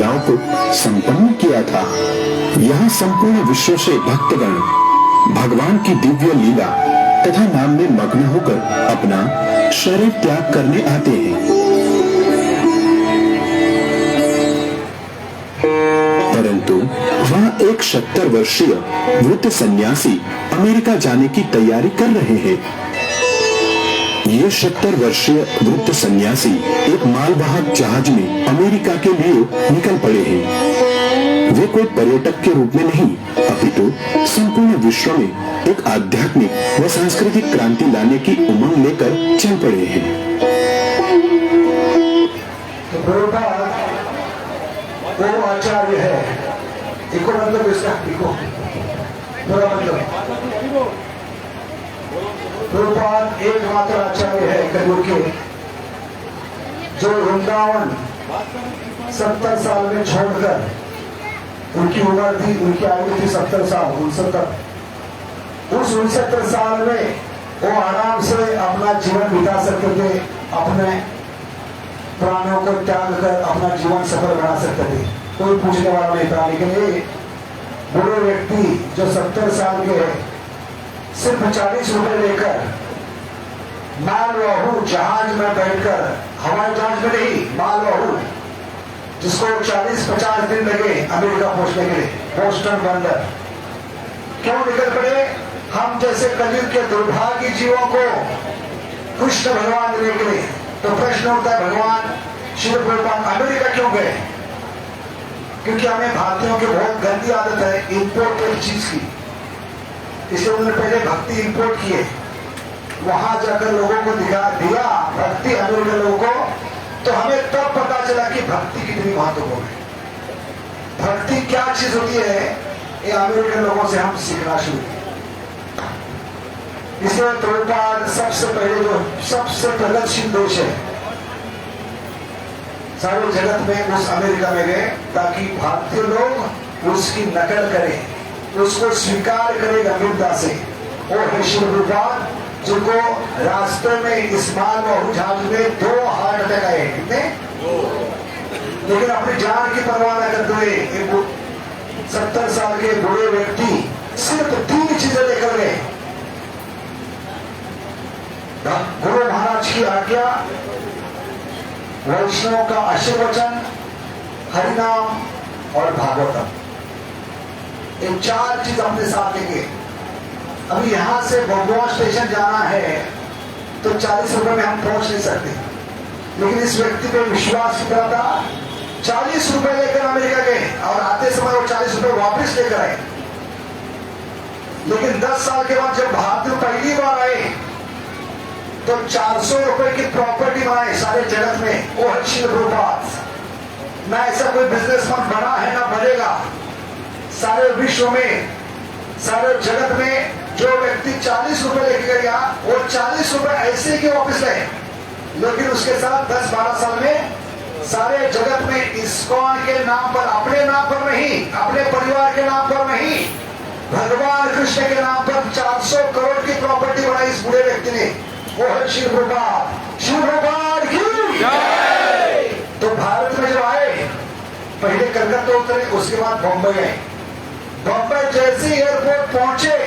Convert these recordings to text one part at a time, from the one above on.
क्रियाओं को संपन्न किया था। यहाँ संपूर्ण विश्व से भक्तगण भगवान की दिव्य लीला तथा नाम में मग्न होकर अपना शरीर त्याग करने आते हैं। परंतु वहाँ एक 70 वर्षीय वृद्ध सन्यासी अमेरिका जाने की तैयारी कर रहे हैं। ये 70 वर्षीय वृद्ध सन्यासी एक मालवाहक जहाज में अमेरिका के लिए निकल पड़े हैं। वे कोई पर्यटक के रूप में नहीं, अपितु संपूर्ण विश्व में एक आध्यात्मिक व सांस्कृतिक क्रांति लाने की उमंग लेकर चल पड़े हैं। वो आचार्य है, इको मतलब इसका इको पूरा मतलब प्रभुपाद एकमात्र आचार्य है कलियुग के, जो वृंदावन 70 साल में छोड़कर, उनकी उम्र थी, उनकी आयु थी 70 साल, 69। उस 69 साल में वो आराम से अपना जीवन बिता सकते थे, अपने प्राणों को त्याग कर अपना जीवन सफल बना सकते थे, कोई पूछने वाला नहीं था। लेकिन ये बूढ़े व्यक्ति जो 70 साल के है, सिर्फ 40 रुपए लेकर मालवाहू जहाज में बैठकर, हवाई जहाज में नहीं, मालवाहू, जिसको 40-50 दिन लगे अमेरिका पहुंचने के लिए, बोस्टन बंदर, क्यों निकल पड़े? हम जैसे कलयुग के दुर्भाग्य जीवों को कृष्ण भगवान देने के लिए। तो प्रश्न उठता है, भगवान श्री प्रभुपाद अमेरिका क्यों गए? क्योंकि हमें भारतीयों की बहुत गंदी आदत है इंपोर्टेड चीज की, इसलिए उन्होंने पहले भक्ति इंपोर्ट किए, वहां जाकर लोगों को दिखा दिया भक्ति अमेरिकन लोगों को, तो हमें तब पता चला कि भक्ति कितनी महत्वपूर्ण है, भक्ति क्या चीज होती है, ये अमेरिकन लोगों से हम सीखना शुरू किए। इसलिए प्रभुपाद सबसे पहले जो सबसे प्रगतिशील देश है सारे जगत में, उस अमेरिका में गए ताकि भारतीय लोग उसकी नकल करें, उसको स्वीकार करें गंभीरता से। और है श्री प्रभुपाद, जिनको रास्ते में इस मालवाहू जहाज में 2 हार्ट अटैक आए। कितने? लेकिन अपनी जान की परवाह न करते हुए एक 70 साल के बूढ़े व्यक्ति सिर्फ 3 चीजें लेकर गए, गुरु महाराज की आज्ञा, वैष्णव का आशीर्वचन, हरिनाम और भागवतम। ये 4 चीज अपने साथ लेंगे। अभी यहां से बबुआ स्टेशन जाना है तो 40 रुपए में हम पहुंच नहीं सकते, लेकिन इस व्यक्ति पे विश्वास कितना था, 40 रुपए लेकर अमेरिका गए और आते समय वो 40 रुपए वापस लेकर आए। लेकिन 10 साल के बाद जब भारत में पहली बार आए तो 400 रुपए की प्रॉपर्टी बनाई सारे जगत में। वो है श्री प्रभुपाद। ना ऐसा कोई बिजनेसमैन बना है ना बनेगा सारे विश्व में, सारे जगत में। जो व्यक्ति 40 रुपए लेके गया वो 40 रुपए ऐसे के वापस लाए, लेकिन उसके साथ 10-12 साल में सारे जगत में इस्कॉन के नाम पर, अपने नाम पर नहीं, अपने परिवार के नाम पर नहीं, भगवान कृष्ण के नाम पर 400 करोड़ की प्रॉपर्टी बनाई इस बूढ़े व्यक्ति ने। वो है श्री प्रभुपाद। श्री प्रभुपाद की जय। तो भारत में जब आए, पहले कलकत्ता उतरे, उसके बाद बॉम्बे गए। बॉम्बे जैसे एयरपोर्ट पहुंचे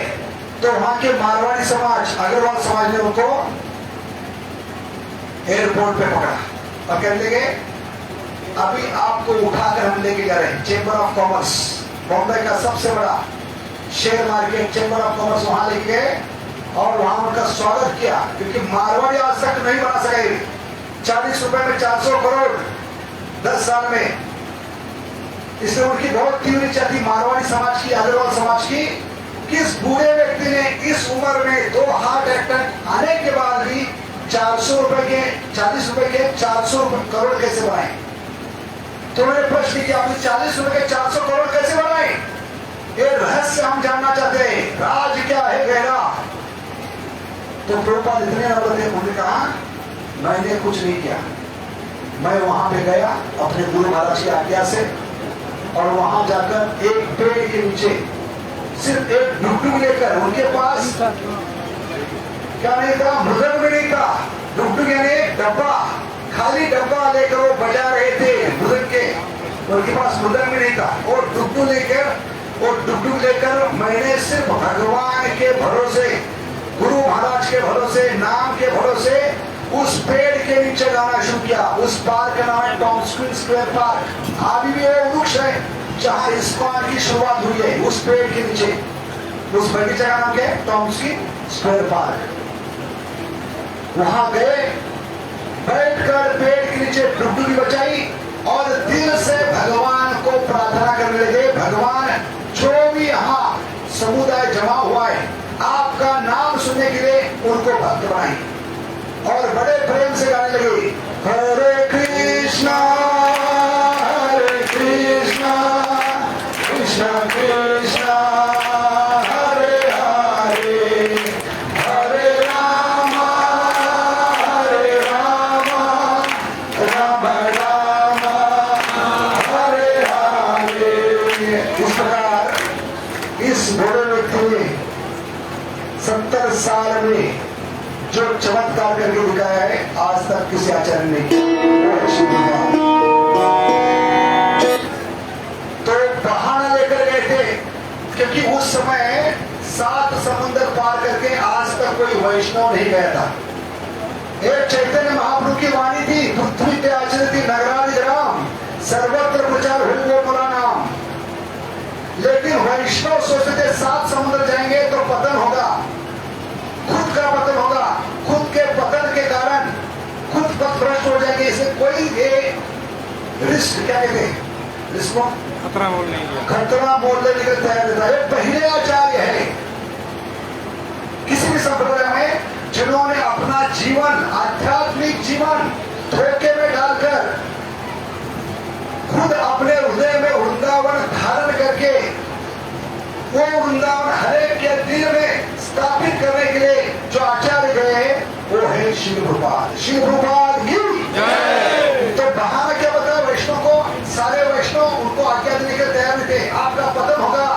तो वहां के मारवाड़ी समाज, अग्रवाल समाज ने उनको एयरपोर्ट पे पकड़ा और कहने लगे, अभी आपको उठाकर हम लेके जा रहे हैं चेंबर ऑफ कॉमर्स, बॉम्बे का सबसे बड़ा share market chamber of commerce, वहां लेके गए और वहां उनका स्वागत किया। क्योंकि मारवाड़ी आज तक नहीं बना सके 40 रुपए में 400 करोड़ 10 साल में। इसलिए उनकी बहुत तीव्र इच्छा थी मारवाड़ी समाज की, अग्रवाल समाज की, किस बूढ़े व्यक्ति ने इस उम्र में 2 हार्ट अटैक आने के बाद भी 400 रुपए के, 40 रुपए के 400 करोड़ कैसे बनाए? तो मैंने प्रश्न किया, आपने 40 रुपए के 400 करोड़ कैसे बनाए? ये रहस्य हम जानना चाहते हैं, राज क्या है गहरा। तो प्रभुपाद इतने नम्र थे, उन्होंने कहा मैंने कुछ नहीं किया, मैं वहां पे गया अपने गुरु महाराज की आज्ञा से, और वहां जाकर एक पेड़ के नीचे सिर्फ एक डुगडुग लेकर, उनके पास क्या नहीं था, मृदंग भी नहीं था, डुगडुग यानी डब्बा, खाली डब्बा लेकर वो बजा रहे थे मृदंग के। उनके पास मुद्रा भी नहीं था। वो डुगडुग लेकर मैंने सिर्फ भगवान के भरोसे, गुरु महाराज के भरोसे, नाम के भरोसे उस पेड़ के नीचे जाना शुरू किया। उस पार्क का नाम है टॉम्स्किन स्क्वायर पार्क। अभी भी वो वृक्ष है जहाँ इस्कॉन की शुरुआत हुई है, उस पेड़ के नीचे। उस बगीचे का नाम क्या है? टॉम्स्किन स्क्वायर पार्क। वहां गए, बैठकर पेड़ के नीचे डुगडुगी बचाई और दिल से भगवान को प्रार्थना करने लगे, भगवान जो भी यहाँ समुदाय जमा हुआ है, आपका नाम सुनने के लिए उनको भक्त बनाई। और बड़े प्रेम से गाने लगे, हरे कृष्णा कृष्णा कृष्णा हरे हरे, हरे राम राम राम हरे हरे। इस प्रकार इस बड़े व्यक्ति ने 70 साल में जो चमत्कार करके दिखाया है, आज तक किसी आचार्य ने किया। तो बहाना लेकर गए थे, क्योंकि उस समय 7 समुद्र पार करके आज तक कोई वैष्णव नहीं गया था। एक चैतन्य महाप्रभु की वाणी थी, पृथ्वी पे आचरती नगरादि ग्राम, सर्वत्र प्रचार हो मोरा नाम। लेकिन वैष्णव सोचते थे 7 समुद्र जाएंगे तो पतन होगा, खुद का पतन होगा, खुद के पतन के कारण खुद पथ भ्रष्ट हो जाएंगे। इसे कोई रिस्क, क्या कहते हैं इसको, खतरा बोलने के लिए तैयार रहता है। पहले आचार्य है किसी भी संप्रदाय में जिन्होंने अपना जीवन, आध्यात्मिक जीवन धोखे में डालकर खुद अपने हृदय में वृंदावन धारण करके वो वृंदावन हरेक के दिल में स्थापित करने के लिए जो आचार्य गए वो है श्री प्रभुपाद। श्री प्रभुपाद की तो बहाना क्या बताया वैष्णव को? सारे वैष्णव उनको आज्ञा देने के तैयार नहीं थे। आपका पतन होगा,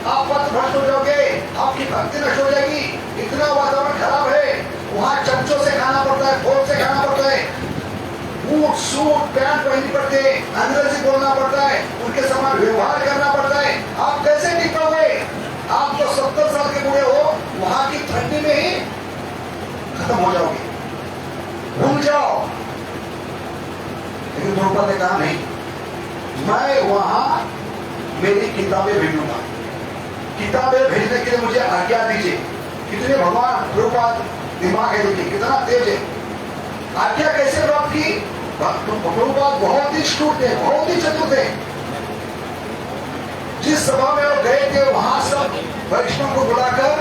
आप पथ भ्रष्ट हो जाओगे, आपकी भक्ति नष्ट हो जाएगी, इतना वातावरण खराब है, वहां चमचों से खाना पड़ता है, फोर्क से खाना पड़ता है, बूट सूट पैंट पहननी पड़ते हैं, अंग्रेजी बोलना पड़ता है, उनके समान व्यवहार करना पड़ता है। आप कैसे टिक पाओगे? आप तो 70 साल के बूढ़े हो, वहां की ठंडी में ही खत्म हो जाओगे, भूल जाओ। लेकिन द्रौपद ने कहा नहीं, मैं वहां मेरी किताबें भेजूंगा, किताबें भेजने के लिए मुझे आज्ञा दीजिए। कितने भगवान द्रौपद दिमाग है, देखिए कितना तेज है। आज्ञा कैसे प्राप्त की? प्रभुपाद बहुत ही स्टूट थे, बहुत ही चतुर थे। जिस सभा में वो गए थे वहां सब वैष्णव को बुलाकर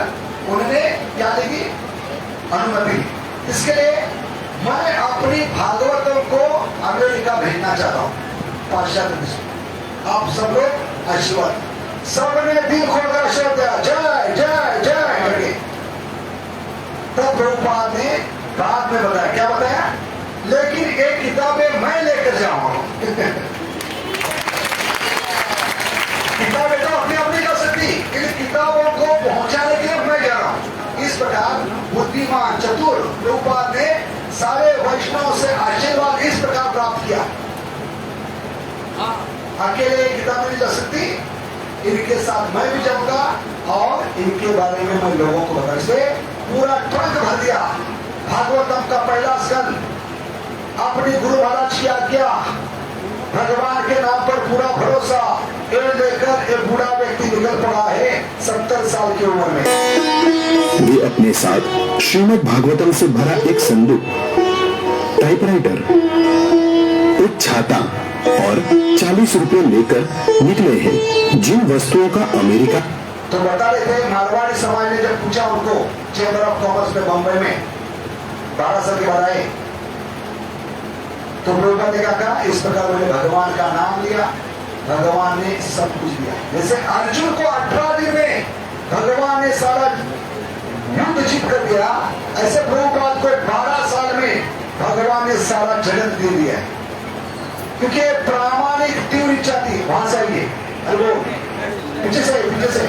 उन्होंने क्या देगी? अनुमति। इसके लिए मैं अपनी भागवतों को अमेरिका भेजना चाहता हूँ, पाश्चात्य देश में। आप सब लोग आशीर्वाद, सबने दिल खोलकर आशीर्वाद दिया, जय जय जय करके। तब प्रभुपाद ने बाद में बताया, क्या बताया? लेकिन एक किताबें मैं लेकर जाऊंगा। किताबें तो अपनी अपनी कर सकती, इन किताबों को पहुंचाने के लिए मैं जा रहा हूं। इस प्रकार बुद्धिमान चतुर प्रभुपाद ने सारे वैष्णव से आशीर्वाद इस प्रकार प्राप्त किया। अकेले किताबें नहीं जा सकती, इनके साथ मैं भी जाऊंगा और इनके बारे में मैं लोगों को बता। इसे पूरा ट्रंक भर दिया। भागवतम का पहला स्कंद, अपनी गुरु महाराज की आज्ञा, भगवान के नाम पर पूरा भरोसा, ये लेकर एक बूढ़ा व्यक्ति निकल पड़ा है 70 साल की उम्र में। वे अपने साथ श्रीमद् भागवतम से भरा एक संदूक, टाइपराइटर, एक छाता और 40 रुपए लेकर निकले हैं, जिन वस्तुओं का अमेरिका। तो बता रहे थे, मारवाड़ी समाज ने जब पूछा उनको चैम्बर ऑफ कॉमर्स में बम्बई में 12 साल के बाद आए, तो प्रभुपाद ने कहा इस प्रकार मैंने भगवान का नाम लिया, भगवान ने सब कुछ दिया। जैसे अर्जुन को 18 दिन में भगवान ने सारा युद्ध जीत कर दिया, ऐसे प्रभुपाद को 12 साल में भगवान ने सारा जगत दे दिया है। क्योंकि प्रामाणिक तीव्र इच्छा थी। वहां से आइए, अरे पीछे से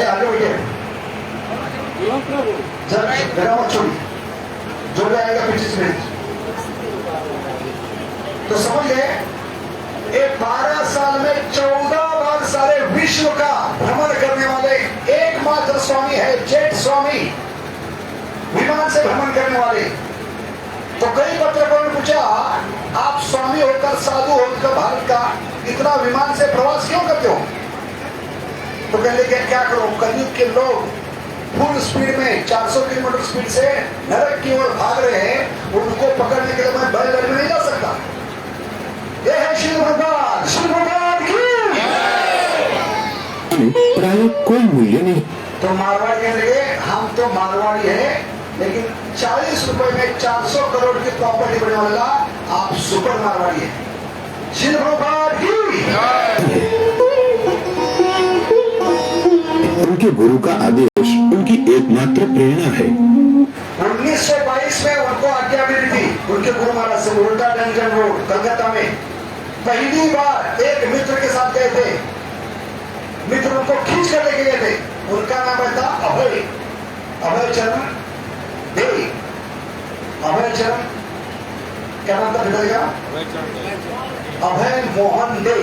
आगे बढ़िए, जगह मत छोड़ी, जो भी आएगा पीछे से। तो समझ गए 14 बार सारे विश्व का भ्रमण करने वाले एकमात्र स्वामी है, जेट स्वामी, विमान से भ्रमण करने वाले। तो कई पत्रकारों ने पूछा, आप स्वामी होकर, साधु होकर भारत का इतना विमान से प्रवास क्यों करते हो? तो कहने लगे क्या करो, कलयुग के लोग फुल स्पीड में 400 किलोमीटर स्पीड से नरक की ओर भाग रहे हैं, उनको पकड़ने के लिए मैं बैलगाड़ी में नहीं जा सकता। ये है शिव भगवान, शिव भगवान की प्राय कोई मूल्य नहीं। तो मारवाड़ी कहने लगे, हम तो मारवाड़ी है, लेकिन 40 रुपए में 400 करोड़ की प्रॉपर्टी बनने वाला आप सुपर मारवाड़ी है। शिव भगवान की उनके गुरु का आदेश उनकी एकमात्र प्रेरणा है। 1922 में उनको आज्ञा मिली थी उनके गुरु महाराज से, उल्टा डंजन रोड कलकत्ता में। पहली बार एक मित्र के साथ गए थे, मित्र उनको खींच कर लेके गए थे। उनका नाम था अभय, अभय चरण देवी, अभय चरण, क्या नाम था पिता का? अभय मोहन दे।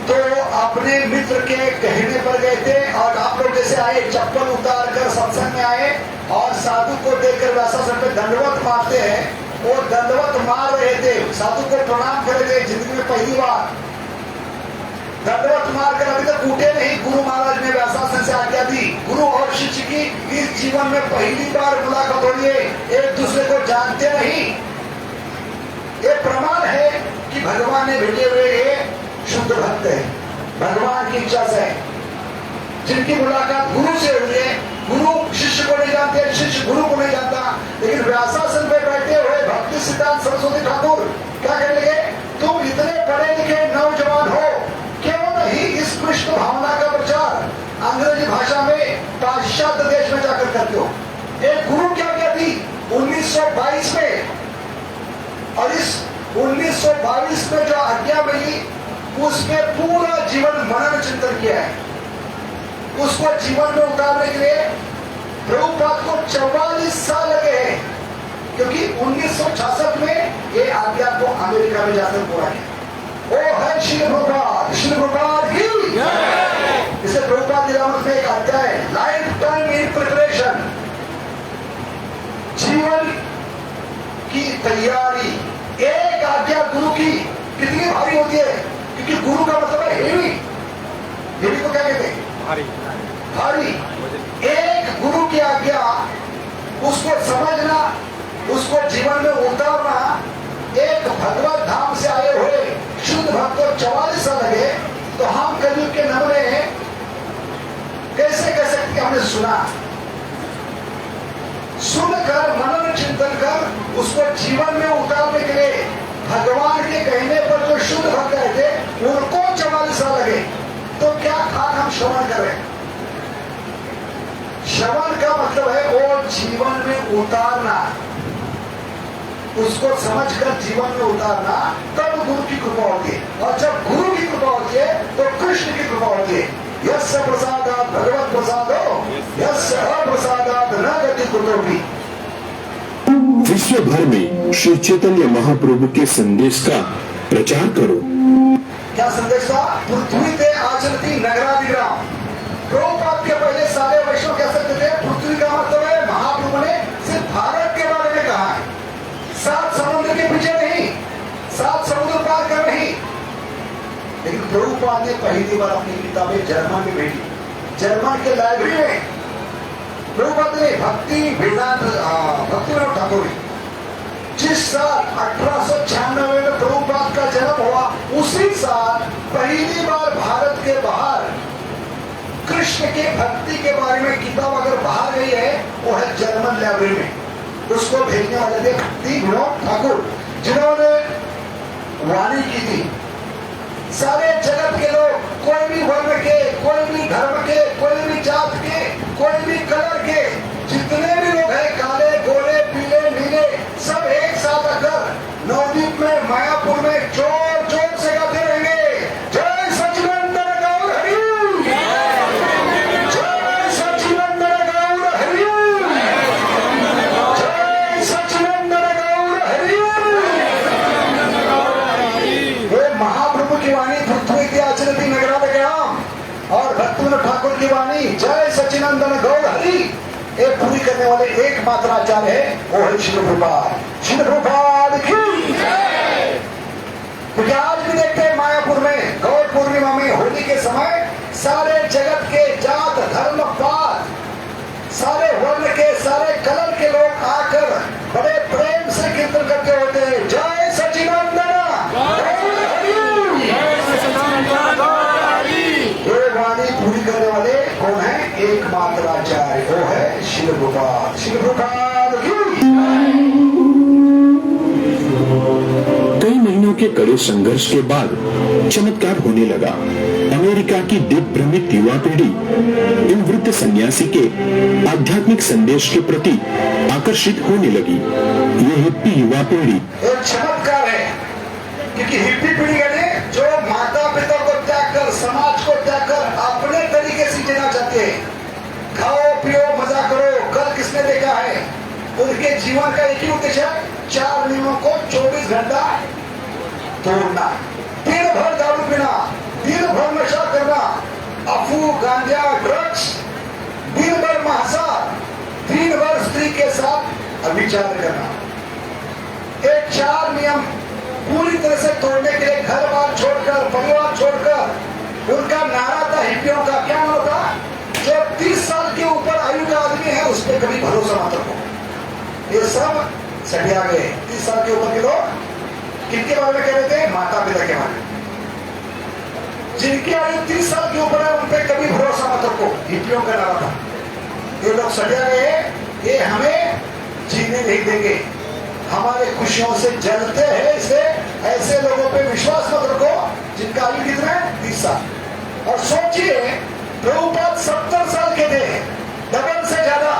तो अपने मित्र के कहने पर गए थे, और आप लोग जैसे आए, चप्पल उतार कर सत्संग में आए और साधु को देखकर व्यासासन पे दंडवत मारते हैं, वो दंडवत मार रहे थे, साधु को प्रणाम कर रहे थे। जिंदगी में पहली बार दंडवत मारकर, अभी तक उठे नहीं। गुरु महाराज ने व्यासासन से आज्ञा दी, गुरु और शिष्य की इस जीवन में पहली बार मुलाकात हो रही है, एक दूसरे को जानते नहीं। ये प्रमाण है कि भगवान ने भेजे हुए शुद्ध भक्त है, भगवान की इच्छा से। जिनकी मुलाकात गुरु से हुई है, गुरु शिष्य को नहीं जानते, शिष्य गुरु को नहीं जानता। लेकिन व्यासासन पे बैठे हुए भक्ति सिद्धांत सरस्वती ठाकुर क्या कहने लगे, तुम इतने पढ़े लिखे नौजवान हो, क्यों नहीं इस कृष्ण भावना का प्रचार अंग्रेजी भाषा में पाश्चात्य देश में जाकर करते हो? एक गुरु क्या कहती 1922 में, और इस 1922 में जो आज्ञा मिली उसमें पूरा जीवन मनन चिंतन किया है। उसको जीवन में उतारने के लिए प्रभुपाद को 44 साल लगे हैं, क्योंकि 1966 में ये आज्ञा को अमेरिका में जाकर पूरा किया। ओ है श्री प्रभुपाद, श्री प्रभुपाद की इसे प्रभुपाद लीलामृत में एक अध्याय, लाइफ टाइम इन प्रिपरेशन, जीवन की तैयारी। एक आज्ञा गुरु की कितनी भारी होती है, क्योंकि गुरु का मतलब है हेवी। हेवी को क्या कहते हैं? भारी। भारी। एक गुरु की आज्ञा, उसको समझना, उसको जीवन में उतारना, एक भगवत धाम से आए हुए शुद्ध भक्त को 44 साल लगे। तो हम कलयुग के नमूने कैसे कह सकते? हमने सुना, सुनकर मनन चिंतन कर उसको जीवन में उतारने के लिए भगवान के कहने पर जो शुद्ध भक्त गए थे उनको 44 साल लगे। तो क्या खाक हम श्रवण करें? श्रवण का मतलब है वो जीवन में उतारना, उसको समझकर जीवन में उतारना, तब गुरु की कृपा होती है। और जब गुरु की कृपा होती है तो कृष्ण की कृपा होती है। यस्य प्रसादात् भगवत प्रसादो यस्य अप्रसादात् न गति कुतोपि। विश्व भर में श्री चैतन्य महाप्रभु के संदेश का प्रचार करो। क्या संदेश था? पृथ्वी ते आचरती नगरादिग्राम। प्रभुपाद के पहले सारे वैष्णव कह सकते थे पृथ्वी का मतलब है, महाप्रभु ने सिर्फ भारत के बारे में कहा है, 7 समुद्र के पीछे नहीं, 7 समुद्र पार कर नहीं। लेकिन प्रभुपाद ने पहली बार अपनी किताबें जर्मन में भेजी, जर्मन के लाइब्रेरी में। प्रभुपाद ने भक्ति वेदांत भक्तिविनोद ठाकुर, जिस साल 1896 में प्रभुपाद का जन्म हुआ, उसी साल पहली बार भारत के बाहर कृष्ण के भक्ति के बारे में किताब अगर बाहर गई है वो है जर्मन लाइब्रेरी में। उसको भेजने वाले थे भक्तिविनोद ठाकुर, जिन्होंने वाणी की थी। सारे जगत के लोग, कोई भी वर्ण के, कोई भी धर्म के, कोई भी जात के, कोई भी कलर के, जितने भी लोग हैं, काले गोरे पीले नीले, सब एक साथ आकर नवद्वीप में मायापुर में जोर जोर से गाते रहेंगे, जय सच्चिदानंद गौर हरि, जय सच्चिदानंद गौर हरि, जय सच्चिदानंद गौर हरि। वे महाप्रभु की वाणी जय सचिनंदन गौर हरि ये पूरी करने वाले एकमात्र आचार्य है वो है श्रील प्रभुपाद। श्रील प्रभुपाद की क्योंकि आज भी देखते हैं मायापुर में गौर पूर्णिमा में होली के समय सारे जगत के जात धर्म पात सारे वर्ण के सारे कलर के लोग आकर बड़े प्रेम से कीर्तन करते होते हैं जय सचिनंदन ये वाणी पूरी करने वाले कौन है एकमात्र आचार्य वो है श्रील प्रभुपाद। श्रील प्रभुपाद की कई महीनों के कड़े संघर्ष के बाद चमत्कार होने लगा। अमेरिका की दिग्भ्रमित युवा पीढ़ी इन वृद्ध सन्यासी के आध्यात्मिक संदेश के प्रति आकर्षित होने लगी। ये हिप्पी युवा पीढ़ी एक चमत्कार है क्योंकि हिप्पी पीढ़ी ने जो माता पिता को त्याग कर समाज को त्याग कर अपने तरीके से जीना चाहते हैं खाओ पियो मजा करो कल किसने देखा है उनके जीवन का एक ही उद्देश्य है 4 नियमों को 24 घंटा तोड़ना दिन भर दारू पीना दिन भर नशा करना अफू गांजा ड्रग्स दिन भर महासार दिन भर स्त्री के साथ अभिचार करना ये 4 नियम पूरी तरह से तोड़ने के लिए घर बार छोड़कर परिवार छोड़कर उनका नारा था हिप्पियों का क्या नारा था जो 30 साल के ऊपर आयु का आदमी है उस पर कभी भरोसा मत रखो। ये सब सटिया गए 30 साल के ऊपर के लोग किनके बारे में कह रहे थे माता पिता के बारे में जिनकी आयु 30 साल के ऊपर है उन पर कभी भरोसा मत रखो हिप्पियों का नारा था। ये लोग सटिया गए ये हमें जीने नहीं देंगे हमारे खुशियों से जलते हैं इसे ऐसे लोगों पे विश्वास मत रखो जिनका आयु कितना है 30 साल। और सोचिए प्रभुपाद 70 साल के थे डबल से ज्यादा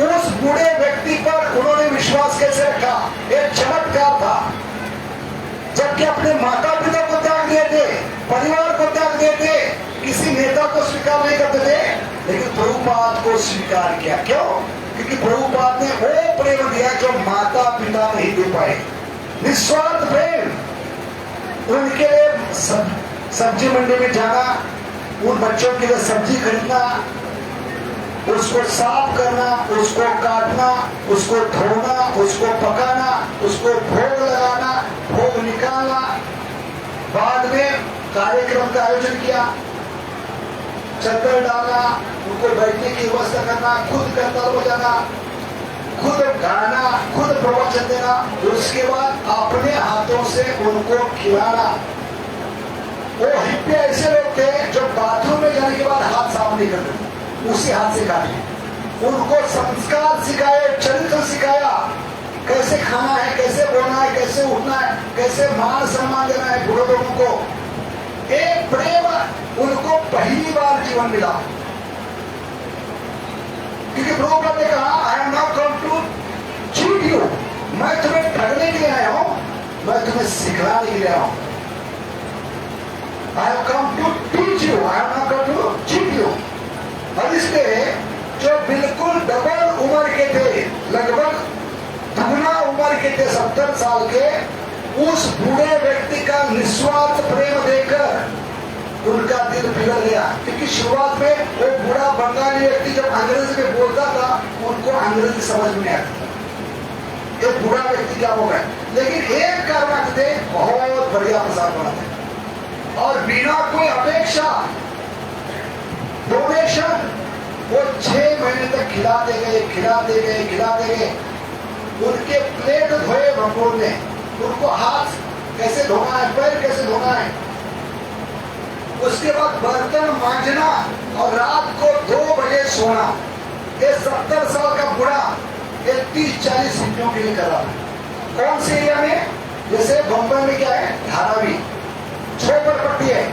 उस बूढ़े व्यक्ति पर उन्होंने विश्वास कैसे रखा एक चमत्कार था जबकि अपने माता पिता को त्याग दिए थे परिवार को त्याग दिए थे किसी नेता को स्वीकार नहीं करते थे लेकिन प्रभुपाद को स्वीकार किया। क्यों? क्योंकि प्रभुपाद ने वो प्रेम दिया जो माता पिता नहीं दे पाए निस्वार्थ प्रेम उनके लिए सब्जी मंडी में जाना उन बच्चों के लिए सब्जी खरीदना उसको साफ करना उसको काटना उसको धोना उसको पकाना उसको भोग लगाना भोग निकालना बाद में कार्यक्रम का आयोजन किया चद्दर डालना उनको बैठने की व्यवस्था करना खुद करताल बजाना खुद गाना खुद प्रवचन देना उसके बाद अपने हाथों से उनको खिलाना। वो हिप्पी ऐसे लोग थे जो बाथरूम में जाने के बाद हाथ साफ नहीं करते उसी हाथ से खाते उनको संस्कार सिखाए चरित्र सिखाया कैसे खाना है कैसे बोलना है कैसे उठना है कैसे मान सम्मान देना है बूढ़े लोगों को एक प्रेम उनको पहली बार जीवन मिला क्योंकि प्रभुपाद ने कहा I am not come to cheat you मैं तुम्हें ठगने के लिए आया हूं मैं तुम्हें सिखलाने के लिए आया हूं I have come to teach you I am not come to cheat you. और इसलिए जो बिल्कुल डबल उम्र के थे लगभग दुगना उम्र के थे 70 साल के उस बूढ़े व्यक्ति का निस्वार्थ प्रेम देखकर उनका दिल पिघल गया क्योंकि शुरुआत में वो बूढ़ा बंगाली व्यक्ति जब अंग्रेजी में बोलता था उनको अंग्रेजी समझ में आता था ये बूढ़ा व्यक्ति क्या होगा लेकिन एक कारण थे बहुत बढ़िया प्रसाद बनाते और बिना कोई अपेक्षा डोनेशन वो 6 महीने तक खिलाते गए उनके प्लेट धोए भगवान ने उनको हाथ कैसे धोना है पैर कैसे धोना है उसके बाद बर्तन मांजना और रात को 2 बजे सोना ये 70 साल का बूढ़ा ये 30-40 हिप्पियों के लिए कर रहा था। कौन से एरिया में जैसे बम्बई में क्या है धारावी झोपड़पट्टी है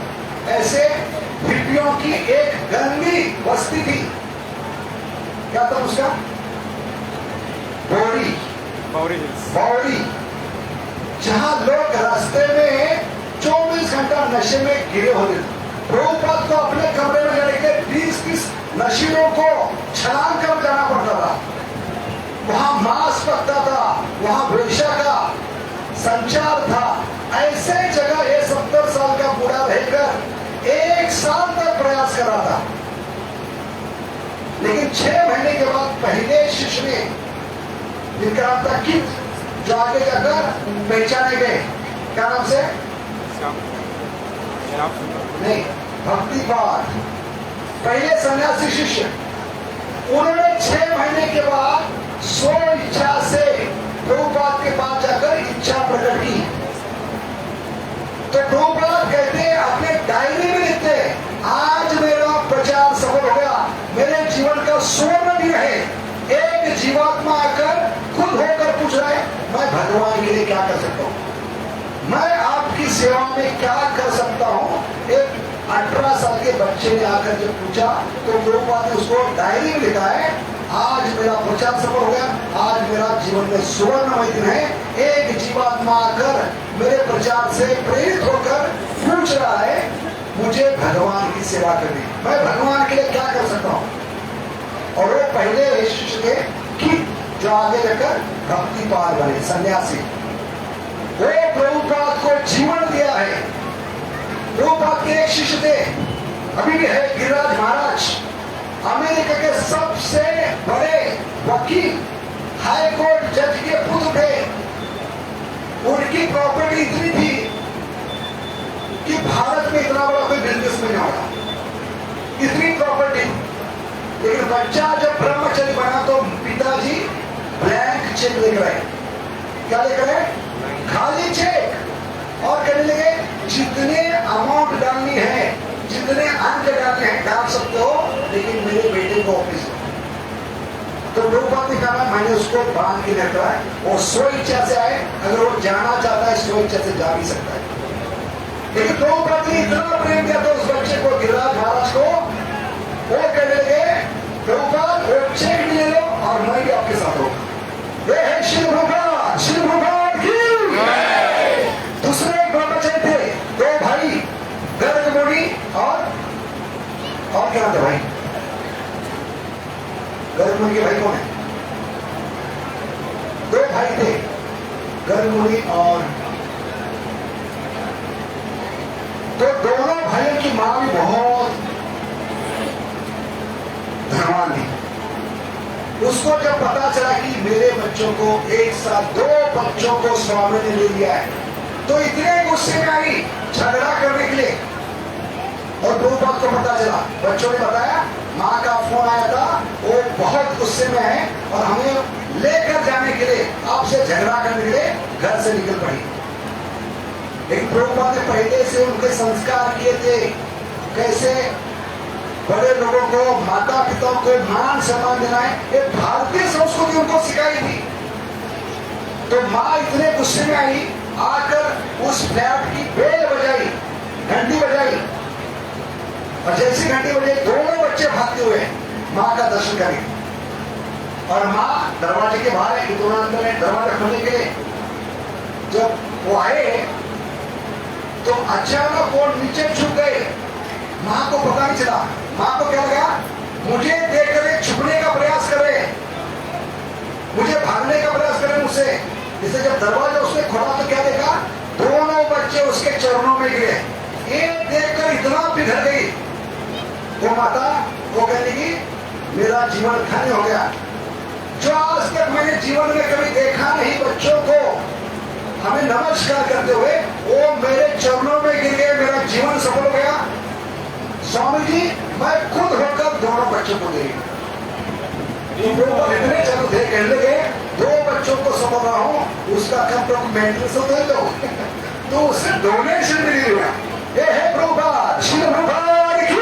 ऐसे हिप्पियों की एक गंदी बस्ती थी क्या था उसका बौड़ी जहां लोग रास्ते में 24 घंटा नशे में गिरे होते थे। प्रभुपाद को अपने कमरे में जाने के 20-30 नशीलों को छलांग कर जाना पड़ता था वहां मांस पकता था वहां वेश्या का संचार था ऐसे जगह ये 70 साल का बूढ़ा रहकर 1 साल तक प्रयास कर रहा था लेकिन 6 महीने के बाद पहले शिष्य ने, जिनका नाम था कित, जो आगे जाकर पहचाने गए, क्या नाम से? नहीं, भक्तिपाद, पहले सन्यासी शिष्य, उन्होंने 6 महीने के बाद स्व इच्छा से प्रभुपाद के पास जाकर इच्छा प्रकट की। तो प्रभुपाद कहते हैं, अपने डायरी में लिखते हैं, आज मेरा प्रचार सफल हो गया, मेरे जीवन का स्वर्ण दिन है। एक जीवात्मा आकर खुद होकर पूछ रहा है, मैं भगवान के लिए क्या कर सकता हूँ, मैं आपकी सेवा में क्या कर सकता हूँ। एक 18 साल के बच्चे ने आकर जब पूछा तो प्रभुपाद ने उसको डायरी में लिखा है, आज मेरा प्रचार सफल हो गया, आज मेरा जीवन में सुवर्णमय दिन है। एक जीवात्मा आकर मेरे प्रचार से प्रेरित होकर पूछ रहा है, मुझे भगवान की सेवा करनी, मैं भगवान के लिए क्या कर सकता हूँ। और वो पहले शिष्य थे कि जो आगे जाकर भक्तिपाद बने, सन्यासी। वो प्रभुपाद को जीवन दिया है। प्रभुपाद के एक शिष्य थे, अभी भी है, गिरिराज महाराज, अमेरिका के सबसे बड़े वकील, हाई कोर्ट जज के पुत्र थे। उनकी प्रॉपर्टी इतनी थी कि भारत में इतना बड़ा कोई बिजनेस नहीं होगा, इतनी प्रॉपर्टी। लेकिन बच्चा जब ब्रह्मचारी बना तो पिताजी ब्लैंक चेक लिख रहे, क्या लिख रहे? खाली चेक। और कहने लगे, जितने अमाउंट डालनी है, जितने अंक डालने हैं डाल सकते हो, लेकिन मेरे बेटे को ऑफिस। तो प्रभुपाद ने कहा, मैंने उसको बांध के रखा है, वो स्व इच्छा से आए, अगर वो जाना चाहता है स्व इच्छा से जा भी सकता है। लेकिन प्रभुपाद ने इतना प्रेम किया था उस बच्चे को, गिरिराज महाराज को, वो कहने लगे, प्रभुपाद वो चेक ले लो और मैं भी आपके साथ होगा। ये है शिव प्रभुपाद, शिव प्रभुपाद की। दूसरे एक ब्रह्मचारी थे, 2 भाई, गर्ग मुनि और क्या था भाई? गर्ग मुनि के भाई कौन है? 2 भाई थे, गर्ग मुनि और, तो दोनों भाइयों की मां भी बहुत धनवान थी। उसको जब पता चला कि मेरे बच्चों को एक साथ 2 बच्चों को स्वामी ने ले लिया है, तो इतने गुस्से में आई झगड़ा करने के लिए। और प्रभुपाद को पता चला, बच्चों ने बताया, माँ का फोन आया था, वो बहुत गुस्से में है और हमें लेकर जाने के लिए, आपसे झगड़ा करने के लिए घर से निकल पड़ी। लेकिन प्रभुपाद ने पहले से उनके संस्कार किए थे, कैसे बड़े लोगों को, माता पिता को मान सम्मान देना है, ये भारतीय संस्कृति उनको सिखाई थी। तो माँ इतने गुस्से में आई, आकर उस फ्लैट की बेल बजाई, घंटी बजाई, और जैसी घंटी बजाई, दोनों बच्चे भागते हुए माँ का दर्शन करें। और माँ दरवाजे के बाहर है, दोनों अंदर है, दरवाजा खोलने के लिए जब वो आए तो अचानक वो नीचे छुप गए। माँ को पता नहीं चला। माँ को क्या लगा, मुझे देखकर छुपने का प्रयास कर रहे, मुझे भागने का प्रयास कर रहे मुझसे। इसे जब दरवाजा उसने खोला तो क्या देखा, दोनों बच्चे उसके चरणों में गिरे। ये देखकर इतना पिघल गई वो माता, वो कहने की, मेरा जीवन धन्य हो गया, जो आज तक मैंने जीवन में कभी देखा नहीं। बच्चों को हमें नमस्कार करते हुए वो मेरे चरणों में गिर गए, मेरा जीवन सफल हो गया। स्वामी जी, मैं खुद होकर दोनों बच्चों को दे, इतने चलो दे, कहने लगे, 2 बच्चों को सफल रहा हूं, उसका कम तो मेंटेनेंस दे दो। तो उससे डोनेशन मिली हुआ। ये है प्रभुपाद, श्री प्रभुपाद की।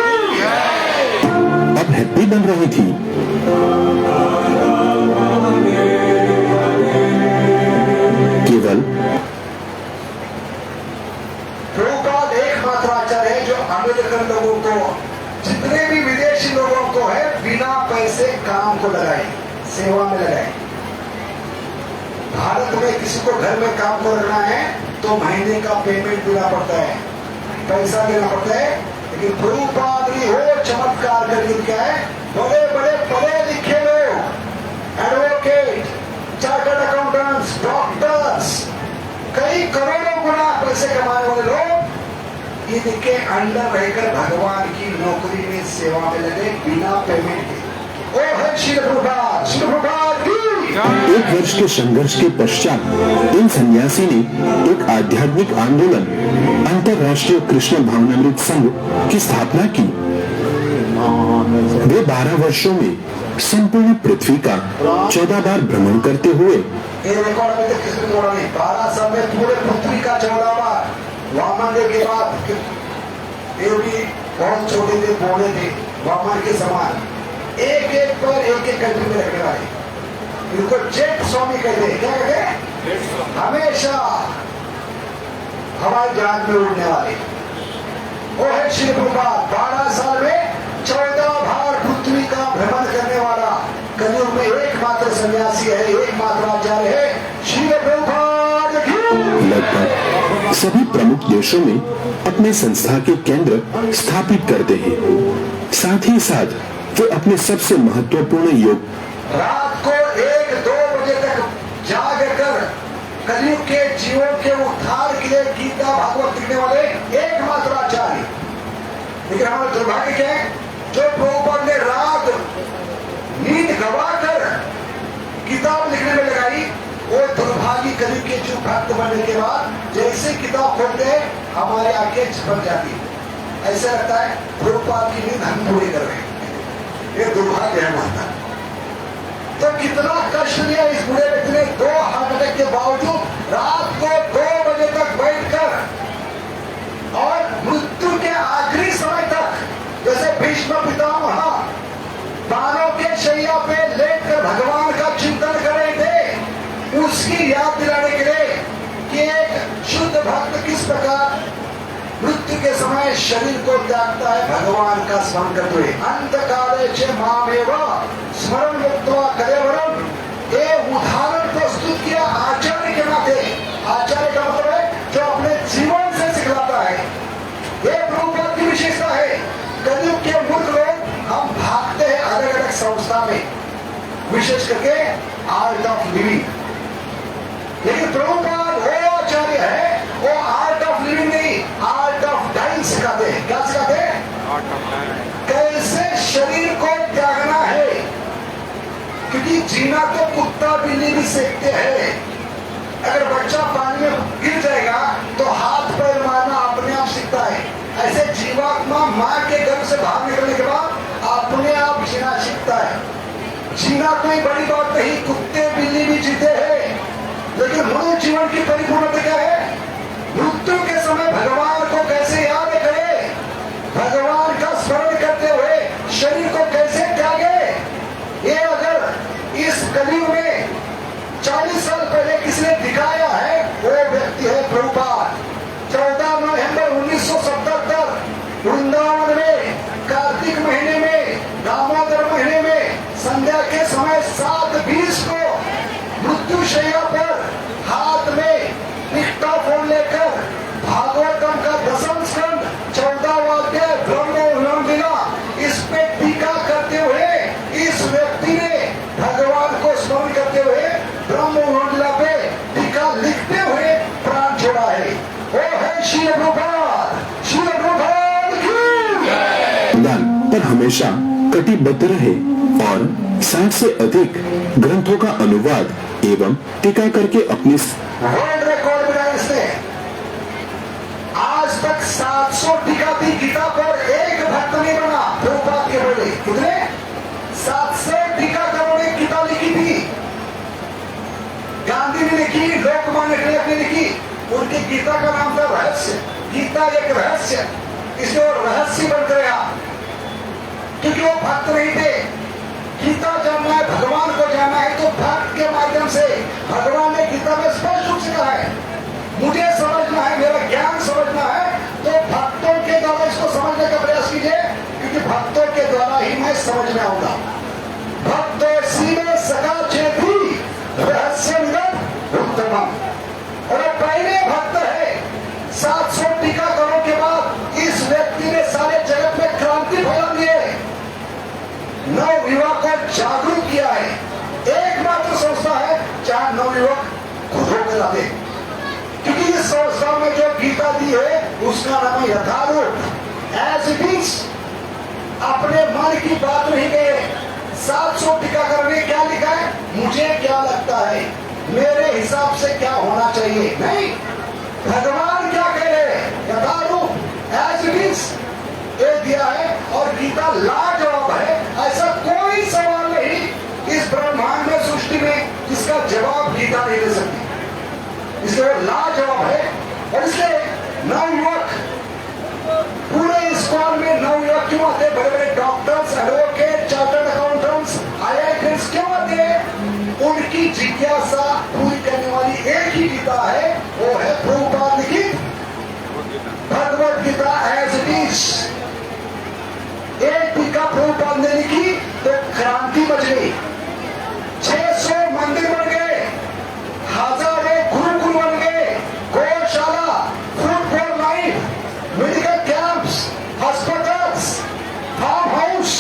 अब हैप्पी बन रही थी। केवल प्रभुपाद एकमात्र आचार्य है जो अमेरिकन लोगों को, जितने भी विदेशी लोगों को है, बिना पैसे काम को लगाए, सेवा में लगाए। भारत में किसी को घर में काम करना है तो महीने का पेमेंट देना पड़ता है, पैसा देना पड़ता है। लेकिन प्रभुपाद ने वो चमत्कार करके क्या है, बड़े बड़े पढ़े लिखे लोग, एडवोकेट, चार्टर्ड अकाउंटेंट्स, डॉक्टर्स, कई करोड़ों गुना पैसे कमाने वाले लोग इनके अंडर रहकर भगवान की नौकरी में, सेवा में लगे, बिना पेमेंट के। वो है श्री प्रभुपाद, श्री प्रभुपाद की। एक वर्ष के संघर्ष के पश्चात इन सन्यासी ने एक आध्यात्मिक आंदोलन अंतर्राष्ट्रीय कृष्ण भावनामृत संघ की स्थापना की। वे 12 वर्षों में संपूर्ण पृथ्वी का 14 बार भ्रमण करते हुए ये रिकॉर्ड में तो किसी को नहीं, 12 साल में पूरे पृथ्वी का 14 बार। वामन के बाद ये भी बहुत छोटे थे, बोले थे वामन के समान, एक एक पर एक एक कंट्री में रखने वाले, इनको जेट स्वामी कहते हैं। क्या कहते हैं? हमेशा हवाई जहाज में उड़ने वाले वो है श्री प्रभुपाद। 12 साल में 14 बार पृथ्वी का भ्रमण करने वाला कलयुग में एकमात्र सन्यासी है, एकमात्र आचार्य है श्री प्रभुपाद की। लगभग सभी प्रमुख देशों में अपने संस्था के केंद्र स्थापित करते हैं। साथ ही साथ वे अपने सबसे महत्वपूर्ण योग रात को 1-2 बजे तक जाग कर कलयुग के जीवों के उद्धार के लिए गीता भागवत लिखने वाले एकमात्र आचार्य। लेकिन हमारा दुर्भाग्य क्या है, जो प्रभुपाद ने रात नींद गवाकर किताब लिखने में लगाई, वो दुर्भाग्य कलयुग के जो भक्त बनने के बाद जैसे किताब खोलते हैं हमारे आंखें झपक जाती है। ऐसा लगता है प्रभुपाद की नींद हम पूरी कर रहे हैं। ये दुर्भाग्य है हमारा। तो कितना कष्ट दिया इस बुढ़े व्यक्ति ने, 2 हार्ट अटैक के बावजूद रात को 2 बजे तक बैठकर और मृत्यु के आखिरी समय तक, जैसे भीष्म पितामह बाणों के शैया पे लेटकर भगवान का चिंतन कर रहे थे, उसकी याद दिलाने के लिए कि एक शुद्ध भक्त किस प्रकार मृत्यु के समय शरीर को त्यागता है भगवान का स्मरण करते हुए। अंत काले च मामेव स्मरण मुक्त्वा कलेवरम, ये उदाहरण प्रस्तुत किया आचार्य के नाते। आचार्य का मतलब है जो अपने जीवन से सिखलाता है। ये प्रभुपाद की विशेषता है। कलयुग के मूर्ख लोग हम भागते हैं अलग अलग संस्था में, विशेष करके आर्ट ऑफ लिविंग। लेकिन प्रभुपाद वो आचार्य है, वो आर्ट ऑफ लिविंग नहीं, आर्ट ऑफ डाइंग सिखाते हैं। क्या सिखाते हैं? कैसे शरीर को त्यागना है, क्योंकि जीना तो कुत्ता बिल्ली भी सीखते हैं। अगर बच्चा पानी में गिर जाएगा तो हाथ पैर मारना अपने आप सीखता है। ऐसे जीवात्मा मां के गर्भ से बाहर निकलने के बाद अपने आप जीना सीखता है। जीना कोई बड़ी बात नहीं, कुत्ते बिल्ली भी जीते हैं। लेकिन मनुष्य जीवन की परिपूर्णता क्या है? मृत्यु के समय भगवान को कैसे याद करे, भगवान का स्मरण करते हुए शरीर को कैसे त्यागे। ये अगर इस कलयुग में 40 साल पहले किसी ने दिखाया है, वो व्यक्ति है प्रभुपाद। 14 नवंबर 1977 वृंदावन में कार्तिक महीने में, दामोदर महीने में संध्या के समय 7:20 को मृत्युशैया पर हाथ में निष्ठा फोन लेकर भागवतम का 10वां स्कंद 14वां अध्याय ब्रह्म उल्लंघना, इस पे टीका करते हुए इस व्यक्ति ने भगवान को स्मरण करते हुए ब्रह्म उल्लंघना पे टीका लिखते हुए प्राण छोड़ा है। वो है श्री प्रभुपाद, श्री प्रभुपाद की दान पर हमेशा कटिबद्ध रहे और 60 से अधिक ग्रंथों का अनुवाद एवं टीका करके अपनी वर्ल्ड रिकॉर्ड बनाया इसने। आज तक 700 टीका थी गीता पर, एक भक्त नहीं बना प्रभुपाद के बोले। कितने? 700 टीकाकारों ने गीता लिखी थी। गांधी ने लिखी, लोकमान्य तिलक ने लिखी। उनकी गीता का नाम था रहस्य। गीता एक रहस्य, इसलिए वो रहस्य बनकर रहा, क्योंकि वो भक्त नहीं थे। गीता जानना है, भगवान को जानना है, तो भक्त के माध्यम से। भगवान ने गीता में स्पष्ट रूप से कहा है, मुझे समझना है, मेरा ज्ञान समझना है, तो भक्तों के द्वारा इसको समझने का प्रयास कीजिए, क्योंकि भक्तों के द्वारा ही मैं समझ में आऊंगा। भक्तों सीने सका चेती रहस्य उत्तमम, और पहले भक्त है। 700 टीकाकारों के बाद इस व्यक्ति ने सारे जगत में क्रांति फैला दी है, नवयुवक को जागरूक किया है। एकमात्र संस्था है जहां नवयुवक खुद होकर आते, क्योंकि इस संस्था में जो गीता दी है उसका नाम है यथारूप, एज इट इज। अपने मन की बात नहीं कहे, 700 टीकाकरण ने क्या लिखा है? मुझे क्या लगता है, मेरे हिसाब से क्या होना चाहिए, नहीं, भगवान क्या कह रहे हैं, यथारूप एज इट इज ये दिया है। और गीता लाजवाब है, ऐसा कोई सवाल नहीं इस ब्रह्मांड में, सृष्टि में, जिसका जवाब गीता नहीं दे सकती, इसलिए लाजवाब है। और इसलिए नवयुवक, पूरे इस कॉल में नवयुवक क्यों आते, बड़े बड़े doctors, advocate, chartered accountants, IITs क्यों आते हैं? उनकी जिज्ञासा पूरी करने वाली एक ही गीता है, वो है प्रभुपाद लिखित Bhagavad Gita as it is. एक टीका प्रभुपाद ने लिखी तो क्रांति मच गई, 600 मंदिर बन गए, हजारों गुरुकुल बन गए, gaushala, food for life, medical camps, hospitals, farm house,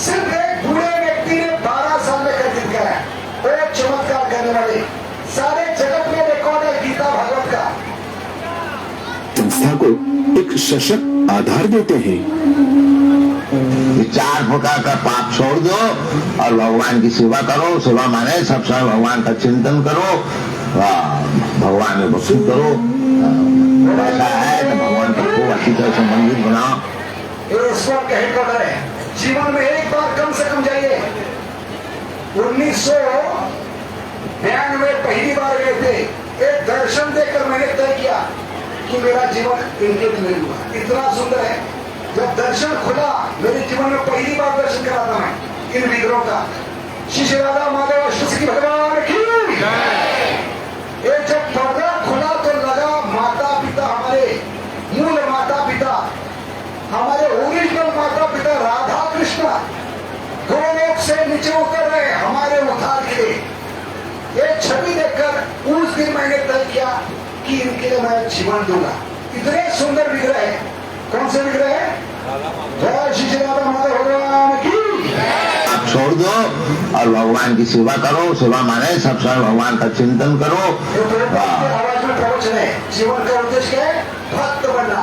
सिर्फ एक बूढ़े व्यक्ति ने 12 साल में कर दिया है। वो चमत्कार करने वाले सारे जगत में रिकॉर्ड है गीता भागवत का। संस्था को एक सशक्त आधार देते हैं। ये 4 प्रकार का पाप छोड़ दो और भगवान की सेवा करो। सेवा माने सब समय भगवान का चिंतन करो, भगवान में भक्ति करो। ऐसा है तो भगवान का खूब अच्छी तरह से मंदिर बनाओ। हेडक्वार्टर है, जीवन में एक बार कम से कम जाइए। 1992 पहली बार गए थे, एक दर्शन देकर मैंने तय किया कि मेरा जीवन इंडियन नहीं हुआ, इतना सुंदर है। जब दर्शन खुला, मेरे जीवन में पहली बार दर्शन करा था मैं इन विग्रहों का। श्री श्री राधा माधव श्री भगवान की। ये जब पर्दा खुला तो लगा माता पिता, हमारे मूल माता पिता, हमारे ओरिजिनल माता पिता राधा कृष्ण गोलोक से नीचे उतर रहे हमारे उद्धार के लिए। ये छवि देखकर उस दिन मैंने तय किया कि इनके लिए मैं जीवन दूंगा। इतने सुंदर विग्रह है। कौन से विग्रह है? जय श्री राधा माधव भगवान की। आप छोड़ दो और भगवान की सेवा करो। सेवा माने सब समय भगवान का चिंतन करो। आवाज में प्रवचन है, जीवन का उद्देश्य है भक्त बनना।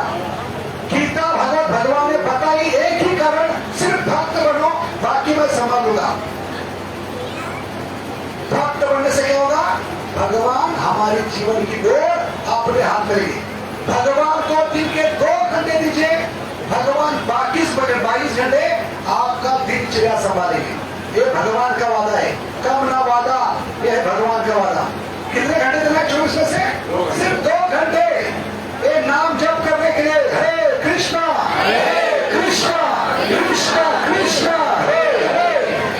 गीता भगवत भगवान ने बताई एक ही कारण, सिर्फ भक्त बनो, बाकी मैं संभाल लूंगा। भक्त बनने से क्या होगा? भगवान हमारे जीवन की डोर अपने हाथ में लेंगे। भगवान को दिन के 2 घंटे दीजिए, भगवान 22 घंटे आपका दिनचर्या संभालेंगे। ये भगवान का वादा है, कम ना वादा, ये है भगवान का वादा। कितने घंटे देना? 24 में से सिर्फ 2 घंटे ये नाम जप करने के लिए। हरे कृष्णा कृष्णा कृष्णा कृष्णा हरे हरे,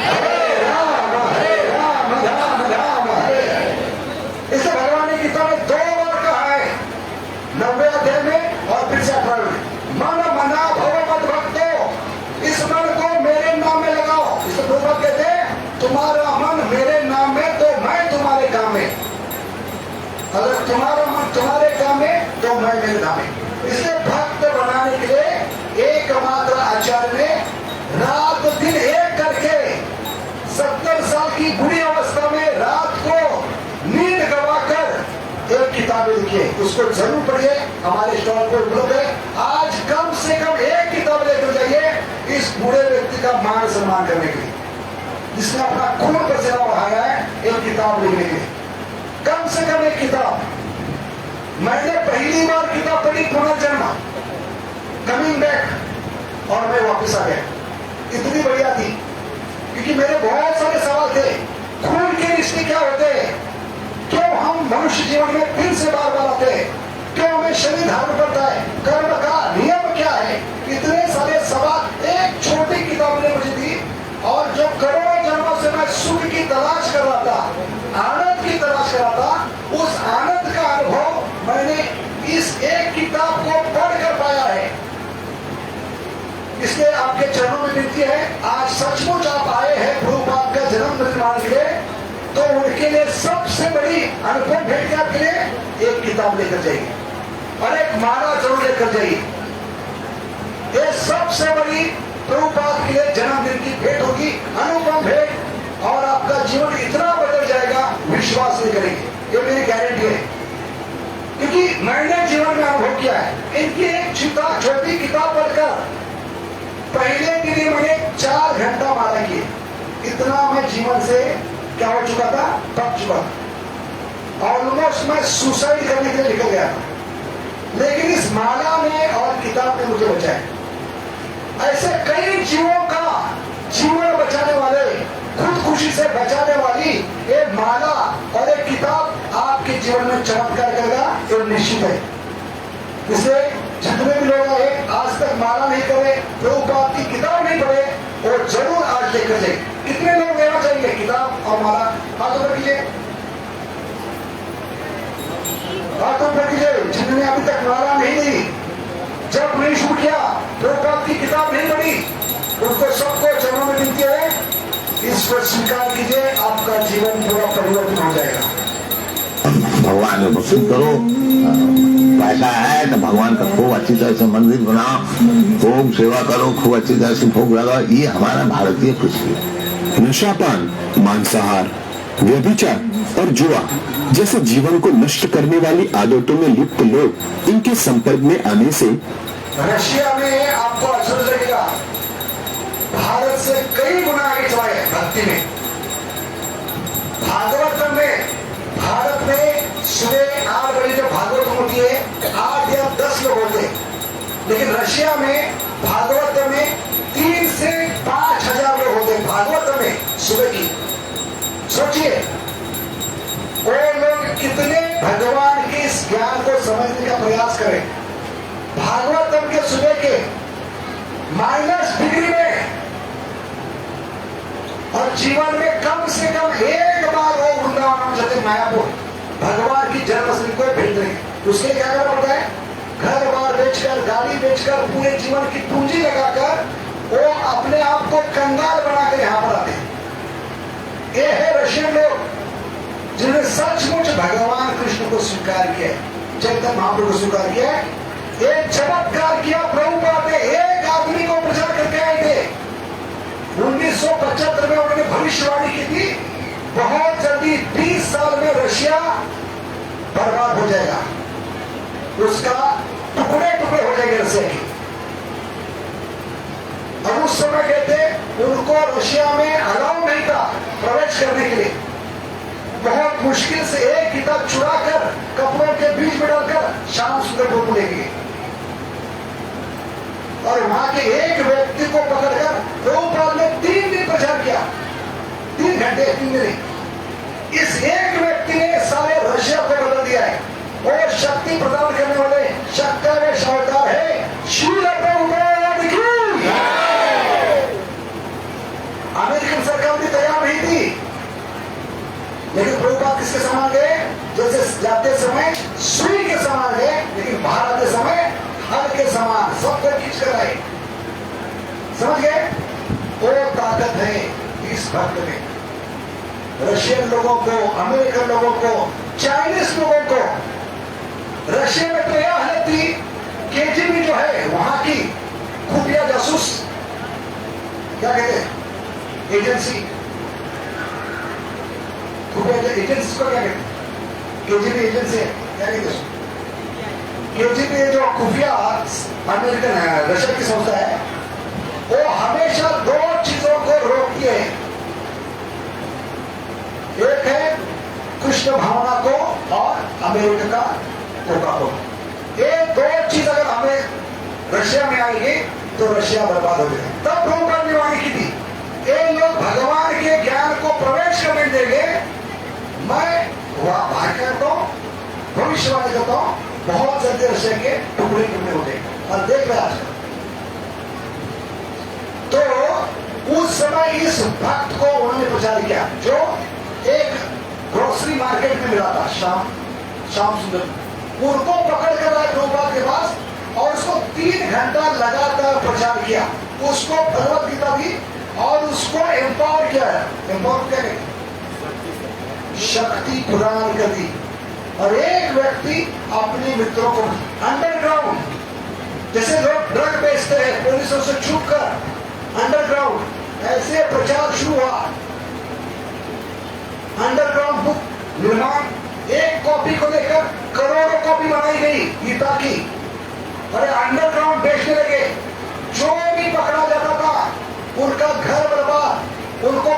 हरे राम राम राम हरे। इसे भगवान ने गीता में 2 बार कहा है, 90 अध्याय में और फिर से 18 में। मन मना भव मत भक्तो, इस मन को मेरे नाम में लगाओ। इसे प्रभुपाद कहते हैं, तुम्हारा मन मेरे नाम में तो मैं तुम्हारे काम में, अगर तुम्हारा मन तुम्हारे काम में तो मैं मेरे नाम में। इसलिए भक्त बनाने के लिए एकमात्र आचार्य ने रात दिन एक करके 70 साल की बुरी अवस्था में रात को नींद गवाकर एक किताब लिखी है। उसको जरूर पढ़िए, हमारे स्टॉल पर उपलब्ध है। आज कम से कम एक किताब लेकर जाइए इस बूढ़े व्यक्ति का मान सम्मान करने के लिए, जिसने अपना खून पसीना बहाया है एक किताब लिखने के लिए। कम से कम एक किताब। मैंने पहली बार किताब पढ़ी पुनर्जन्म, कमिंग बैक, और मैं वापस आ गया। इतनी बढ़िया थी क्योंकि मेरे बहुत सारे सवाल थे। खून के रिश्ते क्या होते हैं? क्यों हम मनुष्य जीवन में फिर से बार बार आते हैं? क्यों हमें शरीर धारण करता है? कर्म का नियम क्या है? इतने सारे सवाल एक छोटी किताब ने मुझे दी। और जो करोड़ों जन्मों से मैं सुख की तलाश कर रहा था, आनंद की तलाश कर रहा था, उस आनंद का अनुभव मैंने इस एक किताब को पढ़कर पाया है। इसलिए आपके चरणों में विनती है, आज सचमुच आप आए हैं प्रभुपाद का जन्म निर्माण के लिए, तो उनके लिए सबसे बड़ी अनुभव भेंट के लिए एक किताब लेकर जाइए और एक माला जरूर लेकर जाइए। ये सबसे बड़ी प्रभुपाद के लिए जन्मदिन की भेंट होगी, अनुपम भेंट, और आपका जीवन इतना बदल जाएगा, विश्वास नहीं करेंगे। ये मेरी गारंटी है, क्योंकि मैंने जीवन में अनुभव किया है। इनकी एक छोटी किताब पढ़कर पहले दिन मैंने 4 घंटा माला किए। इतना मैं जीवन से क्या हो चुका था, थक चुका था, ऑलमोस्ट मैं सुसाइड करने के लिए निकल गया था, लेकिन इस माला ने और किताब ने मुझे बचाया। ऐसे कई जीवों का जीवन बचाने वाले, खुदकुशी से बचाने वाली एक माला और एक किताब आपके जीवन में चमत्कार करेगा, ये निश्चित है। इसलिए जितने भी लोग हैं आज तक माला नहीं करे, प्रभुपाद की किताब नहीं पढ़े, वो जरूर आज लेकर जाए। कितने लोग लेना चाहिए किताब और माला? हाथों पर कीजिए, हाथों पर कीजिए। जिन्होंने अभी तक माला नहीं ली, जब नहीं शुरू किया, प्रभुपाद की किताब नहीं पढ़ी, उनको सबको चरणों में विनती है, इसको स्वीकार कीजिए, आपका जीवन पूरा परिवर्तन हो जाएगा। भगवान में भक्ति करो, पैसा है तो भगवान का खूब अच्छी तरह से मंदिर बनाओ, खूब सेवा करो, खूब अच्छी तरह से भोग लगाओ। ये हमारा भारतीय कृषि है। नशापान, मांसाहार, व्यभिचार और जुआ जैसे जीवन को नष्ट करने वाली आदतों में लिप्त लोग इनके संपर्क में आने से रशिया में आपको आश्चर्य लगेगा, भारत से कई गुना आगे चला है भक्ति में। भागवत में भारत में सुबह 8 बजे जो भागवत होती है 8 या 10 लोग होते हैं, लेकिन रशिया में भागवत में 3 से 5 हजार लोग होते हैं भागवत में सुबह की। सोचिए वो लोग कितने भगवान के इस ज्ञान को समझने का प्रयास करें। भागवतम के सुबह के -डिग्री में और जीवन में कम से कम एक बार वो वृंदावन जाते मायापुर भगवान की जन्मस्थली को भेज देंगे। उसके क्या करना पड़ता है? घर बार बेचकर, गाड़ी बेचकर, पूरे जीवन की पूंजी लगाकर वो अपने आप को कंगाल बनाकर यहाँ पर आते हैं। ये है रशियन लोग जिन्होंने सचमुच भगवान कृष्ण को स्वीकार किया, चैतन्य महाप्रभु को स्वीकार किया। एक चमत्कार किया प्रभुपाद ने, एक आदमी को प्रचार करके आए थे। 1975 में उन्होंने भविष्यवाणी की थी, बहुत जल्दी 20 साल में रशिया बर्बाद हो जाएगा, उसका टुकड़े टुकड़े हो जाएंगे रशिया की। और उस समय कहते उनको रशिया में अलाउ नहीं था प्रवेश करने के लिए। बहुत मुश्किल से एक किताब चुरा कर कपड़ों के बीच में डालकर शाम सुंदर को लेंगे और वहां के एक व्यक्ति को पकड़कर प्रभुपाद ने 3 दिन प्रचार किया, 3 घंटे 3 दिन। इस एक व्यक्ति ने सारे रशिया को बदल दिया है। और शक्ति प्रदान करने वाले शक्कर में अवतार है श्रील प्रभुपाद की। अमेरिकन सरकार भी तैयार नहीं थी, लेकिन प्रभुपाद किसके समान गए? जैसे जाते समय सुई के समान गए, लेकिन बाहर आते समय हल के समान सबको खींच कर आए। समझ गए? वो ताकत है इस भक्त में। रशियन लोगों को, अमेरिकन लोगों को, चाइनीज लोगों को, रशिया में तो यह हालत थी, केजीबी जो है वहां की खुफिया जासूस, क्या कहते हैं, एजेंसी, खुफिया एजेंसी को क्या कहते हैं? केजीबी एजेंसी है, क्या कहते हैं? केजीबी जो खुफिया अमेरिकन है, रशिया की संस्था है, वो हमेशा 2 चीजों को रोकती है। एक है कृष्ण भावना को और अमेरिका का कोका को। ये 2 चीज अगर हमें रशिया में आएगी तो रशिया बर्बाद हो जाएगा। तब प्रभुपाद ने वाणी की थी, ये लोग भगवान के ज्ञान को प्रवेश करने देंगे, मैं वहां करता हूं, भविष्यवाणी करता हूं, बहुत जल्दी रशिया के टुकड़े टुकड़े हो जाएंगे। और देख रहे आज तो उस समय इस भक्त को उन्होंने प्रचार किया जो एक ग्रोसरी मार्केट में मिला था, श्याम सुंदर। उनको पकड़ कर आए प्रभुपाद के पास और उसको 3 घंटा लगातार प्रचार किया, उसको भगवत गीता दी और उसको एम्पावर किया। एम्पावर क्या कहते? शक्ति प्रदान कर दी। और एक व्यक्ति अपने मित्रों को अंडरग्राउंड, जैसे लोग ड्रग बेचते हैं पुलिसों से छुप कर, अंडरग्राउंड ऐसे प्रचार शुरू हुआ। अंडरग्राउंड बुक निर्माण, एक कॉपी को लेकर करोड़ों कॉपी बनाई गई गीता की। अरे अंडरग्राउंड बेचने लगे, जो भी पकड़ा जाता था उनका घर बर्बाद, उनको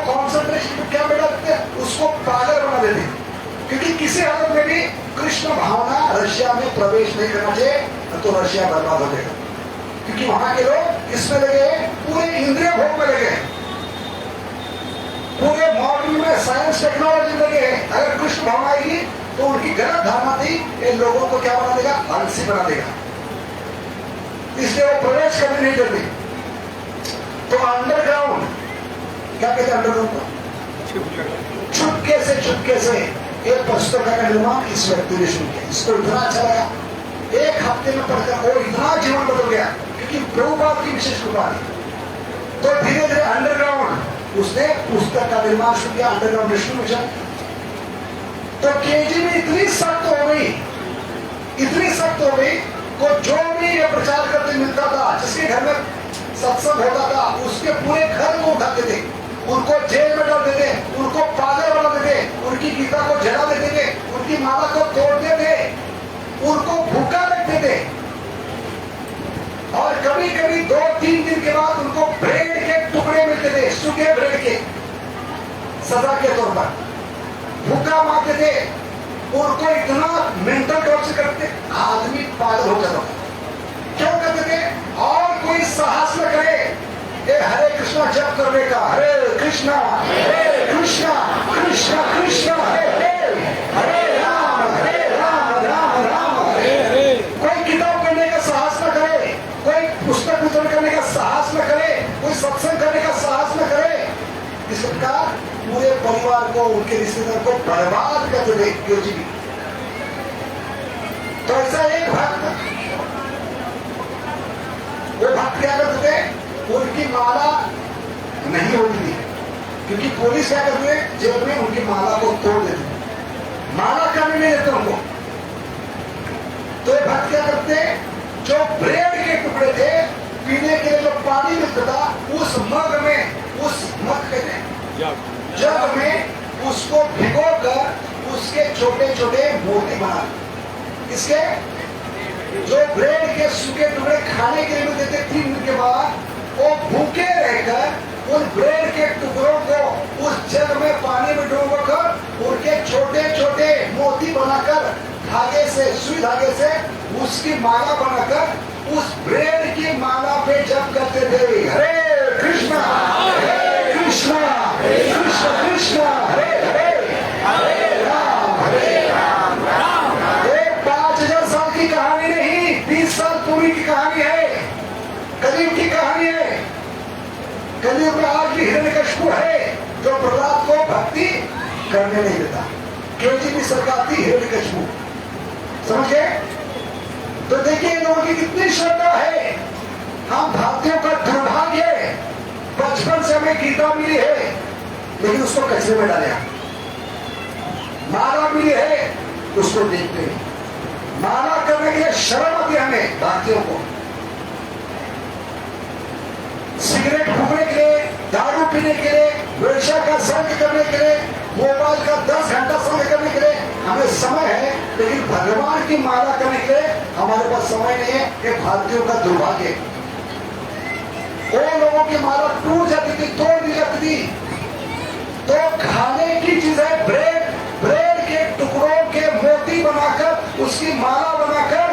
उसको पागल बना देते, क्योंकि किसी हालत में भी कृष्ण भावना रशिया में प्रवेश नहीं करना चाहिए, तो रशिया बर्बाद हो जाएगा। क्योंकि वहां के लोग इसमें लगे, पूरे इंद्रिय भोग में लगे, पूरे मॉडर्न में साइंस टेक्नोलॉजी लगे। अगर कृष्ण भावना आएगी तो उनकी गलत धारणा थी, इन लोगों को क्या बना देगा, आलसी बना देगा, इसलिए वो प्रवेश करने नहीं देते। तो अंडरग्राउंड, क्या कहते हैं अंडरग्राउंड को, चुपके से एक पुस्तक का निर्माण इस व्यक्ति ने शुरू किया। इसको इतना अच्छा लगा, एक हफ्ते में पढ़कर वो इतना जीवन बदल गया, क्योंकि प्रभुपाद की विशेष कृपा थी। तो धीरे धीरे अंडरग्राउंड उसने पुस्तक का निर्माण शुरू किया, अंडरग्राउंड डिस्ट्रीब्यूशन। तो केजीबी इतनी सख्त हो गई को जो भी ये प्रचार करते मिलता था, जिसके घर में सत्संग होता था, उसके पूरे घर को उठाते थे, उनको जेल में डाल देते, उनको पागल बना देते, उनकी गीता को जला देते थे, उनकी माला को तोड़ते थे, उनको भूखा रखते थे, और कभी कभी 2-3 दिन के बाद उनको ब्रेड के टुकड़े मिलते थे, सूखे ब्रेड के, सजा के तौर पर भूखा मारते थे, उनको इतना मेंटल टॉर्चर करते, आदमी पागल हो जाता था। क्यों करते थे? और कोई साहस न करे ये हरे कृष्णा जप करने का, हरे कृष्णा कृष्णा कृष्णा हरे राम राम राम हरे। कोई किताब करने का साहस न करे, कोई पुस्तक वितरण करने का साहस न करे, कोई सत्संग करने का साहस न करे, इस प्रकार पूरे परिवार को, उनके रिश्तेदार को बर्बाद करते थे केजीबी। तो ऐसा एक भक्त, वो भक्त क्या करते थे, उनकी माला नहीं होती थी, क्योंकि पुलिस क्या करते थे, जेल में उनकी माला को तोड़ देते, माला करने नहीं देते उनको। तो ये भक्त क्या करते, जो ब्रेड के टुकड़े थे, पीने के लिए जो पानी मिलता था, उस मग में, उस मग कहते हैं जग में, उसको भिगोकर उसके छोटे छोटे मोती बना, इसके जो ब्रेड के सूखे टुकड़े खाने के लिए मिलते थे 3 दिन के बाद, वो भूखे रहकर उन ब्रेड के टुकड़ों को उस जग में पानी में डुबोकर उनके छोटे छोटे मोती बनाकर धागे से, सुई धागे से उसकी माला बनाकर उस ब्रेड की माला पे जप करते थे, हरे कृष्णा कृष्ण कृष्ण हरे हरे हरे राम राम। ये 5000 साल की कहानी नहीं, 20 साल पूर्व की कहानी है, कलयुग की कहानी है। कलयुग में आज भी हिरण्यकशिपु है जो प्रहलाद को भक्ति करने नहीं देता। केजीबी सरकार थी हिरण्यकशिपु, समझ गए? तो देखिए लोगों की कितनी श्रद्धा है। हम भारतीयों का दुर्भाग्य है, बचपन से हमें गीता मिली है लेकिन उसको कचरे में डाला, माला मिली है उसको देखते नहीं, माला करने के लिए शर्म आती है हमें भारतीयों को। सिगरेट फूकने के लिए, दारू पीने के लिए, वेश्या का संग करने के लिए, मोबाइल का 10 घंटा संग करने के लिए हमें समय है, लेकिन भगवान की माला करने के लिए हमारे पास समय नहीं है। ये भारतीयों का दुर्भाग्य। वो लोगों की माला टूट जाती थी, तोड़ दी जाती थी। तो खाने की चीज है ब्रेड, ब्रेड के टुकड़ों के मोती बनाकर उसकी माला बनाकर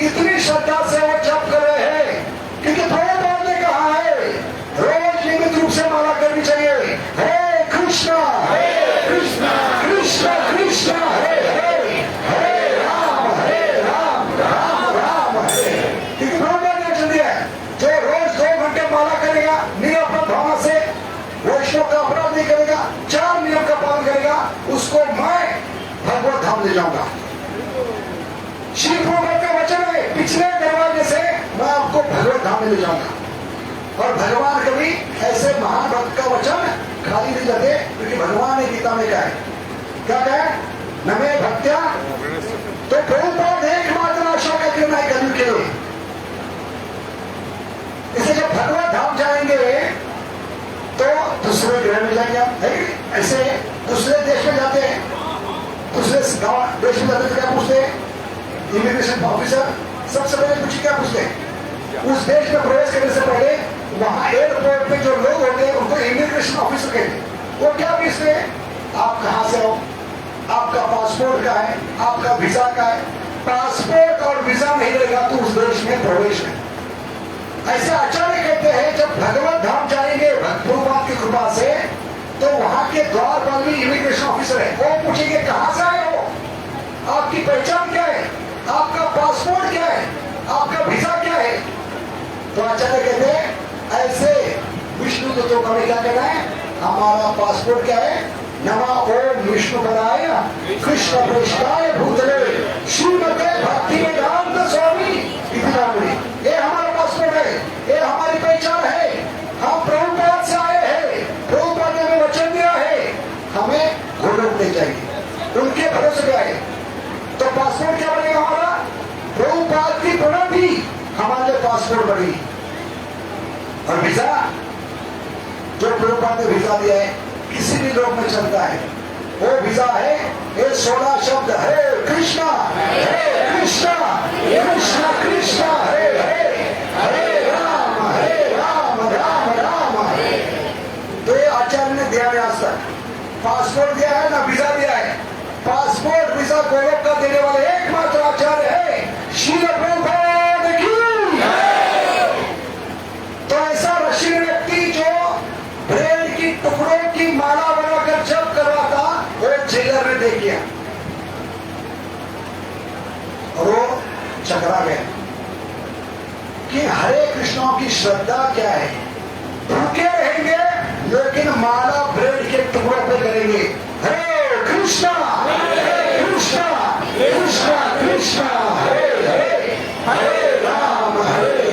इतनी श्रद्धा से वो जप कर रहे हैं, क्योंकि प्रभुपाद ने कहा है रोज नियमित रूप से माला करनी चाहिए, हरे कृष्णा कृष्ण कृष्ण हरे हरे हरे राम राम हरे। क्योंकि प्रभुपाद ने वचन दिया है, जो रोज 2 घंटे माला करेगा निरपराध भावना से, वैष्णव का अपराध नहीं करेगा, 4 नियम का पालन करेगा, उसको मैं भगवत धाम ले जाऊंगा। श्री प्रभुपाद का वचन है, पिछले दरवाजे से मैं आपको भगवत धाम में ले जाऊंगा। और भगवान कभी ऐसे महान भक्त का वचन खाली नहीं जाते, क्योंकि भगवान ने गीता में कहा है, क्या कहा, न मैं भक्त्या, तो प्रभुपाद एकमात्र आशा का किरण है कलयुग के लिए। इसे जब भगवत धाम जाएंगे तो दूसरे ग्रह में जाएंगे आप, ऐसे दूसरे देश में जाते हैं, दूसरे देश में जाते तो क्या पूछते हैं, इमिग्रेशन ऑफिसर सबसे पहले पूछे क्या पूछते हैं, उस देश में प्रवेश करने से पहले वहां एयरपोर्ट पे जो लोग होते हैं उनको इमिग्रेशन ऑफिसर कहते हैं। वो क्या पूछते हैं, आप कहां से हो, आपका पासपोर्ट का है, आपका वीजा का है। पासपोर्ट और वीजा नहीं रहेगा तो उस देश में प्रवेश है। ऐसे आचार्य कहते हैं जब भगवत धाम जाएंगे प्रभुपाद की कृपा से, तो वहां के द्वार पर भी इमिग्रेशन ऑफिसर है, वो पूछेंगे कहां से आए हो, आपकी पहचान क्या है, आपका पासपोर्ट क्या है, आपका वीजा क्या है। तो आचार्य कहते हैं ऐसे विष्णु दूतों का क्या कहना है, हमारा पासपोर्ट क्या है, नमा ओम विष्णु पदाय कृष्ण प्रेष्ठाय भूतले श्रीमते भक्ति वेदांत स्वामी इतिनामणि। ये हमारा पासपोर्ट है, ये हमारी पहचान है, हम प्रभुपाद से आए हैं, प्रभुपाद ने हमें वचन दिया है, हमें गोलोक ले जाएंगे, उनके भरोसे पे आए। तो पासपोर्ट क्या बनेगा हमारा, प्रभुपाद की प्रणति हमारे लिए पासपोर्ट बनेगी। और वीजा, जो प्रभुपाद ने वीजा दिया है किसी भी लोग में चलता है, वो वीजा है ये 16 शब्द, हरे कृष्णा कृष्णा कृष्णा कृष्णा हरे हरे, हरे राम राम राम हरे। तो ये आचार्य ने दिया है आज तक, पासपोर्ट दिया है ना वीजा दिया है। पासपोर्ट वीजा गोलोक का देने वाले एकमात्र आचार्य है श्रील प्रभुपाद की। तो ऐसा रशियन व्यक्ति जो ब्रेड की टुकड़ों की माला बनाकर जप कर रहा था, वो जेलर ने देख लिया और वो चकरा गया कि हरे कृष्णों की श्रद्धा क्या है, भूखे रहेंगे लेकिन माला ब्रेड के टुकड़ों पे करेंगे, हरे कृष्णा कृष्णा कृष्णा कृष्णा हरे हरे, हरे राम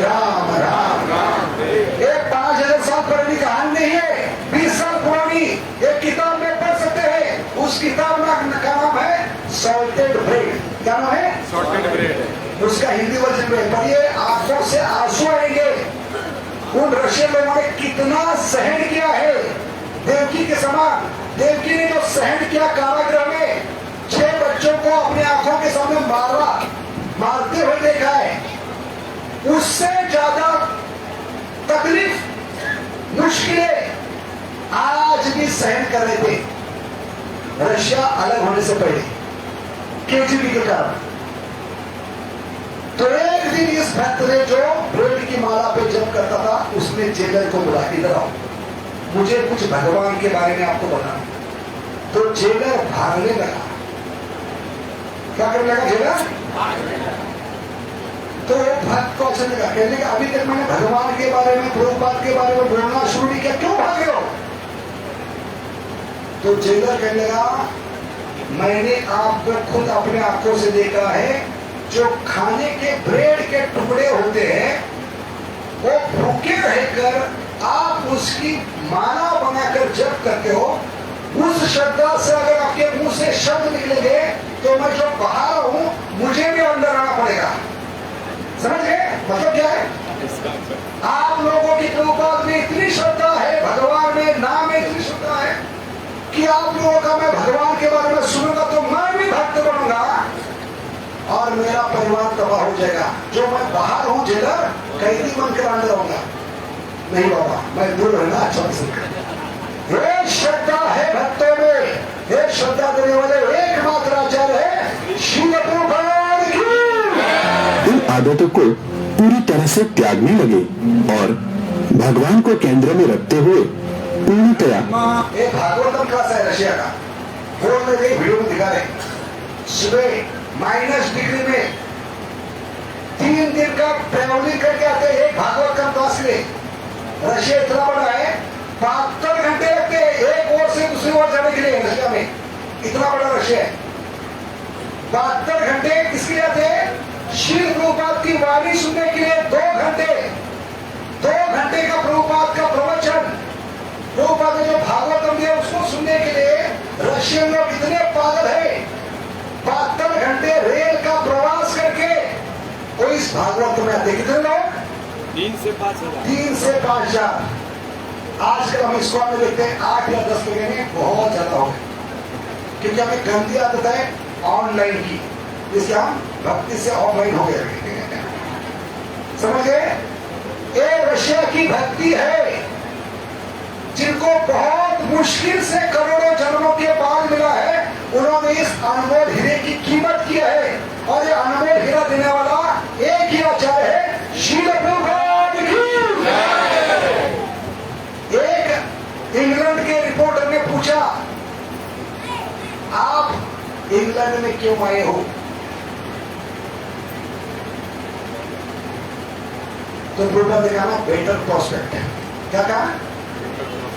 राम राम। ये 5000 साल पुरानी कहानी नहीं है, 20 साल पुरानी एक किताब में पढ़ सकते हैं। उस किताब का नाम है सॉल्टेड ब्रेड। क्या नाम है? Salted bread. उसका हिंदी वर्जन में पढ़िए, आंखों से आंसू आएंगे। उन रशियन लोगों ने कितना सहन किया है देवकी के समान। देवकी ने जो सहन किया कारागृह में, 6 बच्चों को अपने आंखों के सामने मारते हुए देखा है, उससे ज्यादा तकलीफ मुश्किलें आज भी सहन कर रहे थे रशिया अलग होने से पहले केजीबी के कारण। तो एक दिन इस भक्त ने जो ब्रेड की माला पे जप करता था, उसने जेलर को बुला, इधर आओ, मुझे कुछ भगवान के बारे में आपको बताना। तो जेलर भागने लगा। क्या करने लगा जेलर? तो भक्त को अच्छा लगा, कहने लगा अभी तक मैंने भगवान के बारे में, प्रभुपाद के बारे में बोलना शुरू नहीं किया, क्यों भागे हो? तो जेलर कहने लगा मैंने आपको खुद अपने आंखों से देखा है, जो खाने के ब्रेड के टुकड़े होते हैं वो भूखे रहकर आप उसकी माला बनाकर जप करते हो। उस श्रद्धा से अगर आपके मुंह से शब्द निकलेंगे तो मैं जो बाहर हूं मुझे भी अंदर आना पड़ेगा। समझ गए मतलब क्या है? आप लोगों की प्रभुपाद में इतनी श्रद्धा है, भगवान में नाम में इतनी श्रद्धा है कि आप लोगों का मैं भगवान के बारे में सुनूंगा तो मैं भी भक्त बनूंगा और मेरा परिवार तबाह हो जाएगा। जो मैं बाहर हूं जेलर, कैदी बनकर अंदर होगा। नहीं बाबा, मैं दूर रहना अच्छा पसंद करता। ये श्रद्धा है भक्तों में, ये श्रद्धा देने वाले एकमात्र आचार्य है श्रील प्रभुपाद की। इन आदतों को पूरी तरह से त्यागने लगे और भगवान को केंद्र में रखते हुए पूर्णतया। एक भागवतम क्लास है रशिया का, फोन में वीडियो में दिखा रहे, सुबह -डिग्री में 3 दिन का ट्रेवलिंग करके आते हैं एक भागवत का क्लास के लिए। रशिया इतना बड़ा है, 72 घंटे लगते हैं एक ओर से दूसरी ओर जाने के लिए रशिया में। इतना बड़ा रशिया है, 72 घंटे किसके लिए आते हैं? श्री प्रभुपाद की वाणी सुनने के लिए 2 घंटे का प्रभुपाद का प्रवचन, प्रभुपाद ने जो भागवतम दिया उसको सुनने के लिए रशियन लोग इतने पागल है, 72 घंटे रेल का प्रवास करके वो इस भागवत में आते। कितने लोग? 3 से 5 हजार। 3 से 5 हजार। आजकल हम इसको में देखते हैं 8 या 10 लोगों में बहुत ज्यादा हो गए, क्योंकि हमें गंदी आदत है ऑनलाइन की, जिससे हम भक्ति से ऑफलाइन हो गए। समझ गए? ये रशिया की भक्ति है जिनको बहुत मुश्किल से करोड़ों जन्मों के बाद मिला है, उन्होंने इस अनमोल हीरे की कीमत की है। और ये अनमोल हीरा देने वाला एक ही आचार्य है, श्रील प्रभुपाद की। एक इंग्लैंड के रिपोर्टर ने पूछा, आप इंग्लैंड में क्यों आए हो? तो प्रभुपाद ने कहा, बेटर प्रोस्पेक्ट। क्या कहा?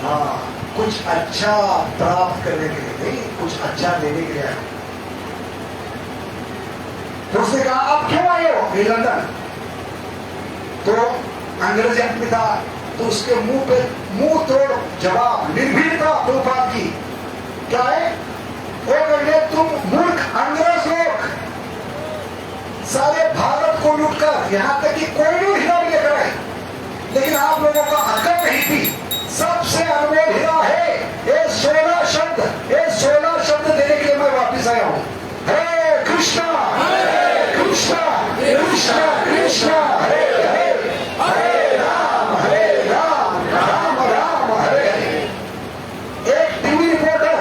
हाँ, कुछ अच्छा प्राप्त करने के लिए नहीं, कुछ अच्छा देने के लिए आए। तो उसने कहा, आप क्यों आए हो लंदन? तो अंग्रेजी आदमी था, तो उसके मुंह पे मुंह तोड़ जवाब, निर्भीकता प्रभुपाद की। क्या है वो? कहिए, तुम मूर्ख अंग्रेज लोग सारे भारत को लूटकर यहां तक कि कोई भी हीरा भी लेकर आए, लेकिन आप लोगों का अकल नहीं थी। सबसे अनमोल हीरा है ये 16 शब्द। ये 16 शब्द देने के लिए मैं वापिस आया हूं। हरे कृष्णा कृष्णा कृष्णा कृष्णा हरे हरे, हरे राम राम राम हरे हरे। एक टीवी रिपोर्टर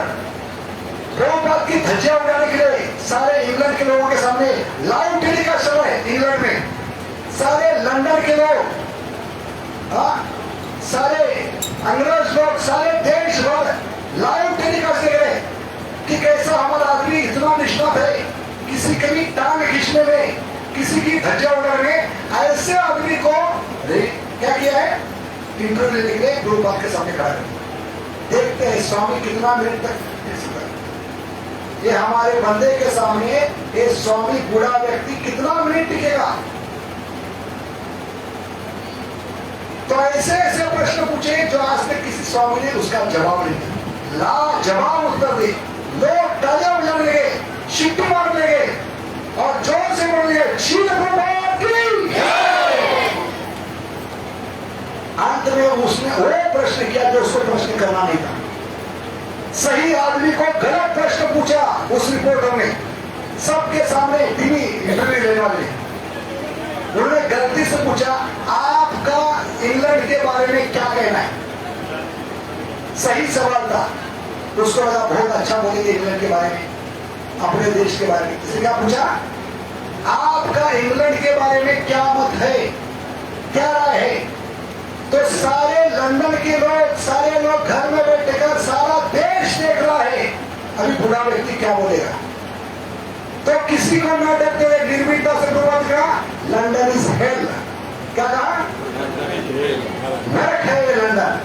प्रभुपाद की धज्जियां उड़ाने के लिए सारे इंग्लैंड के लोगों के सामने, लाइव टेलीकास्ट चल रहा है इंग्लैंड में, सारे लंदन के लोग, सारे अंग्रेज लोग, सारे देश भर लाइव टेलीकास्ट देख रहे कि कैसा हमारा आदमी इतना निष्णात है, किसी की भी टांग खींचने में, किसी की धज्जियां उड़ाने में। ऐसे आदमी को क्या किया है? इंटरव्यू लेने के लिए प्रभुपाद के सामने खड़ा कर। देखते हैं स्वामी कितना मिनट तक। ये हमारे बंदे के सामने ये स्वामी बूढ़ा व्यक्ति कितना मिनट टिकेगा? तो ऐसे ऐसे प्रश्न पूछे जो आज तक किसी स्वामी ने उसका जवाब नहीं दिया। लाजवाब उत्तर दे, लोग तालियां बजाने लगे, शिट्टी मारने लगे और जोर से बोल दिए, श्रील प्रभुपाद की जय। अंत में उसने वो प्रश्न किया जो उसको प्रश्न करना नहीं था। सही आदमी को गलत प्रश्न पूछा उस रिपोर्टर ने, सबके सामने टीवी इंटरव्यू लेने वाले। उन्होंने गलती से पूछा, आपका इंग्लैंड के बारे में क्या कहना है? सही सवाल था, उसको लगा बहुत अच्छा बोलेंगे इंग्लैंड के बारे में, अपने देश के बारे में। किसी क्या पूछा, आपका इंग्लैंड के बारे में क्या मत है, क्या राय है? तो सारे लंदन के लोग, सारे लोग घर में बैठकर सारा देश देख रहा है, अभी बूढ़ा व्यक्ति क्या बोलेगा। तो किसी को न डरते हुए निर्भीकता से प्रभावित कहा, लंदन इज हेल। क्या कहा? नरक है ये लंदन।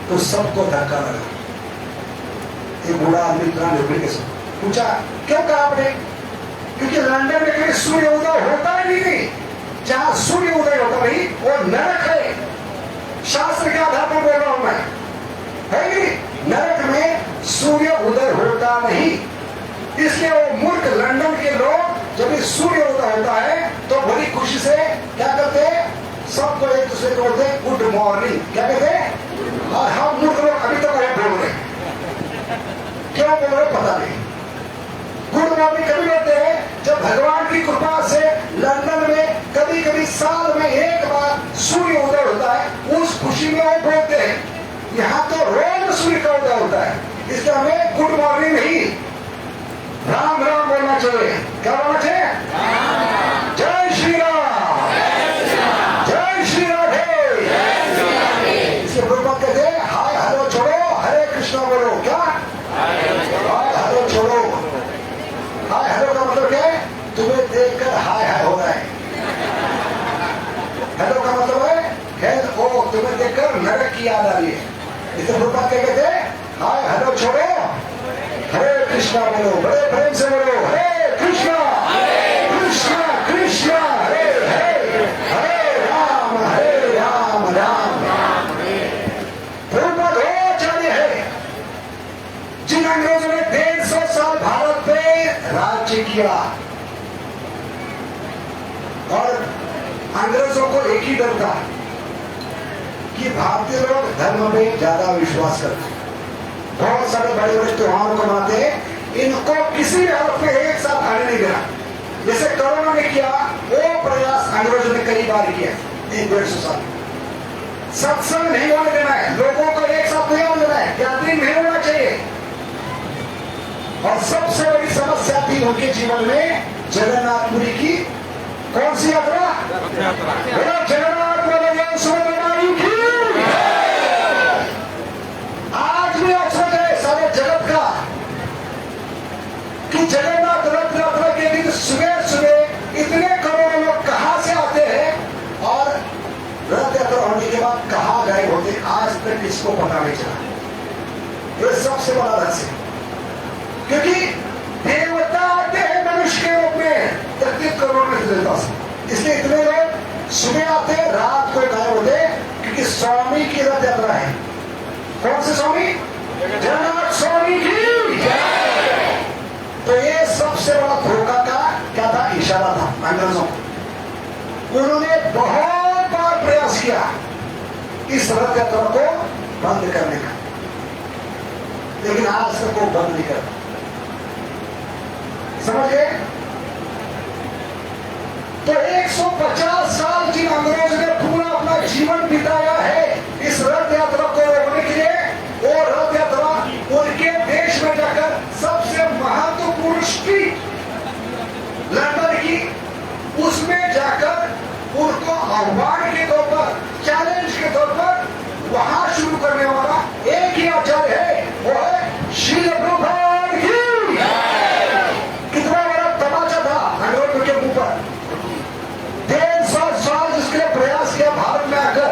तो सबको धक्का लगा। ये बूढ़ा आदमी इतना निर्भीक से पूछा, क्यों कहा आपने? क्योंकि लंदन में कहीं सूर्य उदय होता ही नहीं। जहां सूर्य उदय होता नहीं वो नरक है। शास्त्र के आधार पर बोल रहा हूं मैं, है नहीं? नरक में सूर्य उदय होता नहीं। इसलिए वो मूर्ख लंदन के लोग जब सूर्य उदय होता है तो बड़ी खुशी से क्या करते हैं? सबको एक दूसरे को बोलते हैं गुड मॉर्निंग। क्या कहते हैं? और हम मूर्ख लोग अभी तक वो बोल रहे, क्यों बोल रहे पता नहीं। गुड मॉर्निंग कभी बोलते हैं जब भगवान की कृपा से लंदन में कभी कभी साल में एक बार सूर्य उदय होता है, उस खुशी में वो बोलते हैं। यहाँ तो रोज सूर्य का उदय होता है, इसलिए हमें गुड मॉर्निंग नहीं, राम राम बोलना चाहिए। क्या बोलना चाहिए? जय श्री राम, जय श्री राधे। इसके प्रभुपाद कहते हैं, हाय हेलो छोड़ो, हरे कृष्णा बोलो। क्या हाय हेलो छोड़ो? हाय हेलो का मतलब क्या है? तुम्हें देखकर हाय हाय हो रहा है। हेलो का मतलब है हेल ओ, तुम्हें देखकर नरक की याद आ रही है। इसे प्रभुपाद क्या कहते हैं? हाय हेलो छोड़ो, हरे कृष्णा बोलो, बड़े प्रेम से बोलो, हरे कृष्णा कृष्णा कृष्णा हरे हरे, हरे राम राम राम। प्रभुपाद वो आचार्य है जिन अंग्रेजों ने 150 साल भारत पे राज्य किया और अंग्रेजों को एक ही डर था कि भारतीय लोग धर्म में ज्यादा विश्वास करते, बहुत सारे बड़े बड़े त्योहारों को मनाते, इनको किसी भी हालत में एक साथ आने नहीं देना। जैसे कोरोना ने किया, वो प्रयास अंग्रेजों ने कई बार किया 150 साल। सत्संग नहीं होने देना है, लोगों को एक साथ नहीं होने देना है, गैदरिंग नहीं होना चाहिए। और सबसे बड़ी समस्या थी उनके जीवन में जगन्नाथपुरी की कौन सी यात्रा? जगन्नाथ बलदेव सुभद्रा की। आज भी अवसर है सारे जगत का कि जगन्नाथ रथ यात्रा के दिन सुबह सुबह इतने करोड़ों लोग कहां से आते हैं और रथ यात्रा होने के बाद कहां गायब होते, आज तक इसको पता नहीं चला। ये सबसे बड़ा रहस्य है, क्योंकि देवता आते हैं मनुष्य के रूप में 33 करोड़ में देवता से, इसलिए इतने लोग सुबह आते हैं रात को गायब होते, क्योंकि स्वामी की रथ यात्रा है। कौन से स्वामी? जगन्नाथ स्वामी की। तो ये सबसे बड़ा धोखा का क्या था? इशारा था अंग्रेजों को। उन्होंने बहुत बार प्रयास किया इस रथ यात्रा को बंद करने का, लेकिन आज तक वो बंद नहीं कर, समझ गए? तो 150 साल जिन अंग्रेज ने पूरा अपना जीवन बिताया है इस रथ यात्रा को रोकने के लिए, वो रथ यात्रा उनके देश में जाकर सबसे महत्वपूर्ण स्ट्रीट लंदन की, उसमें जाकर उनको आह्वान के तौर पर, चैलेंज के तौर पर वहां शुरू करने वाला एक ही आचार्य है, वो है श्रील प्रभुपाद की। कितना बड़ा तमाचा था अंग्रेजों के मुंह पर। 150 साल जिसके लिए प्रयास किया भारत में आकर,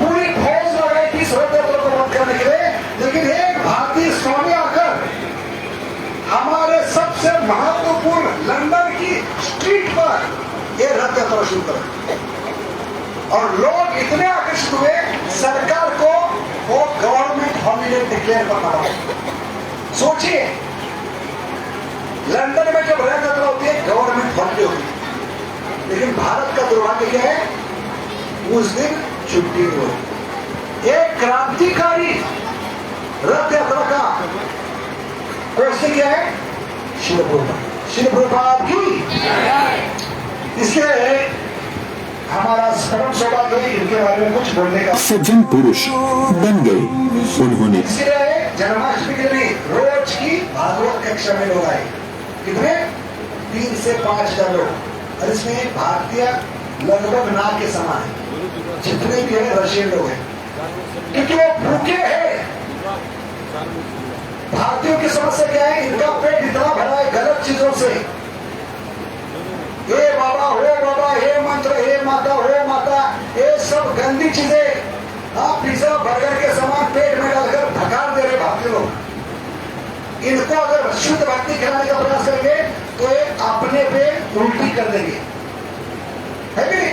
पूरी फौज लगाई थी इस रथ यात्रा को बंद करने के लिए, लेकिन एक भारतीय स्वामी आकर हमारे सबसे महत्वपूर्ण लंदन की स्ट्रीट पर यह रथ यात्रा शुरू कर, और लोग इतने आकर्षित हुए, सरकार को वो गवर्नमेंट हॉलीडे डिक्लेयर करना पड़ा। सोचिए, लंदन में जब रथ यात्रा होती है गवर्नमेंट हॉलीडे होती है, लेकिन भारत का दुर्भाग्य क्या है? उस दिन छुट्टी नहीं होती। एक क्रांतिकारी रथ यात्रा का क्वेश्चन क्या है? श्रील प्रभुपाद की। इसलिए हमारा परम सौभाग्य है इनके बारे में कुछ बोलने का। सज्जन पुरुष बन गए उन्होंने। इसलिए जन्माष्टमी के लिए रोज की भागवत कक्षा में लोग आए, कितने? 3 से 5 हजार लोग, और इसमें भारतीय लगभग ना के समान है, जितने भी है रशियन लोग हैं, क्योंकि वो भूखे हैं। भारतीयों की समस्या क्या है? इनका पेट इतना भरा है गलत चीजों से, हे बाबा हो बाबा, हे मंत्र, हे माता हो माता, ये सब गंदी चीजें पिज्जा बर्गर के समान पेट में डालकर धकार दे रहे भारतीय लोग। इनको अगर शुद्ध भक्ति खिलाने का प्रयास करेंगे तो ये अपने पे उल्टी कर देंगे, है कि नहीं?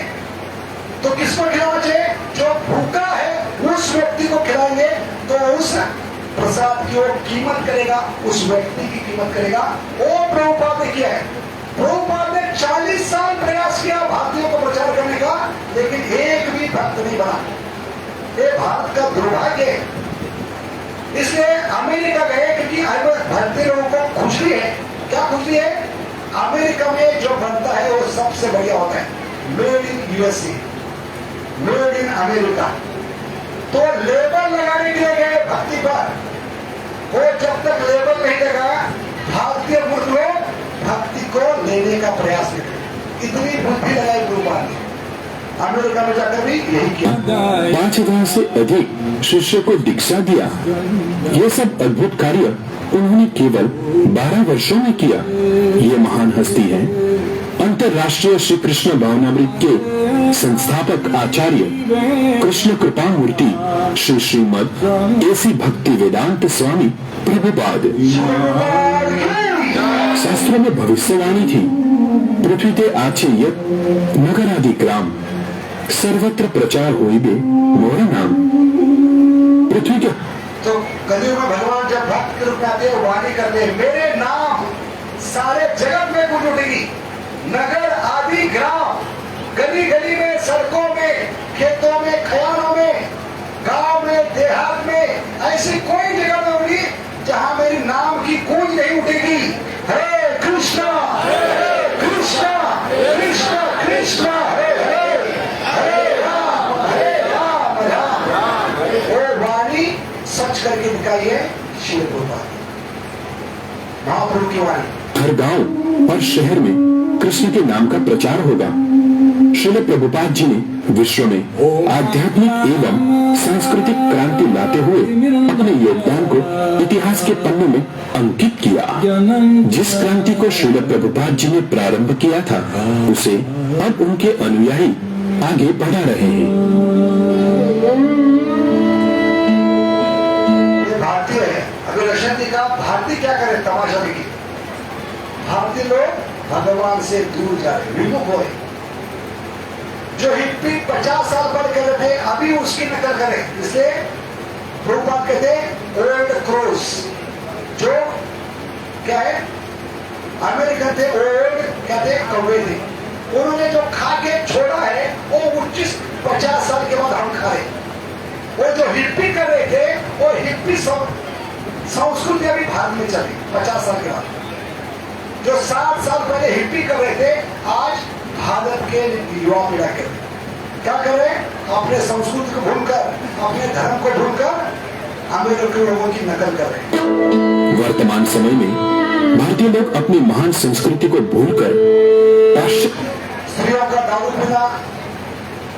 तो किसको खिलाना चाहिए? जो भूखा है उस व्यक्ति को खिलाएंगे तो उस प्रसाद की वो कीमत करेगा, उस व्यक्ति की कीमत करेगा। वो प्रभुपाद ने किया है। प्रभुपाद ने 40 साल प्रयास किया भारतीयों को प्रचार करने का, लेकिन एक भी भक्त नहीं बना। ये भारत का दुर्भाग्य है। इसलिए अमेरिका गए, क्योंकि भारतीय लोगों को खुशी है। क्या खुशी है? अमेरिका में जो बनता है वो सबसे बढ़िया होता है, made in USA, made in America. तो लेबल लगाने के लिए गए भक्ति पर, वो जब तक लेबल नहीं लगा भारतीय मूर्ख लोग भक्ति को लेने का प्रयास करते। इतनी बुद्धि लगाई गुरुपाद ने, अमेरिका में जाकर भी यही किया। 5000 से अधिक शिष्यों को दीक्षा दिया। ये सब अद्भुत कार्य उन्होंने केवल 12 वर्षों में किया। ये महान हस्ती है अंतर्राष्ट्रीय श्री कृष्ण भावनामृत के संस्थापक आचार्य कृष्ण कृपा मूर्ति श्री श्रीमद एसी भक्ति वेदांत स्वामी प्रभुपाद। शास्त्रों में भविष्यवाणी थी, पृथ्वी ते आछे यत नगर आदि ग्राम, सर्वत्र प्रचार होइबे मोर नाम। पृथ्वी के तो कलयुग में भगवान जब भक्त के रूप में आते हैं, वाणी करते हैं, मेरे नाम सारे जगत में गूंज उठेगी। नगर आदि ग्राम, गली गली में, सड़कों में, खेतों में, खयानों में, गांव में, देहात में, ऐसी कोई जगह में होगी जहां मेरी नाम की गूंज नहीं उठेगी। हरे कृष्णा कृष्णा कृष्णा कृष्णा हरे हरे, हरे राम गुरु की वाणी। हर गांव और शहर में कृष्ण के नाम का प्रचार होगा। श्रील प्रभुपाद जी ने विश्व में आध्यात्मिक एवं सांस्कृतिक क्रांति लाते हुए अपने योगदान को इतिहास के पन्नों में अंकित किया। जिस क्रांति को श्रील प्रभुपाद जी ने प्रारंभ किया था, उसे अब उनके अनुयायी आगे बढ़ा रहे हैं। ये भारतीय है। अभी रशियन जी का भारतीय क्या करे, तमाशा देखिए। भारतीय लोग भगवान से दूर जा रहे, विमुख हो रहे। जो हिप्पी 50 साल पहले कर रहे थे, अभी उसकी नकल करें। इसलिए प्रभुपाद कहते हैं ओल्ड क्रोज, जो क्या है, अमेरिकन थे, ओल्ड कहते हैं कौवे थे। उन्होंने जो खा के छोड़ा है वो 50 साल के बाद हम खा रहे। वो जो हिप्पी कर रहे थे, वो हिप्पी संस्कृति अभी भारत में चली 50 साल के बाद। जो 7 साल पहले हिप्पी कर रहे थे, आज भारत के युवा पीढ़ा के क्या करें, अपने संस्कृति को भूलकर, अपने धर्म को भूलकर अमेरिकन लोगों की नकल कर रहे। वर्तमान समय में भारतीय लोग अपनी महान संस्कृति को भूलकर स्त्रियों का दारू पीना,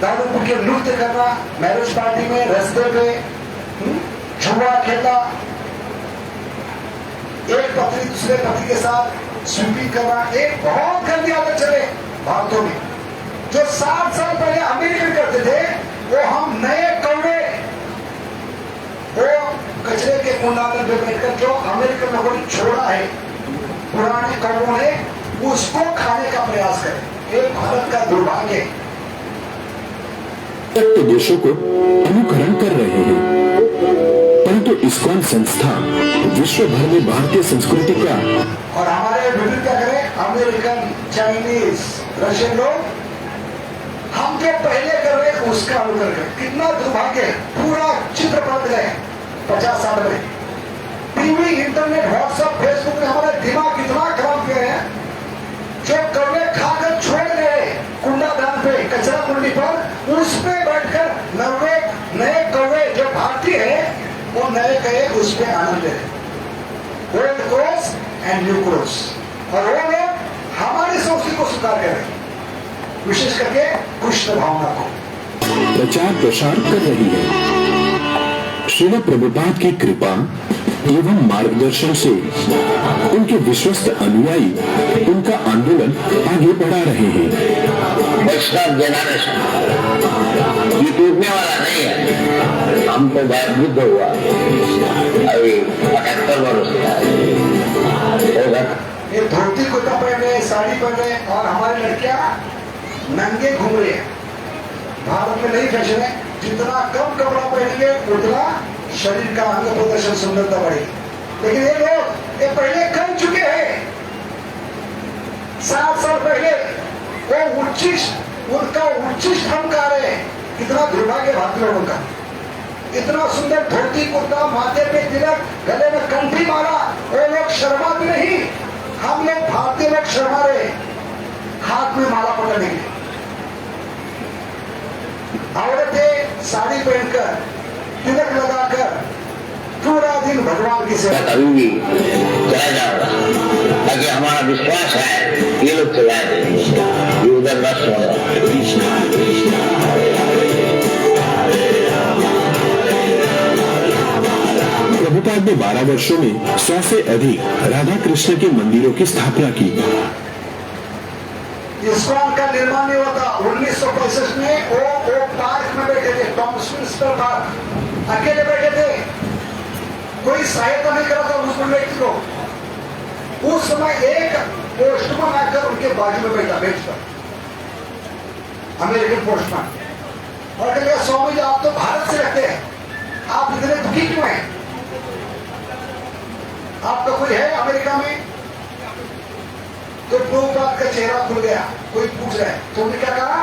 दारू पी के नृत्य करना, मैरिज पार्टी में, रास्ते पे जुआ खेलना, एक पत्नी दूसरे पति के साथ स्वीपिंग करना, एक बहुत गंदी आदत चले भारतों में। जो 7 साल पहले अमेरिकन करते थे, वो हम नए कौवे, वो कचरे के कुंडालन पे बैठकर जो अमेरिकन लोगों ने छोड़ा है, पुराने कौवों ने, उसको खाने का प्रयास करें। ये भारत का दुर्भाग्य है। तो देशों को अनुकरण कर रहे हैं, परंतु इस्कॉन संस्था विश्व भर में भारतीय संस्कृति का और हमारे विभिन्न क्या करें, अमेरिकन, चाइनीज, रशियन लोग हम जो पहले कर रहे हैं उसका अनुकरण करें। कितना दुर्भाग्य है, पूरा चित्र पलट गए 50 साल में। टीवी, इंटरनेट, व्हाट्सएप, फेसबुक ने हमारा दिमाग कितना खराब किया है। जो कौवे खाकर छोड़ गए कुंडादान पे, कचरा कुंडी पर, उस पे बैठकर नए कौवे जो भारतीय है, वो नए कहे उस पे आनंद ले रहे। Old cross and new cross. और वो लोग हमारी संस्कृति को स्वीकार करें, विशेष करके कृष्ण भावना को प्रचार प्रसार कर रही है। श्रील प्रभुपाद की कृपा एवं मार्गदर्शन से उनके विश्वस्त अनुयायी उनका आंदोलन आगे बढ़ा रहे हैं। वैष्णव जनरेशन ये टूटने वाला नहीं है। हम तो बहुत बुद्ध हुआ, अभी 78 वर्ष होगा। ये धोती कुर्ता पहने, साड़ी पहने, और हमारी लड़कियां नंगे घूम रही है। भारत में नई फैशन है, जितना कम कपड़ा पहनेंगे उतना शरीर का अंग प्रदर्शन, सुंदरता बढ़ेगी। लेकिन ये लोग ये पहले कर चुके हैं। 7 साल पहले वो उनका उच्चिष्ट हम कर रहे हैं। कितना दुर्भाग्य भारतीय लोगों का। इतना सुंदर धोती कुर्ता, माथे पे तिलक, गले में कंठी माला, वो लोग शर्माते नहीं। हम लोग भारतीय लोग शर्मा रहे, हाथ में माला पकड़ने के लिए। औरतें साड़ी पहनकर, तिलक लगाकर पूरा दिन भगवान की सेवा। कभी भी चला जाएगा, ताकि हमारा विश्वास है ये लोग चला देंगे, ये उधर नष्ट होगा। प्रभुपाद ने 12 वर्षों में 100 से अधिक राधा कृष्ण के मंदिरों की स्थापना की। इस्कॉन का निर्माण नहीं हुआ था 1965 में। वो पार्क में बैठे थे, टॉमस विल्सन पार्क, अकेले बैठे थे, कोई सहायता नहीं करा था उस व्यक्ति को। उस समय एक पोस्टमैन आकर उनके बाजू में बैठा, अमेरिकन पोस्टमैन, और कह गया, स्वामी जी आप तो भारत से रहते हैं, आप इतने दुखी क्यों हैं? आपका कोई है अमेरिका में? तो प्रभुपाद का चेहरा खुल गया। कोई पूछ रहा है, तुमने क्या कहा?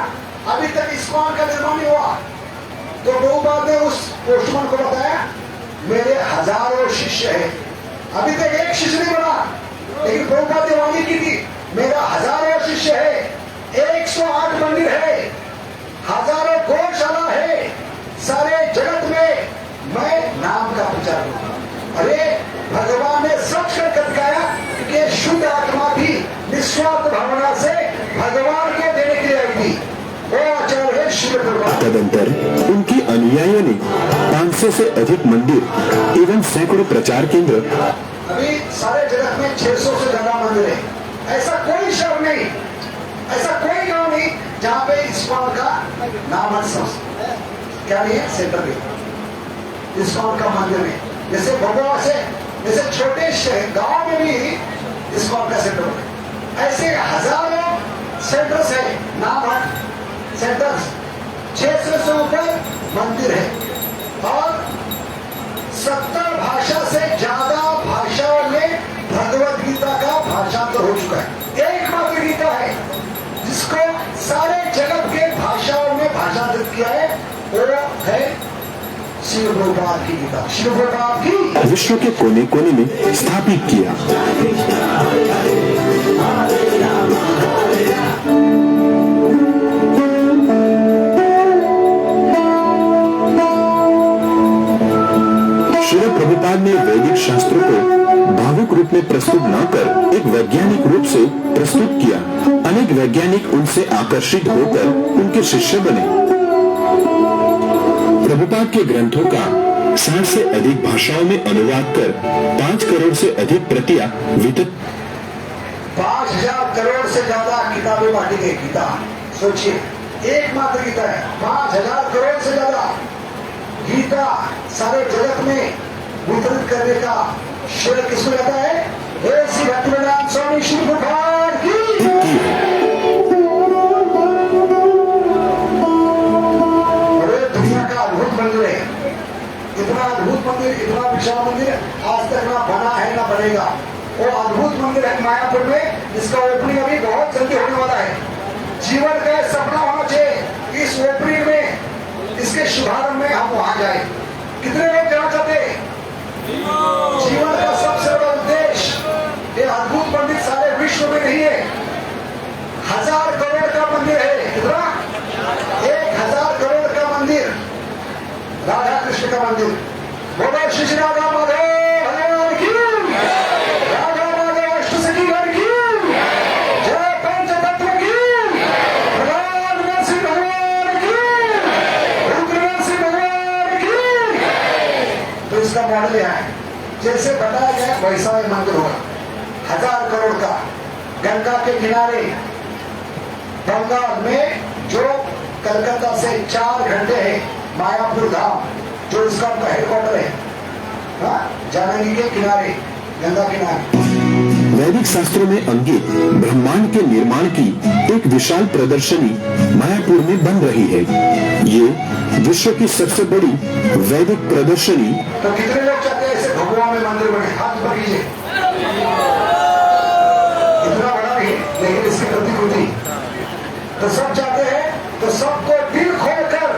अभी तक इस्कॉन का निर्माण नहीं हुआ। तो प्रभुपाद ने उस पोस्टमैन को बताया, मेरे हजारों शिष्य हैं, अभी तक एक शिष्य नहीं बना, लेकिन प्रभुपाद ने वाणी की थी, मेरा हजारों शिष्य है, 108 मंदिर है, हजारों गौशाला है, सारे जगत में मैं नाम का प्रचार करूंगा। अरे भगवान ने सच कर दिखाया कि तदंतर उनके अनुयायियों ने 500 से अधिक मंदिर एवं सैकड़ों प्रचार केंद्र, अभी सारे जगत में 600 से ज्यादा मंदिर है। ऐसा कोई शहर नहीं, ऐसा कोई गांव नहीं जहां पे इस्कॉन का नाम क्या नहीं है, सेंटर नहीं इस्कॉन का मंदिर नहीं। जैसे भगवा से जैसे छोटे शहर गांव में भी इस्कॉन का सेंटर है, ऐसे हजारों सेंटर्स है, नाम है सेंटर्स। 600 से ऊपर मंदिर है और 70 भाषा से ज्यादा भाषाओं में भगवत गीता का भाषांतर हो चुका है। एकमात्र गीता है जिसको सारे जगत के भाषाओं में भाषांतरित किया है, वो है श्रील प्रभुपाद की गीता। श्रील प्रभुपाद की विश्व के कोने कोने में स्थापित किया। श्रील प्रभुपाद ने वैदिक शास्त्रों को भावुक रूप में प्रस्तुत न कर एक वैज्ञानिक रूप से प्रस्तुत किया। अनेक वैज्ञानिक उनसे आकर्षित होकर उनके शिष्य बने। प्रभुपाद के ग्रंथों का 60 से अधिक भाषाओं में अनुवाद कर 5 करोड़ से अधिक प्रतियां वितरित 5000 करोड़ से ज्यादा किताबें बांटी गई। गीता सोचिए, एकमात्र गीता है। 5000 करोड़ से ज्यादा गीता सारे जगत में वितरित करने का श्रेय किसको जाता है? हे श्री भक्तिवेदांत स्वामी श्री प्रभुपाद की। बड़े दुनिया का अद्भुत मंदिर है, इतना अद्भुत मंदिर, इतना विशाल मंदिर आज तक ना बना है ना बनेगा। वो अद्भुत मंदिर है मायापुर में, जिसका ओपनिंग अभी बहुत जल्दी होने वाला है। जीवन का सपना होना चाहिए इस ओपनिंग में, इसके शुभारंभ में हम वहां जाए। कितने लोग जाना चाहते हैं? जीवन का सबसे बड़ा उद्देश्य ये अद्भुत मंदिर सारे विश्व में नहीं है। 1000 करोड़ का मंदिर है। कितना? 1000 करोड़ का मंदिर, राधा कृष्ण का मंदिर। बोलो श्री श्री राधा माधव भगवान की, राधा माधव अष्टसखीगण की, जय पंचतत्व की, भगवान नरसिंह भगवान की, रुद्र नरसिंह भगवान की। तो इसका मॉडल यहाँ है, जैसे बताया गया वैसा ही मंदिर होगा। 1000 करोड़ का, गंगा के किनारे, बंगाल में, जो कलकत्ता से 4 घंटे है, मायापुर धाम, जो इसका हेडक्वार्टर है, जानकी के किनारे, गंगा किनारे। वैदिक शास्त्रों में अंकित ब्रह्मांड के निर्माण की एक विशाल प्रदर्शनी मायापुर में बन रही है। ये विश्व की सबसे बड़ी वैदिक प्रदर्शनी। तो कितने लोग चाहते हैं ऐसे भगवान में मंदिर बने? हाथ ऊपर कीजिए। इतना बड़ा नहीं, लेकिन इसकी प्रतिकृति तो सब चाहते हैं। तो सबको दिल खोलकर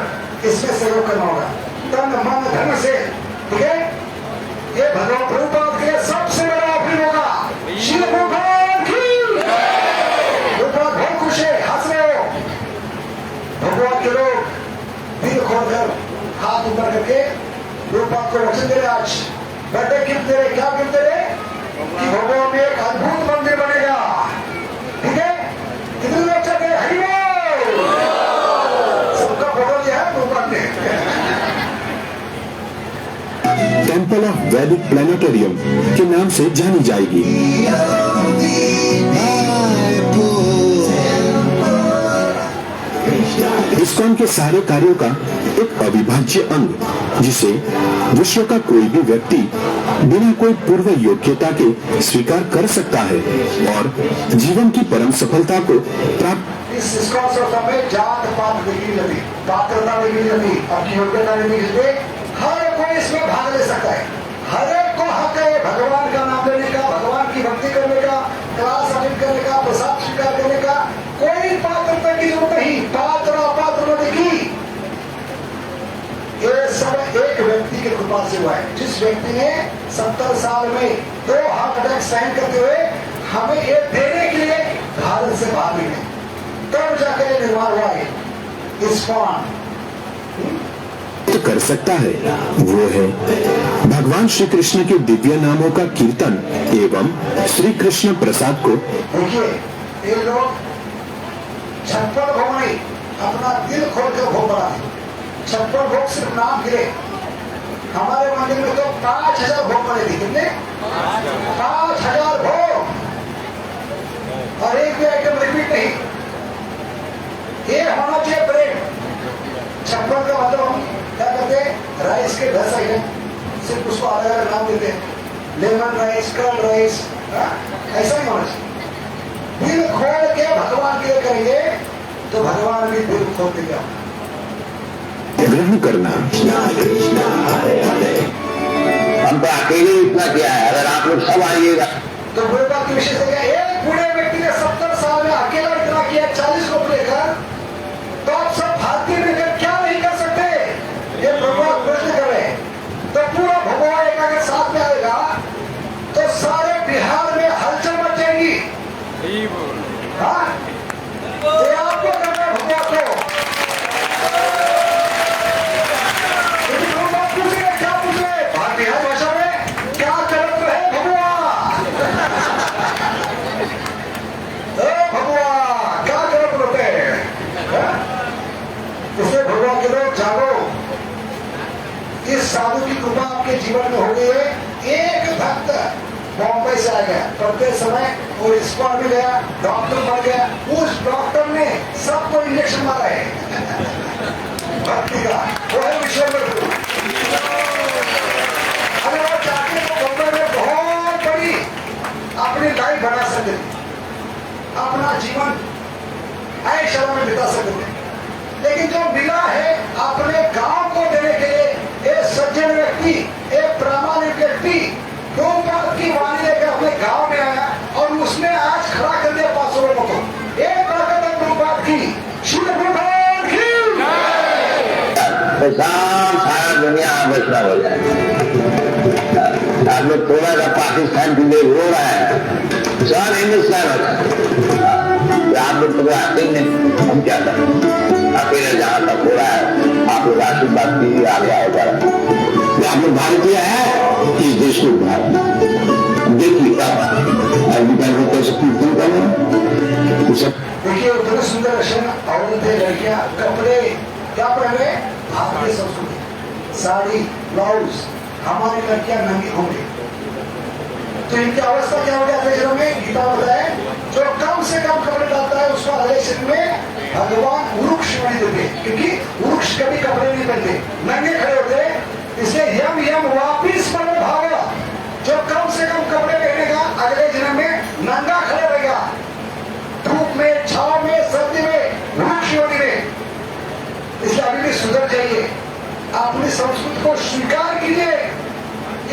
इसमें सहयोग करना होगा, तन मन धन से। ठीक है, ये भगवान प्रभुपाद के लिए सबसे बड़ा ऑफरिंग होगा। श्री प्रभुपाद की। प्रभुपाद बहुत खुश है, हंस रहे हो। भगवान के लोग दिल खोलकर हाथ ऊपर करके प्रभुपाद को वचन दे रहे। आज बर्थडे गिफ्ट दे रहे। क्या गिफ्ट दे रहे? कि भगवान में एक अद्भुत मंदिर बनेगा। ठीक है, कितने लोग चाहते हैं? हरि बोल। सबका फोटो लिया है प्रभुपाद ने। टेम्पल ऑफ वैदिक प्लेनेटोरियम के नाम से जानी जाएगी। इस्कॉन के सारे कार्यों का एक अविभाज्य अंग, जिसे विश्व का कोई भी व्यक्ति बिना कोई पूर्व योग्यता के स्वीकार कर सकता है और जीवन की परम सफलता को प्राप्त। इस इस्कॉन संस्था में जात पात नहीं लगी, पात्रता नहीं लगी, अपनी योग्यता नहीं लगी। हर कोई इसमें भाग ले सकता है। हर एक को हक है भगवान का नाम लेने का, भगवान की भक्ति करने का, क्लास अटेंड करने का, प्रसाद स्वीकार करने का। कोई पात्रता की जरूरत नहीं, पात्र अपात्र की। ये सब एक व्यक्ति की कृपा से हुआ है, जिस व्यक्ति ने 70 साल में 2 हार्ट अटैक सहन करते हुए हमें ये देने के लिए भारत से बाहर निकले, तब जाकर ये निर्माण हुआ है इस्कॉन। कर सकता है वो है भगवान श्री कृष्ण के दिव्य नामों का कीर्तन एवं श्री कृष्ण प्रसाद को। देखिए, ये लोग 56 भोग नहीं, अपना दिल खोल कर भोग बनाते। 56 भोग सिर्फ नाम गिरे। हमारे मंदिर में तो 5000 भोग पड़े थे। कितने? 5000 भोग, और एक भी आइटम रिपीट नहीं। ये होना चाहिए ब्रेड। 56 का मतलब हम क्या करते हैं, राइस के 10 आइटम, सिर्फ उसको अलग अलग नाम देते हैं, लेमन राइस, कर्ड राइस, ऐसा ही होना चाहिए। दिल खोल के भगवान के लिए करेंगे तो भगवान भी दिल खोल के क्या ग्रहण करना। हम तो अकेले इतना किया है, अगर आप लोग सब आइएगा तो बुरे बात की विशेष है। एक बूढ़े व्यक्ति ने 70 साल में अकेला इतना किया, 40 को लेकर, तो आप सब भारतीय मिलकर क्या नहीं कर सकते? ये भगवान प्रश्न कर रहे हैं। तो पूरा भगवान एक अगर साथ में आएगा तो सारे बिहार में हलचल मच जाएगी। हाँ, ये आपको करना है भगवान को। लेकिन लोग बात पूछेंगे, क्या पूछ रहे हैं? बिहार भाषा में क्या करत है भगवान? भगवान क्या करत रहते हैं? इसलिए भगवान के लोग जागो। इस साधु की कृपा आपके जीवन में हो गई है। एक भक्त बॉम्बे से आ गया, पढ़ते समय वो स्कॉट भी गया, डॉक्टर बन गया। उस डॉक्टर ने सबको इंजेक्शन मारा है भक्ति का। वो है विश्वम्भर गुरु। अगर वो चाहते तो बॉम्बे में बहुत बड़ी अपनी लाइफ बना सकते, अपना जीवन ऐश में बिता सकते। लेकिन जो मिला है अपने गांव को देने के लिए, एक सज्जन व्यक्ति, एक प्रामाणिक व्यक्ति प्रभुपाद की वाणी लेकर अपने गांव में आया और उसने आज खड़ा कर दिया 500 लोगों को। एक बरकत है प्रभुपाद की, श्री प्रभुपाद की। सारा दुनिया वैष्णव हो जाए। आप लोग थोड़ा सा पाकिस्तान के लिए रो रहा है, सब हिंदुस्तान होता है। आप लोग तो आते ही नहीं, हम क्या करें? अकेले जहां तक हो रहा है, आप लोग आशीर्वाद कीजिए, आगे आएगा। आप लोग भारतीय है, इस देश को भारत देखिए कैसे कीर्तन करें। देखिए उतने सुंदर रशन औरतें, लड़कियां, कपड़े क्या पहने? भारतीय संस्कृति, साड़ी, ब्लाउज। हमारी लड़कियां नंगी घूमे, तो इनकी अवस्था क्या हो जाती है? में गीता बताए, जो कम से कम कपड़े डालता है उसको अगले शरीर में भगवान वृक्ष बनी देते, क्योंकि वृक्ष कभी कपड़े नहीं पहनते, नंगे खड़े होते। इसलिए यम यम वापिस मन भाव, जो कम से कम कपड़े पहनेगा अगले जन्म में नंगा खड़े रहेगा, धूप में, छाव में, सर्दी में, वृक्ष योनि में। इसलिए अभी भी सुधर जाइए, अपनी संस्कृति को स्वीकार कीजिए,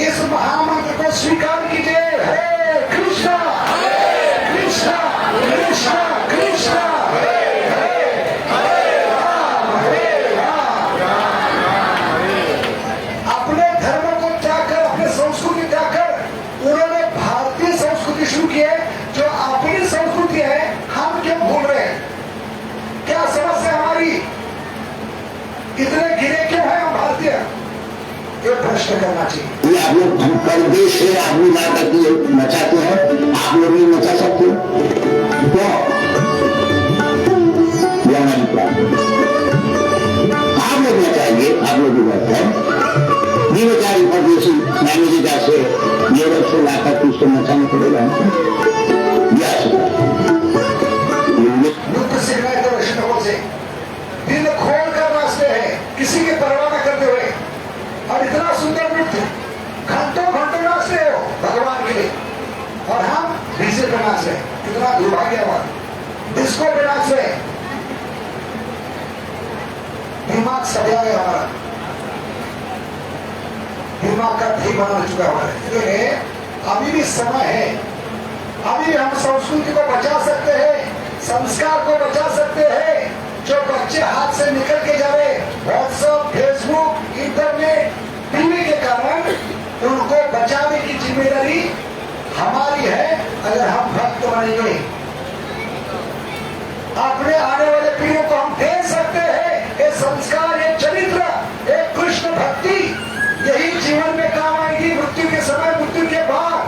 इस महामंत्र को स्वीकार कीजिए। हरे कृष्णा कृष्णा कृष्णा कृष्णा हरे हरे, हरे राम अपने धर्म को त्याग कर, अपने संस्कृति त्याग कर उन्होंने भारतीय संस्कृति शुरू की है। जो अपनी संस्कृति है हम क्यों भूल रहे हैं? क्या समस्या हमारी? इतने गिरे क्यों है हम भारतीय? ये प्रश्न करना चाहिए। ये आप लोग हम परदेश से आदमी ला करके नचाते हैं, आप लोग नहीं नचा सकते तो आप लोग नचाएंगे, आप लोग भी नचाएं। नहीं नचाएंगे परदेशी अमेरिका से, यूरोप से लाकर के उसको नचाने पड़ेगा। युद्ध सीखना है तो वैष्णवों से दिल खोल कर नाचते हैं, किसी की परवाह न करते हुए। और इतना सुंदर नृत्य घंटों घंटों नाचते हो भगवान के लिए, और हम डीजे पे नाच रहे। कितना दुर्भाग्यवान, डिस्को पे नाच रहे। दिमाग सजा है हमारा, दिमाग का ठीक बना चुका हमारा। इसलिए अभी भी समय है, अभी हम संस्कृति को बचा सकते हैं, संस्कार को बचा सकते हैं। जो बच्चे हाथ से निकल के जा रहे व्हाट्सएप, फेसबुक, इंटरनेट, टीवी के कारण, उनको बचाने की जिम्मेदारी हमारी है। अगर हम भक्त बनेंगे, अपने आने वाले पीढ़ियों को हम दे सकते हैं ये संस्कार, ये चरित्र, एक कृष्ण भक्ति। यही जीवन में काम आएगी मृत्यु के समय, मृत्यु के बाद।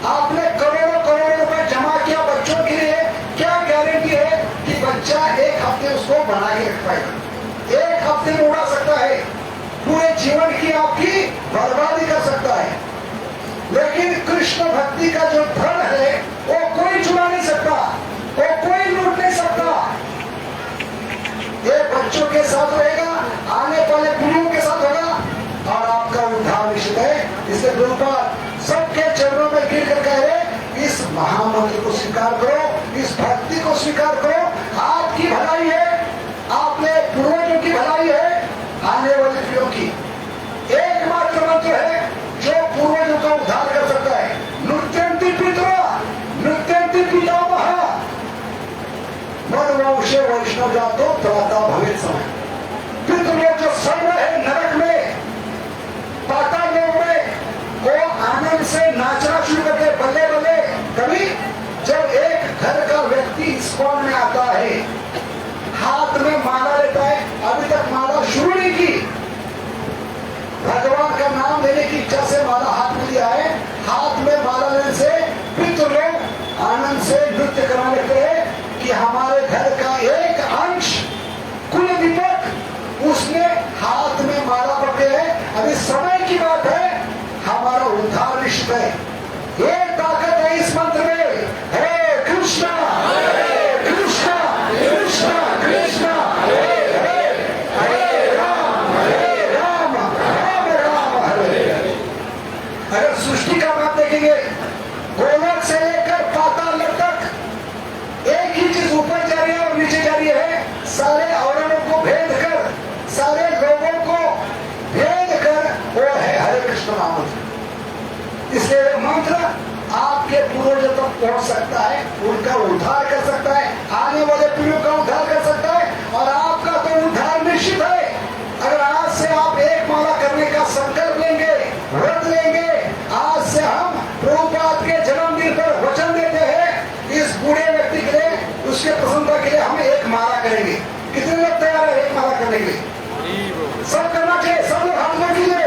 आपने करोड़ों करोड़ों रुपए जमा किया बच्चों के लिए, क्या गारंटी है कि बच्चा एक हफ्ते उसको बना के रख पाएगा? एक हफ्ते में उड़ा सकता जीवन की आपकी बर्बादी कर सकता है। लेकिन कृष्ण भक्ति का जो धन है वो कोई चुरा नहीं सकता, वो कोई लूट नहीं सकता। ये बच्चों के साथ रहेगा, आने वाले पीढ़ियों के साथ होगा और आपका उद्धार निश्चित है। इसलिए गुरुपाद सबके चरणों में गिर कर कह रहे, इस महामंत्र को स्वीकार करो, इस भक्ति को स्वीकार करो। आपकी भलाई है, आपने पूर्वजों की भलाई है, आने वाली पीढ़ियों की। एकमात्र मंत्र है जो पूर्वजों का उद्धार कर सकता है। नृत्यंती पितरा नृत्यंती पितामह मधुवंशे वैष्णव जातो त्राता भवेत् समय। पितृलोक जो स्वर्ग है नरक में, पाताल लोक में, वो आनंद से नाचना शुरू करते बल्ले बल्ले। कभी जब एक घर का व्यक्ति इस्कॉन में आता है, हाथ में माला लेता है, अभी तक माला शुरू नहीं की, भगवान का नाम लेने की इच्छा से माला हाथ में लिया है, हाथ में माला लेने से पितृ लोग आनंद से नृत्य करने लगते हैं कि हमारे घर का एक अंश कुल दीपक उसने हाथ में माला पकड़े है। अभी समय की बात है, हमारा उद्धार निश्चित है। ये ताकत है इस मंत्र में। हरे कृष्णा कृष्णा कृष्णा कृष्णा हरे हरे, हरे राम राम राम हरे हरे। अगर सृष्टि का बात देखेंगे, गोलोक से लेकर पाताल तक एक ही चीज ऊपर जा रही है और नीचे जा रही है। सारे औरणों को भेद कर, सारे लोगों को भेद कर वो है हरे कृष्ण महामंत्र। इसलिए मंत्र आपके पूर्वजों तक पहुंच सकता है, उनका उद्धार कर सकता है, आने वाले पीढ़ियों का उद्धार कर सकता है और आपका तो उद्धार निश्चित है। अगर आज से आप एक माला करने का संकल्प लेंगे, व्रत लेंगे, आज से हम प्रभुपाद के जन्मदिन पर वचन देते हैं, इस बूढ़े व्यक्ति के लिए, उसके प्रसन्नता के लिए हम एक माला करेंगे। कितने लोग तैयार है एक माला करने के लिए? सब करना चाहिए, सब लोग हाथ में कीजिए।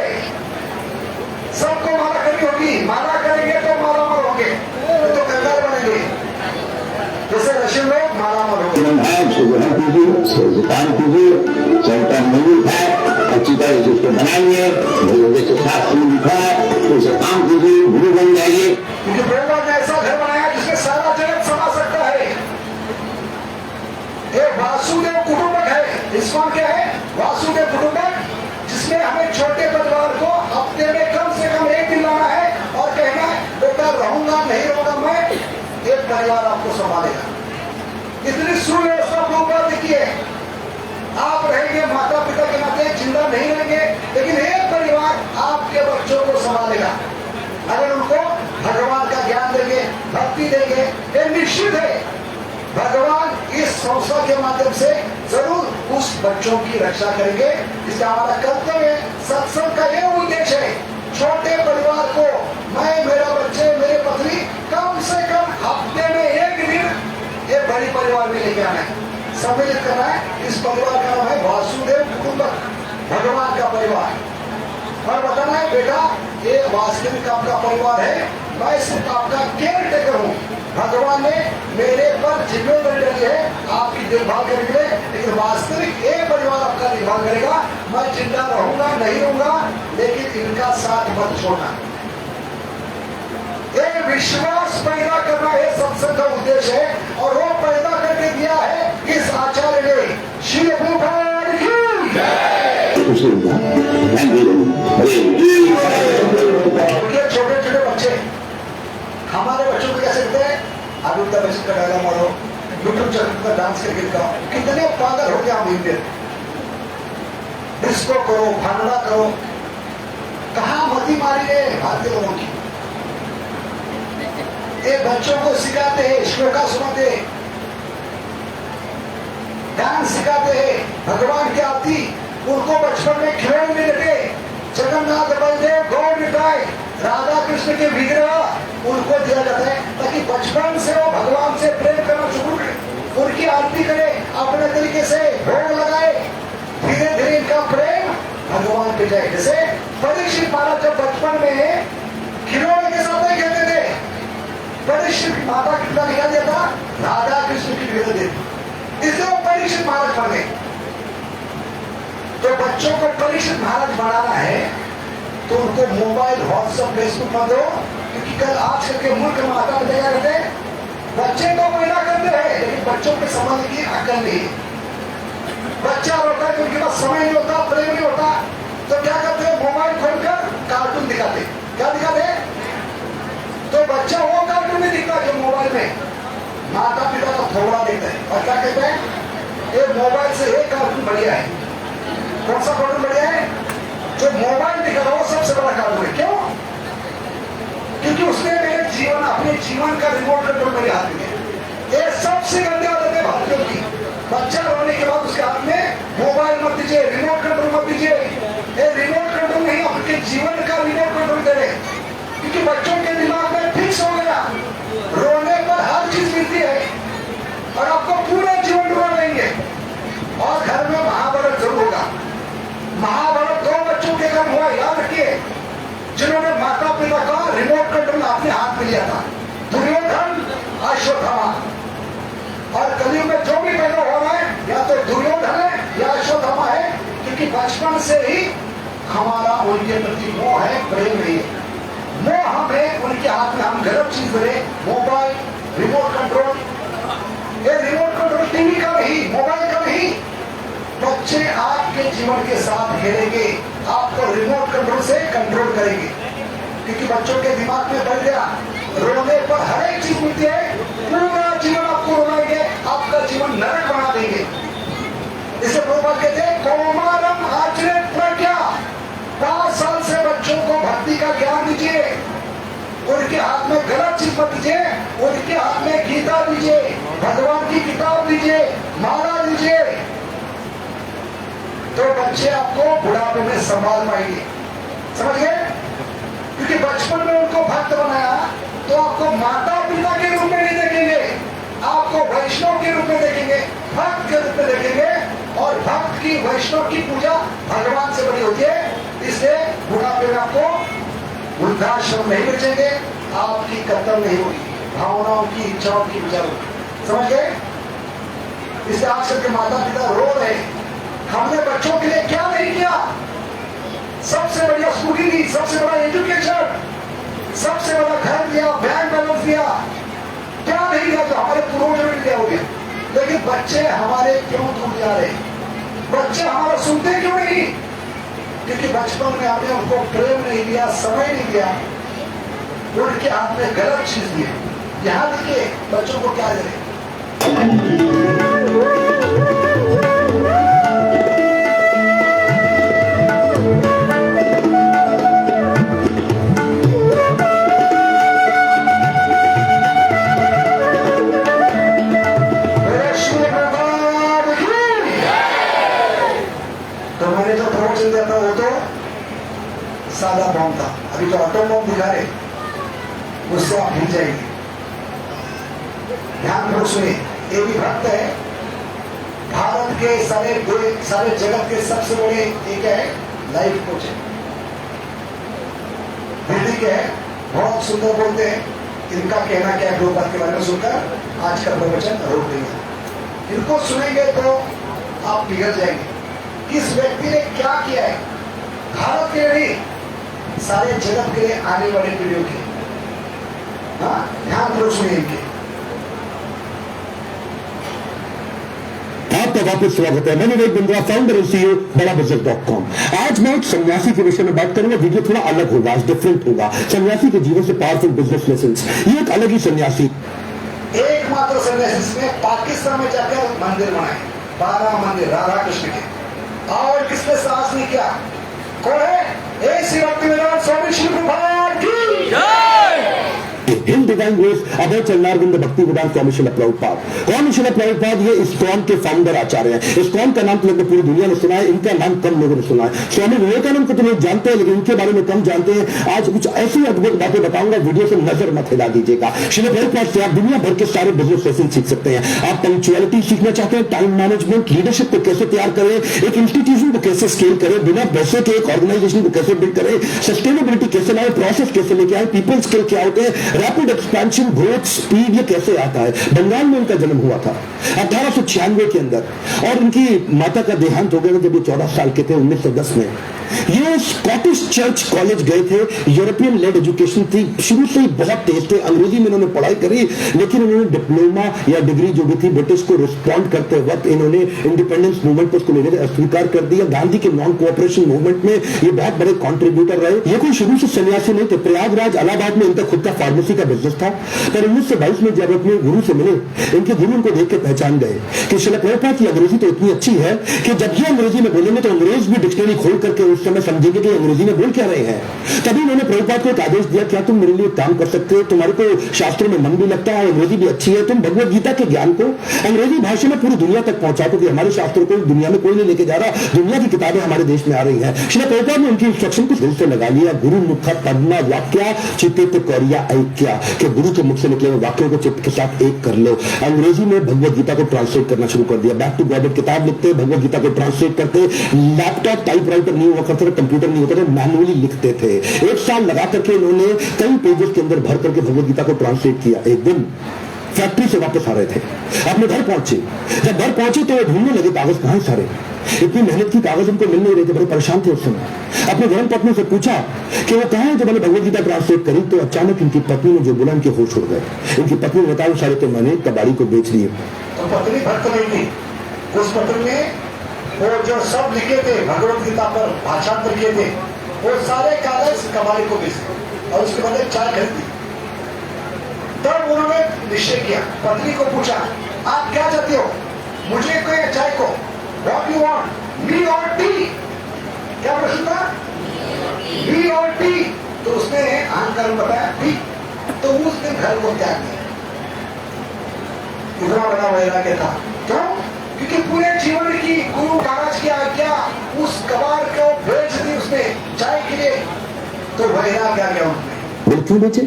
सबको माला करनी होगी, माला करेंगे तो माला मर होंगे, तो कंगाल बनेंगे। जैसे रशियन लोग माला मर होंगे। उसको ग्रहण कीजिए, उसको काम कीजिए, चलता नहीं है, अच्छी तरह से उसको बनाइए, जैसे शास्त्र में लिखा है तो उसे काम कीजिए, गुरु बन जाइए। क्योंकि ब्रह्मा ने ऐसा घर बनाया जिसमें सारा जगत समा सकता है। ये वासुदेव कुटुंबक है। इस्कॉन क्या है? वासुदेव कुटुंबक, जिसमें हमें छोटे परिवार को हफ्ते में कम से कम एक दिन लाना है और कहना है बेटा रहूंगा नहीं रहूंगा मैं, एक परिवार आपको संभालेगा। इतनी सुव्यवस्था प्रभुपाद की है। आप रहेंगे माता पिता के नाते जिंदा नहीं रहेंगे, लेकिन एक परिवार आपके बच्चों को संभालेगा अगर उनको भगवान का ज्ञान देंगे, भक्ति देंगे। ये निश्चित है भगवान इस संस्था के माध्यम से जरूर उस बच्चों की रक्षा करेंगे। इसलिए हमारा कर्तव्य सत्संग का यह उद्देश्य है, छोटे परिवार को, मैं, मेरा बच्चे, मेरे पत्नी, कम से कम हफ्ते में एक दिन ये बड़ी परिवार में लेके आना है, सम्मिलित करना है। इस परिवार का नाम है वासुदेव कुटुंबक, भगवान का परिवार। और बताना है बेटा ये वास्तविक आपका परिवार है, मैं सिर्फ आपका केयर टेकर हूँ। भगवान ने मेरे पर जिम्मेदारी डाली है आपकी देखभाल करने के लिए, लेकिन वास्तविक एक परिवार आपका देखभाल करेगा। मैं जिंदा रहूंगा नहीं रहूंगा, लेकिन इनका साथ मत छोड़ना। एक विश्वास पैदा करना है सत्संग का उद्देश्य है, और वो पैदा करके दिया है इस आचार्य ने। श्री प्रभुपाद की छोटे छोटे बच्चे हमारे बच्चों को कैसे कहते हैं, अमिताभ बच्चन का डायलॉग मारो, यूट्यूब चैनल पर डांस करके दिखाओ। कितने पागल हो गया हम इंडियन। डिस्को करो, भांगड़ा करो, कहाँ मती मारी है भारतीय लोगों की। ये बच्चों को सिखाते हैं, श्लोका सुनाते हैं, डांस सिखाते हैं, भगवान की आरती। उनको बचपन में खिलौने में देते, जगन्नाथ बलदेव गौर निताय राधा कृष्ण के विग्रह उनको दिया जाता है, ताकि बचपन से वो भगवान से प्रेम करना शुरू करें, उनकी आरती करें, अपने तरीके से भोग लगाए, धीरे धीरे इनका प्रेम भगवान पे जाए। जैसे परीक्षित महाराज जब बचपन में खिलौने के साथ नहीं खेलते थे, परीक्षित माता कितना निकाल दिया था, राधा कृष्ण की विग्रह देती, इसलिए वो परीक्षित महाराज बन गए। तो तो बच्चों को परिचित भारत बनाना है तो उनको मोबाइल, व्हाट्सएप, फेसबुक मत दो, क्योंकि कल आजकल के मुल्क में माता पिता क्या करते हैं, बच्चे तो पैदा करते हैं लेकिन बच्चों के समझ की अकल नहीं। बच्चा रोता है, उनके पास समय नहीं होता, प्रेम नहीं होता, तो क्या करते हैं, मोबाइल खोलकर कार्टून दिखाते। क्या दिखाते? तो बच्चा वो कार्टून नहीं दिखता जो मोबाइल में माता पिता का थोड़ा देखता है, और क्या कहते हैं, ये मोबाइल से एक कार्टून बढ़िया है। कौन सा कार्टून बढ़िया है? जो मोबाइल दिखा रहा हो सबसे बड़ा कार्टून है। क्यों? क्योंकि उसने मेरे जीवन, अपने जीवन का रिमोट कंट्रोल मेरे हाथ में है। ये सबसे गंदी आदत है भारतीयों की। बच्चा रोने के बाद उसके हाथ में मोबाइल मत दीजिए, रिमोट कंट्रोल मत दीजिए। ये रिमोट कंट्रोल नहीं, आपके जीवन का रिमोट कंट्रोल करे, क्योंकि बच्चों के दिमाग में फिक्स हो गया रोने पर हर चीज मिलती है और आपको पूरा जीवन रो लेंगे। और घर में महाभारत जरूर होगा। महाभारत 2 बच्चों के घर हुआ, याद रखिए, जिन्होंने माता पिता का रिमोट कंट्रोल अपने हाथ में लिया था, दुर्योधन, अश्वत्थामा। और कलयुग में जो भी पैदा हो रहा है या तो दुर्योधन है या अश्वत्थामा है, क्योंकि बचपन से ही हमारा उनके प्रति मोह है, प्रेम नहीं है। मोह हमें उनके हाथ में हम गलत चीज दे, मोबाइल, रिमोट कंट्रोल। ये रिमोट कंट्रोल टीवी का नहीं, मोबाइल का नहीं, बच्चे आपके जीवन के साथ खेलेंगे, आपको रिमोट कंट्रोल से कंट्रोल करेंगे, क्योंकि बच्चों के दिमाग में बढ़ गया रोने पर हर एक चीज मिलती है, पूरा जीवन आपको रोलाएंगे, आपका जीवन नरक बना देंगे। इसे प्रभुपाद कहते हैं कौमारम आचरित प्रज्ञा। 5 साल से बच्चों को भक्ति का ज्ञान दीजिए, उनके हाथ में गलत चीज मत दीजिए, उनके हाथ में गीता दीजिए, भगवान की किताब दीजिए, माला दीजिए, तो बच्चे आपको बुढ़ापे में संभाल पाएंगे। समझ गए? क्योंकि बचपन में उनको भक्त बनाया तो आपको माता पिता के रूप में नहीं देखेंगे, आपको वैष्णव के रूप में देखेंगे, भक्त के रूप में देखेंगे। और भक्त की, वैष्णव की पूजा भगवान से बड़ी होती है, इसलिए बुढ़ापे में आपको वृद्धाश्रम नहीं बेचेंगे, आपकी कत्ल नहीं होगी, भावनाओं की, इच्छाओं की पूजा होगी। समझ गए? इसलिए आज सबके माता पिता रो रहे, हमने बच्चों के लिए क्या नहीं किया। सबसे बढ़िया स्कूलिंग दी, सबसे बड़ा एजुकेशन, सबसे बड़ा घर दिया, बैंक बैलेंस दिया, क्या नहीं दिया जो हमारे पूर्वजों ने दिया हो गया। लेकिन बच्चे हमारे क्यों दूर जा रहे? बच्चे हमारा सुनते क्यों नहीं? क्योंकि बचपन में हमने उनको प्रेम नहीं दिया, समय नहीं दिया, उनके हाथ में गलत चीज दी। यहाँ देखिए बच्चों को क्या दे, सादा बॉम्ब था, अभी जो ऑटो बॉम्ब दिखा रहे उससे आप हिल जाएंगे। ध्यान में सुनिए, ये भी भक्त है, भारत के सारे जगत के सबसे बड़े एक है लाइफ कोच है, दिल्ली के है, बहुत सुंदर बोलते हैं। इनका कहना क्या है प्रभुपाद के बारे में सुनकर आज का प्रवचन रोक देंगे। इनको सुनेंगे तो आप पिघल जाएंगे। इस व्यक्ति ने क्या किया है भारत के लिए, सारे जगत के लिए, आने वाले पीढ़ियों के। हाँ, ध्यान पूर्वक सुनिए इनके। आपका वापस स्वागत है। मैं विवेक बिंद्रा, फाउंडर और सीईओ बड़ाबिजनेस.com। आज मैं एक सन्यासी के विषय में बात करूंगा। वीडियो थोड़ा अलग होगा, आज डिफरेंट होगा। सन्यासी के जीवन से पावरफुल बिजनेस लेसन्स। ये एक अलग ही सन्यासी, एकमात्र सन्यासी ने पाकिस्तान में जाकर मंदिर बनाए, 12 मंदिर राधा कृष्ण के, और किसने साहस नहीं किया? कौन है? श्री भक्तिवेदांत स्वामी श्री प्रभुपाद की जय। इन डिवाइन ग्रेस अभय चरणारविंद भक्ति वेदांत स्वामी श्रील प्रभुपाद। कौन श्रील प्रभुपाद? ये इस्कॉन के फाउंडर आचार्य हैं। इस्कॉन का नाम तो लगभग पूरी दुनिया ने सुना है, इनका नाम कम लोगों ने सुना है। स्वामी विवेकानंद को तो लोग जानते हैं, लेकिन इनके बारे में कम जानते हैं। आज कुछ ऐसी अद्भुत बातें बताऊंगा, वीडियो से नजर मत हिला दीजिएगा। श्रील प्रभुपाद से आप दुनिया भर के सारे बिजनेस लेसन सीख सकते हैं। आप पंक्चुअलिटी सीखना चाहते हैं, टाइम मैनेजमेंट, लीडरशिप को कैसे तैयार करें, एक इंस्टीट्यूशन को कैसे स्केल करें, बिना पैसे के एक ऑर्गेनाइजेशन को कैसे बिल्ड करें, सस्टेनेबिलिटी कैसे लाए, प्रोसेस कैसे लेके आए, पीपल स्किल क्या होते हैं, rapid expansion expansion, growth, speed ये कैसे आता है? बंगाल में उनका जन्म हुआ था 1896 के अंदर, और उनकी माता का देहांत हो गया जब ये 14 साल के थे 1910 में। ये स्कॉटिश चर्च कॉलेज गए थे, यूरोपियन लेड एजुकेशन थी, शुरू से ही बहुत तेज थे, अंग्रेजी में इन्होंने पढ़ाई करी, लेकिन उन्होंने डिप्लोमा या डिग्री जो भी थी ब्रिटिश को रिस्पॉन्ड करते वक्त इन्होंने इंडिपेंडेंस मूवमेंट को उसको लेकर अस्वीकार कर दिया। गांधी के नॉन कोऑपरेशन मूवमेंट में ये बहुत बड़े कॉन्ट्रीब्यूटर रहे। ये कोई शुरू से सन्यासी नहीं थे। प्रयागराज इलाहाबाद में इनका खुद का फार्मेसी का बिजनेस था, पर 1922 में जब अपने गुरु से मिले, इनके गुरु उनको देख के पहचान गए कि श्रील प्रभुपाद की अंग्रेजी तो इतनी अच्छी है कि जब ये अंग्रेजी में बोलेंगे तो अंग्रेज भी डिक्शनरी खोल करके उस समय समझेंगे कि अंग्रेजी में बोल क्या रहे हैं। तभी उन्होंने प्रभुपाद को एक आदेश दिया, क्या तुम मेरे लिए काम कर सकते हो? तुम्हारे को शास्त्रों में मन भी लगता है, अंग्रेजी भी अच्छी है, तुम भगवत गीता के ज्ञान को अंग्रेजी भाषा में पूरी दुनिया तक पहुंचा दो, कि हमारे शास्त्रों को दुनिया में कोई नहीं लेके जा रहा, दुनिया की किताबें हमारे देश में आ रही हैं। श्रील प्रभुपाद ने उनकी इंस्ट्रक्शन को दिल से लगा लिया। गुरु मुख पद्मा वाक्या चित्त कौरिया ऐक्या, कि गुरु के मुख से निकले हुए वाक्यों को चित्त के साथ एक कर लो। अंग्रेजी में भगवत गीता को ट्रांसलेट करना शुरू कर दिया। बैक टू गॉड किताब लिखते, भगवत गीता को ट्रांसलेट करते, लैपटॉप टाइपराइटर नहीं हुआ करते, कंप्यूटर नहीं होता था, मैनुअली लिखते थे। 1 साल लगा करके इन्होंने कई पेजेस के अंदर भर करके भगवत गीता को ट्रांसलेट किया। एक दिन फैक्ट्री से वापस आ रहे थे, अपने घर पहुंचे। जब घर पहुंचे तो ढूंढने लगे कागज कहां सारे, इतनी मेहनत की कागज उनको मिल नहीं रहे थे, बड़े परेशान थे उस समय। अपने धर्म पत्नी से पूछा कि वो कहां है। जब मैंने भगवत गीता ट्रांसलेट करी तो अचानक इनकी पत्नी ने जो बोला, इनके होश उड़ गए। इनकी पत्नी ने बताया सारे तो मैंने कबाड़ी को बेच दिए। तो पत्नी भक्त नहीं थी, उस पत्नी ने वो जो सब लिखे थे भगवत गीता पर भाषांतर किए थे, वो सारे कागज कबाड़ी को बेच दिए और उसके बदले चाय खरीदी। तब उन्होंने निश्चय किया, पत्नी को पूछा, आप क्या चाहते हो, मुझे को या चाय को? व्हाट यू वांट, मी और टी? क्या प्रश्न था? मी और टी? तो उसने अहंकार में बताया टी। तो उस दिन घर को त्याग दिया। इतना बड़ा वैराग्य था। क्यों? क्योंकि पूरे जीवन की गुरु महाराज की आज्ञा उस कबाड़ को बेच दी उसने चाय के लिए। तो वैराग्य आ गया उनमें। बोले क्यों बेचे?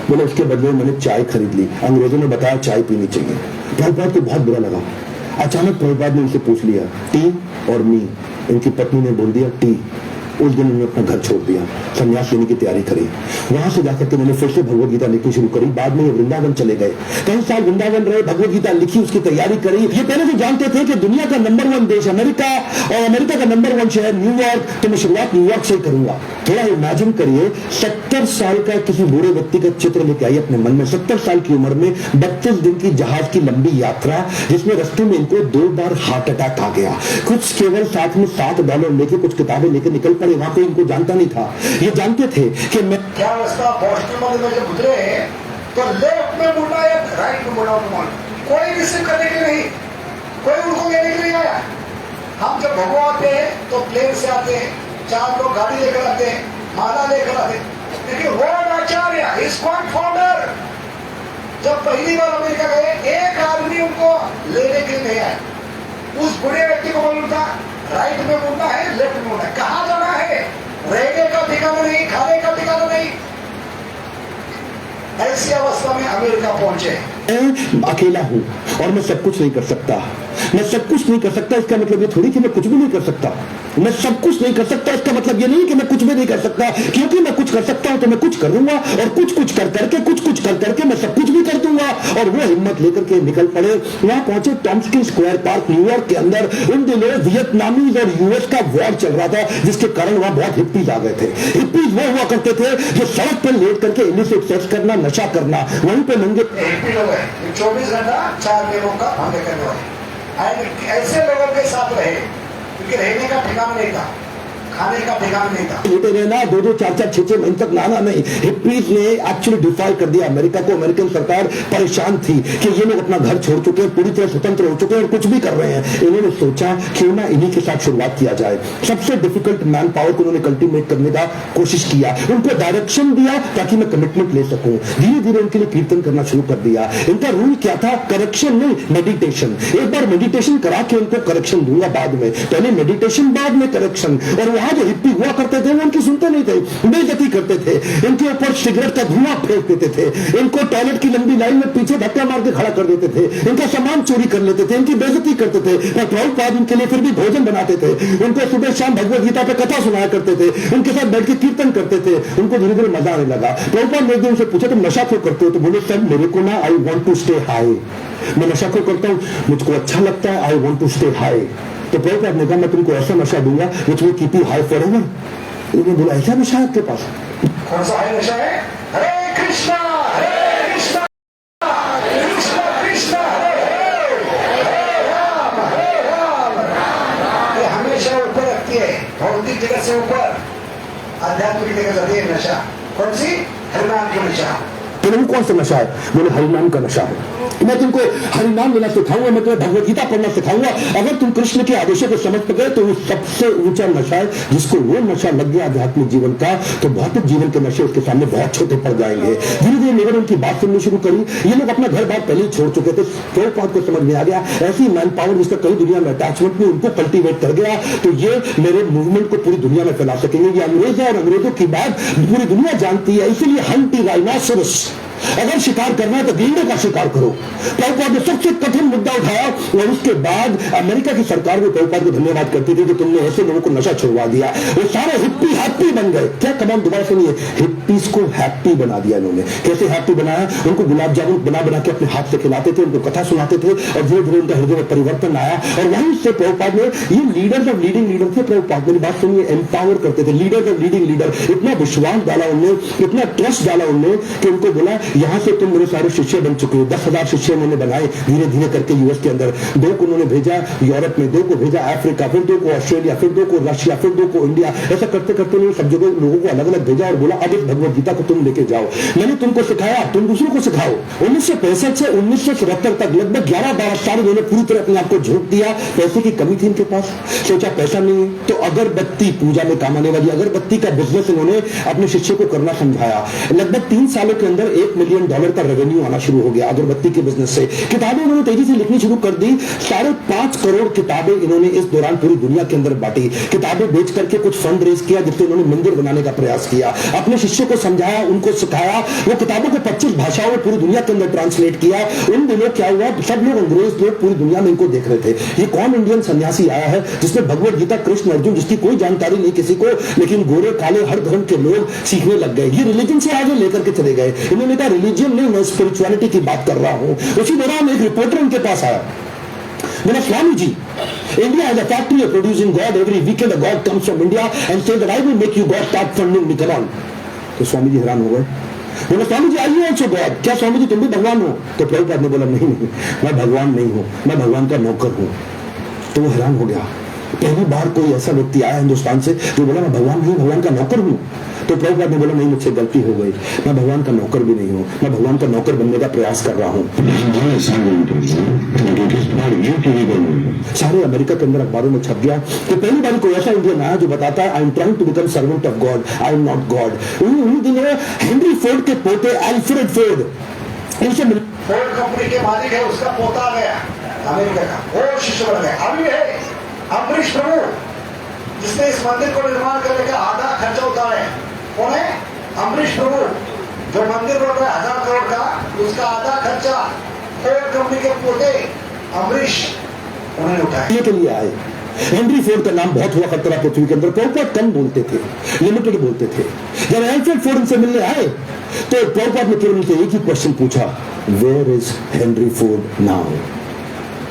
बोले उसके बदले मैंने चाय खरीद ली, अंग्रेजों ने बताया चाय पीनी चाहिए। प्रभुपाद को बहुत बुरा लगा। अचानक प्रभुपाद ने उनसे पूछ लिया, टी और मी? इनकी पत्नी ने बोल दिया टी। उस दिन उन्होंने अपना घर छोड़ दिया, संन्यास लेने की तैयारी करी। वहां से जाकर के उन्होंने फिर से भगवत गीता लिखनी शुरू करी। बाद में ये वृंदावन चले गए, कई साल वृंदावन रहे, भगवत गीता लिखी, उसकी तैयारी करी। ये पहले से जानते थे कि दुनिया का नंबर 1 देश अमेरिका और अमेरिका का नंबर 1 शहर न्यूयॉर्क, तो मैं शुरुआत न्यूयॉर्क से ही करूंगा। थोड़ा इमेजिन करिए, 70 साल का किसी बूढ़े व्यक्ति का चित्र लेके आई अपने मन में। 70 साल की उम्र में 32 दिन की जहाज की लंबी यात्रा, जिसमें रास्ते में इनको 2 बार हार्ट अटैक आ गया। कुछ केवल साथ में $7 लेके कुछ किताबें लेकर निकल पड़े। वहां कोई इनको जानता नहीं था। ये जानते थे कि मैं क्या रास्ता बोस्टन में जब गुजरे तो लेफ्ट में मुड़ना या राइट में मुड़ना, कोई रिसीव करने के लिए नहीं, कोई उनको लेने के लिए नहीं आया। हम जब भगवा आते हैं तो प्लेन से आते हैं, 4 लोग गाड़ी लेकर आते हैं, माला लेकर आते हैं, लेकिन वर्ल्ड आचार्य इस्कॉन फाउंडर जब पहली बार अमेरिका गए, एक आदमी उनको लेने के लिए नहीं आया। उस बुढ़े व्यक्ति को मालूम था राइट में मुड़ना है, लेफ्ट में मुड़ना है, कहां जाना है, रहने का ठिकाना नहीं, खाने का ठिकाना नहीं। ऐसी अवस्था में अमेरिका पहुंचे। मैं अकेला हूं और मैं सब कुछ नहीं कर सकता। मैं सब कुछ नहीं कर सकता इसका मतलब ये थोड़ी कि मैं कुछ भी नहीं कर सकता। मैं सब कुछ नहीं कर सकता इसका मतलब ये नहीं कि मैं कुछ भी नहीं कर सकता, क्योंकि मैं कुछ कर सकता हूं तो मैं कुछ करूंगा, और कुछ कर करके मैं सब कुछ भी कर दूंगा। और वो हिम्मत लेकर के निकल पड़े। वहां पहुंचे टॉम्स्की स्क्वायर पार्क न्यूयॉर्क के अंदर। उन दिनों वियतनामीज और यूएस का वॉर चल रहा था, जिसके कारण वहां बहुत हिप्पीज आ गए थे। हिप्पीज वो हुआ करते थे जो सड़क पर लेट करके इलिसिट सेक्स करना, नशा करना, वहीं पे नंगे 24 घंटा 4 लोगों का धंधे करने वाले ऐसे लोगों के साथ रहे, क्योंकि रहने का ठिकाना नहीं था, खाने का ठिकाना नहीं था। लेटे रहना, 2-2, 4-4, 6-6 महीने तक नहाना नहीं। हिप्पीज ने एक्चुअली डिफाई कर दिया अमेरिका को। अमेरिकन सरकार परेशान थी कि ये लोग अपना घर छोड़ चुके हैं, पूरी तरह स्वतंत्र हो चुके हैं और कुछ भी कर रहे हैं। इन्होंने सोचा क्यों ना इन्हीं के साथ शुरुआत किया जाए। सबसे डिफिकल्ट मैन पावर को उन्होंने कल्टीवेट करने का कोशिश किया, उनको डायरेक्शन दिया ताकि मैं कमिटमेंट ले सकूं। धीरे धीरे उनके लिए कीर्तन करना शुरू कर दिया। इनका रूल क्या था? करेक्शन नहीं, मेडिटेशन। एक बार मेडिटेशन करा के उनको करेक्शन दूंगा बाद में, पहले मेडिटेशन बाद में करेक्शन। और यहाँ जो हिप्पी हुआ करते थे वो उनकी सुनते नहीं थे, बेइज्जती करते थे, इनके ऊपर सिगरेट का धुआं फेंक देते थे, इनको टॉयलेट की लंबी लाइन में पीछे धक्का मार के खड़ा कर देते थे, इनका सामान चोरी कर लेते थे, इनकी बेइज्जती करते थे। और प्रभुपाद उनके लिए फिर भी भोजन बनाते थे, उनको सुबह शाम भगवत गीता पे कथा सुनाया करते थे, उनके साथ बैठ के कीर्तन करते थे। उनको धीरे धीरे मजा आने लगा। प्रभुपाद ने एक दिन उनसे पूछा तुम नशा क्यों करते हो? तो बोले सर मेरे को ना I want to stay high, मैं नशा क्यों करता हूँ, मुझको अच्छा लगता है, I want to stay high. तो प्रभुपाद ने कहा मैं तुमको ऐसा नशा दूंगा which will keep you high forever. उन्होंने बोला ऐसा नशा है आपके पास? कौन सा है नशा है? हरे कृष्णा कृष्णा कृष्णा हरे राम ये हमेशा ऊपर रखती है, भौतिक जगत से ऊपर आध्यात्मिक जगत रहती है नशा। कौन सी? हरिनाम की नशा। तो कौन सा नशा है? बोले हरिनाम का नशा है। मैं तुमको हरिनाम लेना सिखाऊंगा, मैं तुम्हें भगवत गीता पढ़ना सिखाऊंगा। अगर तुम कृष्ण के आदेशों को समझ गए तो वो सबसे ऊंचा नशा है। जिसको वो नशा लग गया आध्यात्मिक जीवन का, तो भौतिक जीवन के नशे उसके सामने बहुत छोटे पड़ जाएंगे। धीरे धीरे मेरे उनकी बात सुननी शुरू करी। ये लोग अपना घर बार पहले ही छोड़ चुके थे। प्रभुपाद को समझ में आ गया ऐसी मैन पावर जिसका कई दुनिया में अटैचमेंट में उनको कल्टीवेट कर गया तो ये मेरे मूवमेंट को पूरी दुनिया में फैला सकेंगे। ये अंग्रेज है और अंग्रेजों की बात पूरी दुनिया जानती है। इसीलिए हंटी राइनोसरस, अगर शिकार करना है तो गेंडे का शिकार करो। प्रभुपाद ने सबसे कठिन मुद्दा उठाया और उसके बाद अमेरिका की सरकार भी प्रभुपाद को धन्यवाद करती थी कि तुमने ऐसे लोगों को नशा छुड़वा दिया। वो सारे हिप्पी हैप्पी बन गए। क्या कमाल, दोबारा सुनिए, हिप्पीज को हैप्पी बना दिया इन्होंने। कैसे हैप्पी बनाया? उनको गुलाब जामुन बना बना के अपने हाथ से खिलाते थे, उनको कथा सुनाते थे और धीरे धीरे उनका हृदय में परिवर्तन आया। और वहीं से प्रभुपाद ने, ये लीडर्स ऑफ लीडिंग लीडर थे प्रभुपाद, मेरी बात सुनिए, एम्पावर करते थे। लीडर्स ऑफ लीडिंग लीडर, इतना विश्वास डाला उनने, इतना ट्रस्ट डाला उनने कि उनको बोला यहां से तुम मेरे सारे शिष्य बन चुके हो। 10,000 शिष्य उन्होंने बनाए धीरे धीरे करके यूएस के अंदर। 2 को उन्होंने भेजा यूरोप में, 2 को भेजा अफ्रीका, फिर 2 को ऑस्ट्रेलिया, फिर 2 को रशिया, फिर 2 को इंडिया। ऐसा करते करते उन्होंने सब जगह लोगों को अलग अलग भेजा और बोला अब इस भगवत गीता को तुम लेके जाओ। मैंने तुमको सिखाया, तुम दूसरों को सिखाओ। 1965 से 1977 तक लगभग 11-12 साल उन्होंने पूरी तरह अपने आपको झोंक दिया। पैसे की कमी थी इनके पास, सोचा पैसा नहीं है तो अगरबत्ती पूजा में काम आने वाली अगरबत्ती का बिजनेस इन्होंने अपने शिष्य को करना समझाया। लगभग 3 सालों के अंदर $1 मिलियन का रेवेन्यू आना शुरू हो गया अगरबत्ती के बिजनेस से। किताबें इन्होंने तेजी से लिखनी शुरू कर दी। 5.5 करोड़ किताबें इन्होंने इस दौरान पूरी दुनिया के अंदर बांटी। किताबें बेच करके कुछ फंड रेज किया जिससे उन्होंने मंदिर बनाने का प्रयास किया। अपने शिष्यों को समझाया, उनको सिखाया। वो किताबों को 25 भाषाओं में पूरी दुनिया के अंदर ट्रांसलेट किया। उन दिनों क्या हुआ, सब लोग अंग्रेज लोग पूरी दुनिया में इनको देख रहे थे। ये कौन इंडियन सन्यासी आया है जिसने भगवत गीता कृष्ण अर्जुन, जिसकी कोई जानकारी नहीं किसी को, लेकिन गोरे काले हर धर्म के लोग सीखने लग गए। ये रिलीजन से आगे लेकर के चले गए। इन्होंने कहा रिलीजन नहीं, मैं स्पिरिचुअलिटी की बात कर रहा हूं। उसी दौरान एक रिपोर्टर उनके पास आया, बोला Swami ji, India has a factory of producing God. Every weekend a God comes from India and says that I will make you God, start funding me, come on. तो स्वामी जी हैरान हो गए। बोला स्वामी जी आइए ऑल्सो गॉड, क्या स्वामी जी तुम भी भगवान हो? तो प्रभुपाद ने बोला नहीं नहीं, मैं भगवान नहीं हूं, मैं भगवान का नौकर हूं। तो वो हैरान हो गया। पहली बार कोई ऐसा व्यक्ति आया हिंदुस्तान से जो बोला मैं भगवान नहीं, भगवान का नौकर हूं। तो प्रभुपाद ने बोला नहीं, मुझसे गलती हो गई, मैं भगवान का नौकर भी नहीं हूं, मैं भगवान का नौकर बनने का प्रयास कर रहा हूं। सारे अमेरिका के अंदर अखबारों में छप गया कि पहली बार कोई ऐसा इंडियन आया जो बताता है I am trying to become servant of God, I am not God. उन्हीं दिनों हेनरी फोर्ड के पोते अल्फ्रेड फोर्ड, इनसे फोर्ड कंपनी के मालिक है, उसका पोता आ गया अमेरिका का, वो शिष्य बन गया। अभी है अम्बरीश प्रभु जिसने इस मंदिर को निर्माण करने का आधा खर्चा उठाया है। कौन है? अम्बरीश प्रभु, जो मंदिर बन रहा है 1000 करोड़ का, उसका आधा खर्चा फोर्ड कंपनी के पोते अम्बरीश उन्होंने उठाया। के लिए आए। हेनरी फोर्ड का नाम बहुत हुआ करता पृथ्वी के अंदर, प्रभुपाद कम बोलते थे, लिमिटेड बोलते थे। जब अल्फ्रेड फोर्ड उनसे मिलने आए तो प्रभुपाद ने केवल उनसे एक ही क्वेश्चन पूछा, where is Henry Ford now?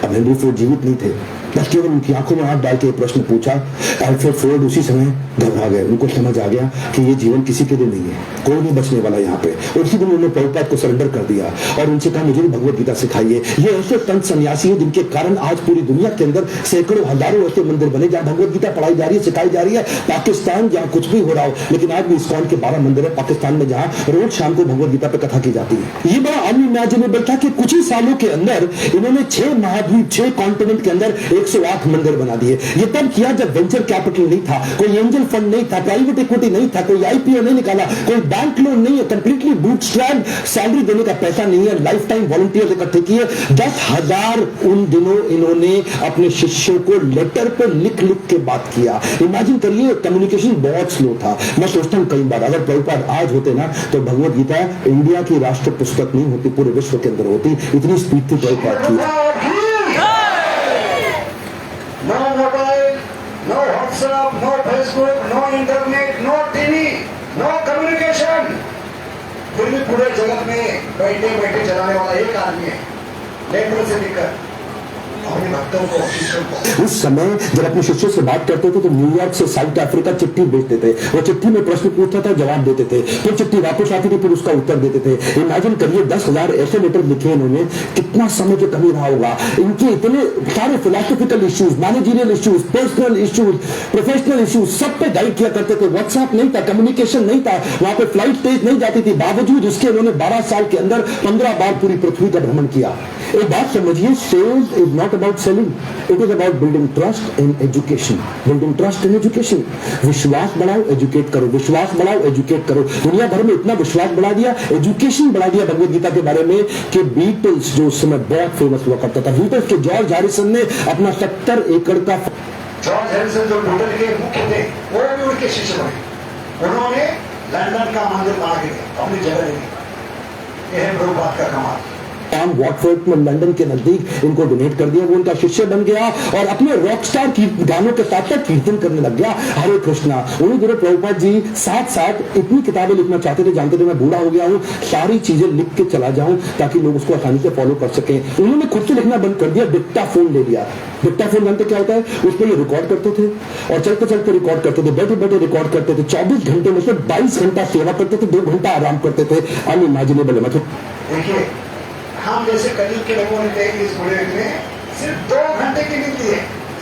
अब हेनरी फोर्ड जीवित नहीं थे, बस केवल उनकी आंखों में हाथ डाल के प्रश्न पूछा। अल्फ्रेड फोर्ड उसी समय घबरा गए। उनको समझ आ गया कि ये जीवन किसी के लिए नहीं है, कोई नहीं बचने वाला यहाँ पे। और उसी दिन उन्होंने प्रभुपाद को सरेंडर कर दिया और उनसे कहा मुझे भी भगवत गीता सिखाइए। ये ऐसे संत सन्यासी हैं जिनके कारण आज पूरी दुनिया के अंदर सैकड़ों हजारों ऐसे मंदिर बने जहाँ भगवत गीता पढ़ाई जा रही है, सिखाई जा रही है। पाकिस्तान जहाँ कुछ भी हो रहा हो, लेकिन आज भी इस्कॉन के 12 मंदिर है पाकिस्तान में जहाँ रोज शाम को भगवत गीता पे कथा की जाती है। ये बड़ा अनइमेजिनेबल था कि कुछ ही सालों के अंदर इन्होंने 6 महाद्वीप, 6 कॉन्टिनेंट के अंदर 108 मंदिर बना दिए। ये तब किया जब वेंचर कैपिटल नहीं था, कोई एंजल फंड नहीं था, प्राइवेट इक्विटी नहीं था, कोई आईपीओ नहीं निकाला, कोई बैंक लोन नहीं है, कंप्लीटली बूटस्ट्रैप, सैलरी देने का पैसा नहीं है, लाइफ टाइम वॉलंटियर इकट्ठे किए। 10,000 उन दिनों इन्होंने अपने शिष्यों को लेटर पे लिख लिख के बात किया। इमेजिन करिए, कम्युनिकेशन बहुत स्लो था। मैं सोचता हूं कई बार अगर प्रभुपाद आज होते ना तो भगवत गीता इंडिया की राष्ट्र पुस्तक नहीं होती, पूरे विश्व के अंदर होती। इतनी स्पीड थी प्रभुपाद की। No mobile, no WhatsApp, no Facebook, no internet, no TV, no communication. फिर भी पूरे जगत में बैठे बैठे चलाने वाला एक आदमी है, लेटर से लेकर अपने भक्तों को, शिष्यों को। उस समय जब अपने शिष्यों से बात करते थे तो न्यूयॉर्क से साउथ अफ्रीका चिट्ठी भेजते थे। वो चिट्ठी में प्रश्न पूछता था, जवाब देते थे, फिर चिट्ठी वापस आती थी, फिर उसका उत्तर देते थे। इमेजिन करिए 10,000 ऐसे लेटर लिखे इन्होंने, कितना समय की कमी रहा होगा। इनके इतने सारे philosophical issues, managerial issues, personal issues, professional issues, सब पे गाइड किया करते थे। व्हाट्सएप नहीं था, कम्युनिकेशन नहीं था, वहां पे फ्लाइट तेज नहीं जाती थी। बावजूद इसके उन्होंने 12 साल के अंदर 15 बार पूरी पृथ्वी का भ्रमण किया। एक बात समझिए, sales is not about selling, it is about building trust in education, building trust in education। विश्वास बढ़ाओ, एजुकेट करो, विश्वास बढ़ाओ, एजुकेट करो। दुनिया भर में इतना विश्वास बढ़ा दिया, एजुकेशन बढ़ा दिया भगवत गीता के बारे में कि बीटल्स जो उस समय बहुत फेमस हुआ करता था, बीटल्स के जॉर्ज हैरिसन ने अपना 70 एकड़ का, जॉर्ज हैरिसन जो बीटल के मुख्य थे, वो भी उनके शिष्य बने। उन्होंने लंदन का मंदिर बना के अपनी जगह ले ली। यह है प्रभुपाद का कमाल। वॉटफोर्ड में लंदन के नजदीक इनको डोनेट कर दिया। वो उनका शिष्य बन गया और अपने रॉकस्टार की गानों के साथ साथ कीर्तन करने लग गया, हरे कृष्णा। उन्हीं दिनों प्रभुपाद जी साथ साथ इतनी किताबें लिखना चाहते थे, जानते थे मैं बूढ़ा हो गया हूं, सारी चीजें लिख के चला जाऊं ताकि लोग उसको आसानी से फॉलो कर सकें। उन्होंने खुद से लिखना बंद कर दिया, डिक्टाफोन ले लिया। डिक्टाफोन जानते क्या होता है? उस पर ये रिकॉर्ड करते थे और चलते चलते रिकॉर्ड करते थे, बैठे बैठे रिकॉर्ड करते थे। 24 घंटे में से 22 घंटा सेवा करते थे, 2 घंटा आराम करते थे। अनइमेजिनेबल है। मतलब देखिए, हम जैसे करीब के लोगों ने कहे इस बुलेट में सिर्फ 2 घंटे की नींद है,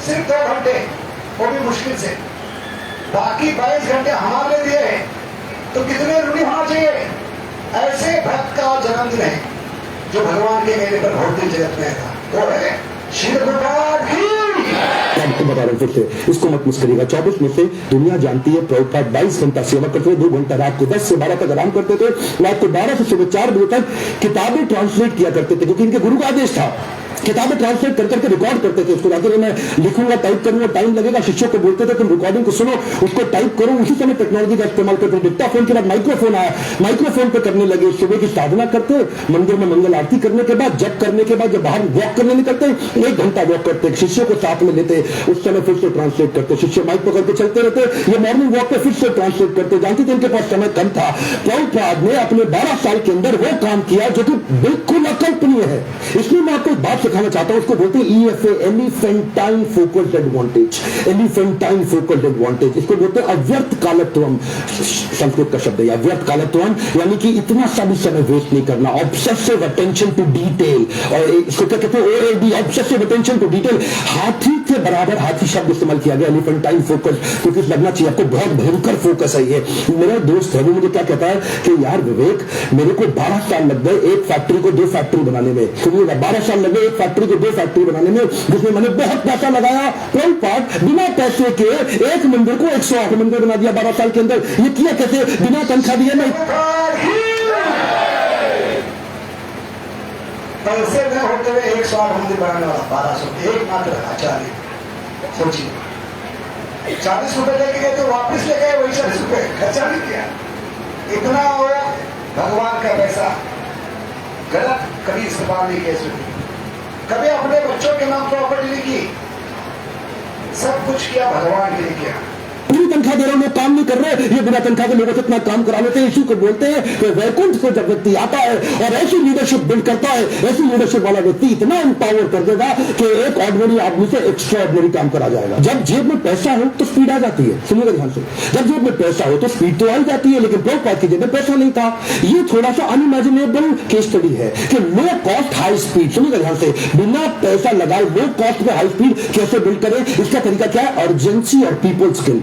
सिर्फ 2 घंटे, वो भी मुश्किल से। बाकी 22 घंटे हमारे लिए दिए हैं, तो कितने ऋणी होना चाहिए। ऐसे भक्त का जन्मदिन है जो भगवान के मेले पर भौतिक जगत में था, वो है श्री प्रभुपाद की। आपको बता रहे फिर से, इसको मत मिस करिएगा। 24 में से दुनिया जानती है प्रभुपाद 22 घंटा सेवा करते थे, 2 घंटा रात को 10 से 12 तक आराम करते थे, रात को 12 से सुबह 4 बजे तक किताबें ट्रांसलेट किया करते थे, क्योंकि इनके गुरु का आदेश था। किताबें ट्रांसलेट कर करके रिकॉर्ड करते थे उसको, जाकर मैं लिखूंगा, टाइप करूंगा, टाइम लगेगा। शिष्यों को बोलते थे तुम रिकॉर्डिंग को सुनो, उसको टाइप करो। उसी समय टेक्नोलॉजी का इस्तेमाल करते थे। डिक्टाफोन के बाद माइक्रोफोन आया, माइक्रोफोन पे करने लगे। सुबह की साधना करते, मंदिर में मंगल आरती करने के बाद, जब करने के बाद जब बाहर वॉक करने निकलते 1 घंटा वॉक करते, शिष्यों को साथ में लेते, उस समय फिर से ट्रांसलेट करते। शिष्य माइक पकड़ के चलते रहते, ये मॉर्निंग वॉक पे फिर से ट्रांसलेट करते। जानते थे इनके पास समय कम था। प्रभुपाद ने अपने 12 साल के अंदर वो काम किया जो कि बिल्कुल अकल्पनीय है। इसलिए मैं आपको एक बात सिखाना चाहता हूं, उसको बोलते हैं EFA, elephantine focused advantage. Elephantine focused advantage, इसको बोलते हैं अव्यर्थ कालत्वम। संस्कृत का शब्द है अव्यर्थ कालत्वम, यानी कि इतना सा भी समय वेस्ट नहीं करना। ऑब्सेसिव अटेंशन टू डिटेल, और इसको क्या कहते हैं OAD, obsessive attention to detail. हाथी के बराबर हाथी शब्द इस्तेमाल किया गया, एलिफेंटाइन फोकस, क्योंकि लगना चाहिए आपको बहुत भयंकर फोकस है ये। मेरा दोस्त है, वो मुझे क्या कहता है कि यार विवेक, मेरे को 12 साल लग गए एक फैक्ट्री को 2 फैक्ट्री बनाने में। सुनिएगा, 12 साल लग गए एक फैक्ट्री को 2 फैक्ट्री बनाने में, जिसमें मैंने बहुत पैसा लगाया। प्रभुपाद बिना पैसे के एक मंदिर को 108 मंदिर बना दिया 12 साल के अंदर। ये किया कैसे? बिना तनख्वाह दिए नहीं। पैसे न होते हुए 108 मंदिर बनाने वाला 1200 एक मात्र आचार्य। सोचिए, 40 रुपए लेके गए तो वापस ले गए वही 40 रुपए, खर्चा नहीं किया। इतना वो भगवान का पैसा गलत कभी इस्तेमाल नहीं किया। कभी अपने बच्चों के नाम प्रॉपर्टी नहीं की, सब कुछ किया भगवान के लिए किया। पूरी तनख्वाह दे रहे हैं, लोग काम नहीं कर रहे, ये बिना तनख्वाह के लोगों से इतना काम करा लेते हैं। इसी को बोलते हैं कि वैकुंठ से जब व्यक्ति आता है और ऐसी लीडरशिप बिल्ड करता है, ऐसी लीडरशिप वाला व्यक्ति इतना एम्पावर कर देगा कि एक ऑर्डिनरी आदमी से एक्स्ट्रा ऑर्डिनरी काम करा जाएगा। जब जेब में पैसा हो तो स्पीड आ जाती है। सुनिएगा ध्यान से, जब जेब में पैसा हो तो स्पीड तो आ जाती है, लेकिन प्रभुपाद की जेब में पैसा नहीं था। ये थोड़ा सा अनइमेजिनेबल केस स्टडी है कि लो कॉस्ट हाई स्पीड। सुनिएगा ध्यान से, बिना पैसा लगाए लो कॉस्ट में हाई स्पीड कैसे बिल्ड करें। इसका तरीका क्या है? अर्जेंसी और पीपल स्किल।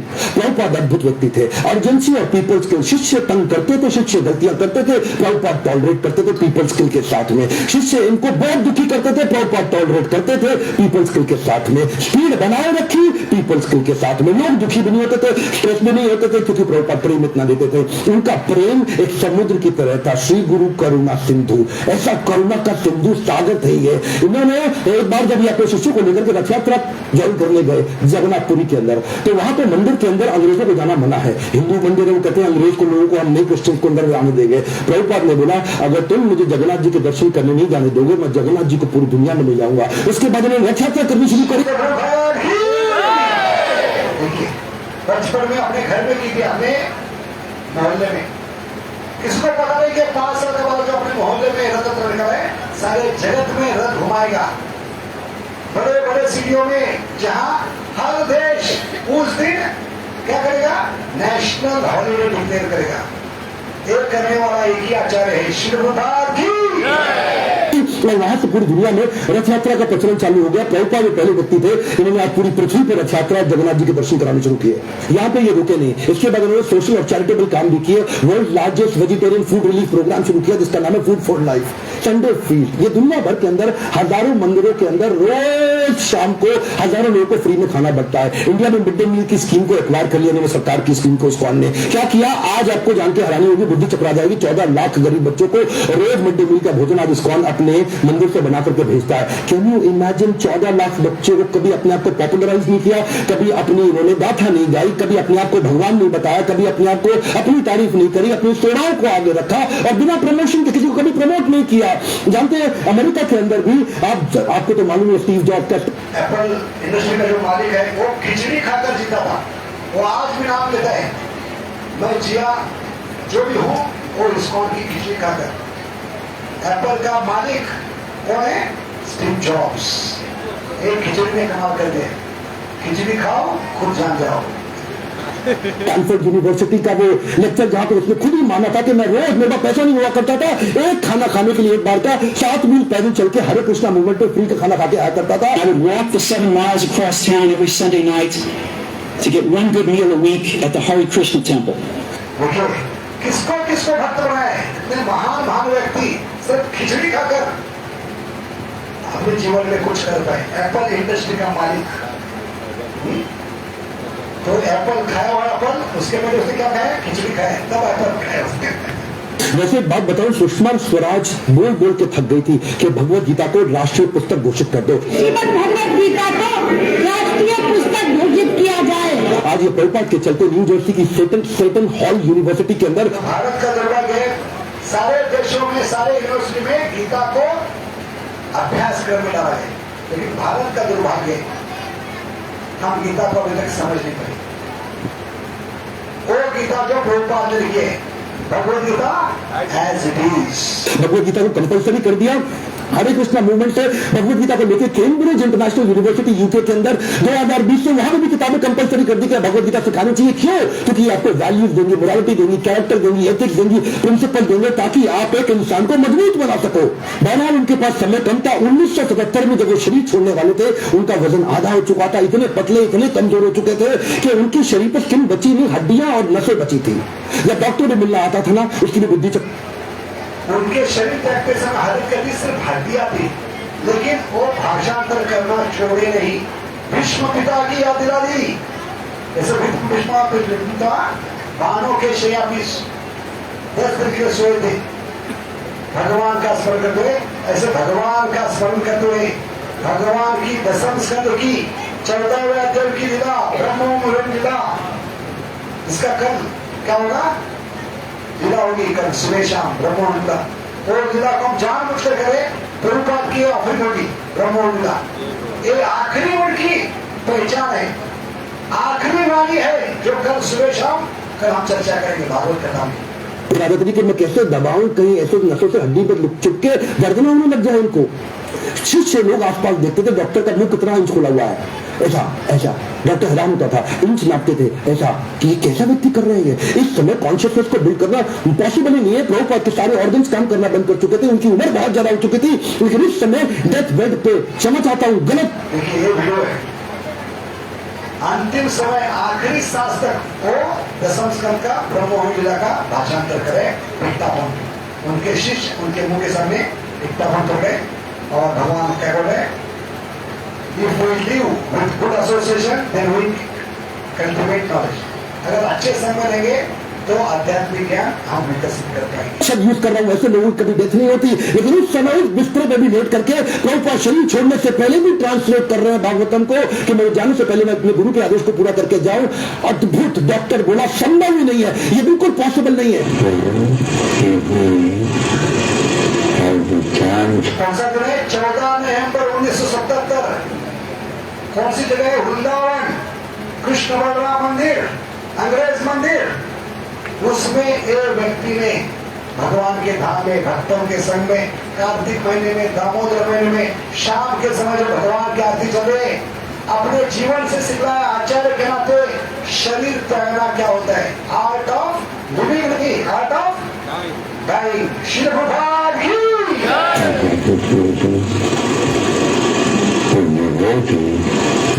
प्रभुपाद अद्भुत व्यक्ति थे। अर्जेंसी और पीपल स्किल, शिष्य तंग करते थे, शिष्य गलतियां करते थे, प्रभुपाद टॉलरेट करते थे पीपल स्किल के साथ में। शिष्य इनको बहुत दुखी करते थे, प्रभुपाद टॉलरेट करते थे पीपल स्किल के साथ में। स्पीड बनाए रखी पीपल स्किल के साथ में। लोग दुखी भी नहीं होते थे, स्ट्रेस भी नहीं होते थे, क्योंकि प्रभुपाद प्रेम इतना देते थे। उनका प्रेम एक समुद्र की तरह था। श्री गुरु करुणा सिंधु, ऐसा करुणा का सिंधु सागर थे ये। इन्होंने एक बार जब ये अपने शिष्यों को लेकर के रथ यात्रा ज्वाइन करने गए जगन्नाथपुरी के अंदर, तो वहां पे मंदिर के अंदर अंग्रेजों को जाना मना है। हिंदू मंदिर है, वो कहते हैं अंग्रेज को, लोगों को हम नहीं क्रिश्चियन को अंदर जाने देंगे। प्रभुपाद ने बोला अगर तुम मुझे जगन्नाथ जी के दर्शन करने नहीं जाने दोगे, मैं जगन्नाथ जी को पूरी दुनिया में ले जाऊंगा। उसके बाद उन्होंने रथ यात्रा करनी शुरू करी। देखिए बचपन में अपने घर में की थी, अपने मोहल्ले में। किसको पता नहीं कि 5 साल के बाद जो अपने मोहल्ले में रथ यात्रा निकाले, सारे जगत में रथ घुमाएगा। बड़े बड़े सिटियों में जहां हर देश उस दिन क्या करेगा, नेशनल हॉलीडे डिक्लेयर करेगा। एक करने वाला एक ही आचार्य है, श्री प्रभुपाद की। और वहां से पूरी दुनिया में रथ यात्रा का प्रचलन चालू हो गया। प्रभुपाद जो पहले व्यक्ति थे, इन्होंने आज पूरी पृथ्वी पर रथ यात्रा जगन्नाथ जी के दर्शन कराने शुरू किए। यहाँ पे ये रुके नहीं, इसके बाद उन्होंने सोशल और चैरिटेबल काम भी किए। World largest vegetarian food relief program शुरू किया, जिसका नाम है food for life, Sunday feed. ये दुनिया भर के अंदर हजारों मंदिरों के अंदर रोज शाम को हजारों लोगों को फ्री में खाना बंटता है। इंडिया में मिड डे मील की स्कीम को एक्वायर कर लिया इन्होंने, सरकार की स्कीम को इस्कॉन ने क्या किया, आज आपको जान के हैरानी होगी, बुद्धि चकरा जाएगी। 14 लाख गरीब बच्चों को रोज मिड डे मील का भोजन आज इस्कॉन अपने मंदिर से बना करके भेजता है। कैन यू इमेजिन 14 लाख बच्चों को कभी अपने आप को पॉपुलराइज नहीं किया, कभी अपनी इन्होंने गाथा नहीं गाई, कभी अपने आप को भगवान नहीं बताया, कभी अपने आप को अपनी तारीफ नहीं करी, अपनी सेवाओं को आगे रखा और बिना प्रमोशन के किसी को कभी प्रमोट नहीं किया। जानते हैं अमेरिका के अंदर भी आपको तो मालूम है स्टीव जॉब्स का एप्पल इंडस्ट्री का जो मालिक है वो खिचड़ी खाकर जीता था। वो आज भी नाम लेता है, मैं जिया जो भी हूं वो इस्कॉन की खिचड़ी खाकर। एप्पल का मालिक कौन है, स्टीव जॉब्स। एक खिचड़ी में कमाल कर दे, खिचड़ी खाओ खुद जान जाओ। स्टैनफोर्ड यूनिवर्सिटी का वो लेक्चर जहां पे उसने खुद ही माना था कि मैं रोज, मेरे पास पैसा नहीं हुआ करता था, एक खाना खाने के लिए एक बार का 7 मील पैदल चल के हरे कृष्णा मूवमेंट पे फ्री का खाना खा के आया करता था। I would walk the 7 miles across town every Sunday night to get one good meal a week at the Hare Krishna temple. किसको किसको भक्त बनाए, इतने महान व्यक्ति सिर्फ खिचड़ी खाकर अपने जीवन में कुछ कर पाए। एप्पल इंडस्ट्री का मालिक, तो एप्पल खाया हुआ एप्पल, उसके बाद उसने क्या खाया, खिचड़ी खाया, तब एप्पल खाया उसने। वैसे एक बात बताऊं, सुषमा स्वराज बोल बोल के थक गई थी कि भगवत गीता को राष्ट्रीय पुस्तक घोषित कर दो, श्रीमद् भगवत गीता को राष्ट्रीय पुस्तक घोषित किया जाए। आज ये प्रभुपाद के चलते न्यू जर्सी की सेटन हॉल यूनिवर्सिटी के अंदर भारत का दुर्भाग्य है, सारे देशों में, सारे यूनिवर्सिटी में गीता को अभ्यास करने डाला है, लेकिन भारत का दुर्भाग्य है हम गीता को अभी तक समझ नहीं पाए। वो गीता जो प्रभुपाद ने लिखी है, Bhagavad Gita as it is, Bhagavad Gita को कंपलसरी कर दिया। हरे कृष्णा मूवमेंट से भगवत गीता को लेकर कैम्ब्रिज इंटरनेशनल यूनिवर्सिटी यूके के अंदर 2020 से वहां भी किताबें कंपलसरी कर दी कि भगवत गीता सिखानी चाहिए। क्यों? क्योंकि आपको वैल्यूज देंगी, मोरालिटी देंगी, कैरेक्टर देंगी, एथिक्स देंगी, प्रिंसिपल देंगे, ताकि आप एक इंसान को मजबूत बना सको। बहरहाल उनके पास समय कम था। 1977 में जब वो शरीर छोड़ने वाले थे, उनका वजन आधा हो चुका था, इतने पतले, इतने कमजोर हो चुके थे कि उनके शरीर पर स्किन बची नहीं, हड्डियां और नसें बची थी। जब डॉक्टर भी मिलना आता था ना, उसकी भी बुद्धि उनके शरीर तक समय हरित करनी सिर्फ हड्डियां थी, लेकिन वो भाषांतर करना छोड़े नहीं। भीष्म पिता की याद दिला दी, जैसे भीष्म पिता बाणों के शैया में 10 दिन के सोए थे, भगवान का स्मरण करते हुए, ऐसे भगवान का स्मरण करते हुए भगवान की 10वें स्कंद की 14वें अध्याय की लीला, ब्रह्मोपनिषद लीला, इसका कल क्या होगा, लीला होगी कल सुबह शाम ब्रह्मोपनिषद लीला। और लीला को हम जानबूझ कर करें, प्रभुपाद की ऑफरिंग होगी ब्रह्मोपनिषद लीला। ये आखिरी उनकी पहचान है, आखिरी वाणी है जो कल सुबह शाम कल हम चर्चा करेंगे भागवत कथा में। कि मैं कैसे दबाऊं, कहीं ऐसे नसों से हड्डी पर चुपके दर्दना होने लग जाए इनको। शिष्य लोग आसपास देखते थे, डॉक्टर का मुंह कितना इंच खुला हुआ है, ऐसा ऐसा, डॉक्टर हैरान होता था, इंच नापते थे ऐसा, कि ये कैसा व्यक्ति कर रहे हैं। इस समय कॉन्शियसनेस को बिल्ड करना पॉसिबल ही नहीं है। प्रभुपाद के सारे ऑर्गन्स काम करना बंद कर चुके थे, उनकी उम्र बहुत ज्यादा हो चुकी थी, लेकिन इस समय डेथ बेड पे, क्षमा चाहता हूँ गलत, देखिए ये वीडियो है, अंतिम समय आखिरी सांस तक वो दसम स्कंद का ब्रह्मोहन लीला का भाषांतर करे भिक्तापन। उनके शिष्य उनके मुंह के सामने भिक्तापन पकड़े और भगवान क्या बोले, if we live with good association then we cultivate knowledge. अगर अच्छे संग में रहेंगे तो आध्यात्मिक ज्ञान हम विकसित कर पाएंगे। शब्द यूज कर रहा हूं, ऐसे लोगों की कभी डेथ नहीं होती, लेकिन उस समय उस बिस्तरे पर भी लेट करके प्रभुपाद शरीर छोड़ने से पहले भी ट्रांसलेट कर रहे हैं भागवतम को कि मेरे जाने से पहले मैं अपने गुरु के आदेश को पूरा करके जाऊं। अद्भुत। डॉक्टर बोला संभव ही नहीं है, ये बिल्कुल पॉसिबल नहीं है। कौन सा दिन है? 14 नवंबर 1977। कौन सी जगह है? वृंदावन, कृष्ण बलराम मंदिर, अंग्रेज मंदिर। उसमें एक व्यक्ति ने भगवान के धाम में भक्तों के संग में कार्तिक महीने में, दामोदर महीने में शाम के समय जब भगवान की आरती चले, अपने जीवन से सिखाया आचार्य के नाते शरीर त्यागना क्या होता है। आर्ट ऑफ लिविंग नहीं, art of dying. Shri Prabhupada की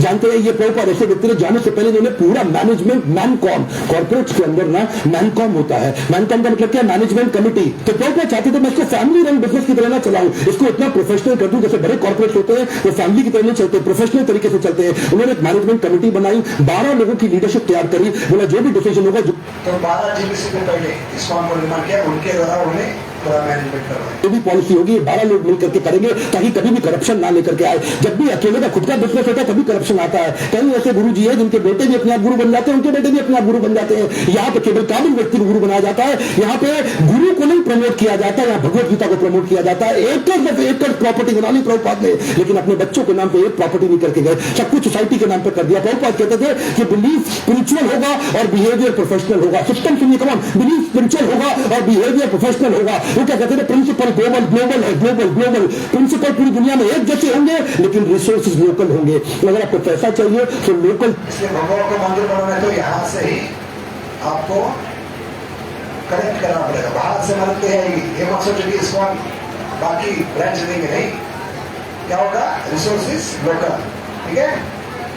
जानते हैं ये प्रभुपाद ऐसे व्यक्ति ने जाने से पहले इन्होंने पूरा मैनेजमेंट मैनकॉम, कॉर्पोरेट्स के अंदर ना मैनकॉम होता है। मैनकॉम का मतलब क्या? Management committee. तो प्रभुपाद चाहते थे मैं इसको फैमिली रन बिजनेस की तरह ना चलाऊं, इसको इतना प्रोफेशनल कर दूं। जैसे बड़े कॉर्पोरेट्स होते हैं वो फैमिली की तरह नहीं चलते, प्रोफेशनल तरीके से चलते हैं। उन्होंने एक मैनेजमेंट कमेटी बनाई, 12 लोगों की लीडरशिप तैयार करी। बोला जो भी डिसीजन होगा तो 12 जीबीसी से पहले इस फॉर्म को निर्माण किया, उनके द्वारा उन्हें पूरा मैनेजमेंट करवाया। जो भी पॉलिसी होगी 12 लोग मिलकर के करेंगे ताकि कभी भी करप्शन ना लेकर के आए। जब भी अकेले का खुद का बिजनेस होता है तभी करप्शन आता है। कई ऐसे गुरु जी है जिनके बेटे भी अपने आप गुरु बन जाते हैं, उनके बेटे भी अपने आप गुरु बन जाते हैं। यहाँ पे केवल काबिल व्यक्ति को गुरु बनाया जाता है, यहाँ पे गुरु को नहीं प्रमोट किया जाता है, यहाँ भगवत गीता को प्रमोट किया जाता है। एकड़ प्रॉपर्टी बना ली प्रभुपाद ने, लेकिन अपने बच्चों के नाम पे एक प्रॉपर्टी नहीं करके गए, सब कुछ सोसाइटी के नाम पे कर दिया। प्रभुपाद कहते थे कि बिलीफ स्पिरिचुअल होगा और बिहेवियर प्रोफेशनल होगा। सिस्टम सुनिए, कम ऑन, बिलीफ स्पिरिचुअल होगा और बिहेवियर प्रोफेशनल होगा। वो क्या कहते थे? प्रिंसिपल ग्लोबल है, ग्लोबल प्रिंसिपल पूरी दुनिया में एक जैसे होंगे, लेकिन रिसोर्सेज लोकल होंगे। अगर आपको पैसा चाहिए तो लोकल। इसलिए भगवान को मंदिर बनाना है तो यहाँ से ही आपको कनेक्ट करना पड़ेगा। बाहर से मदद नहीं आएगी। ये मकसद है इसको बाकी ब्रांच देंगे नहीं, क्या होगा? Resources local. ठीक है,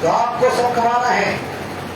तो आपको सब कमाना है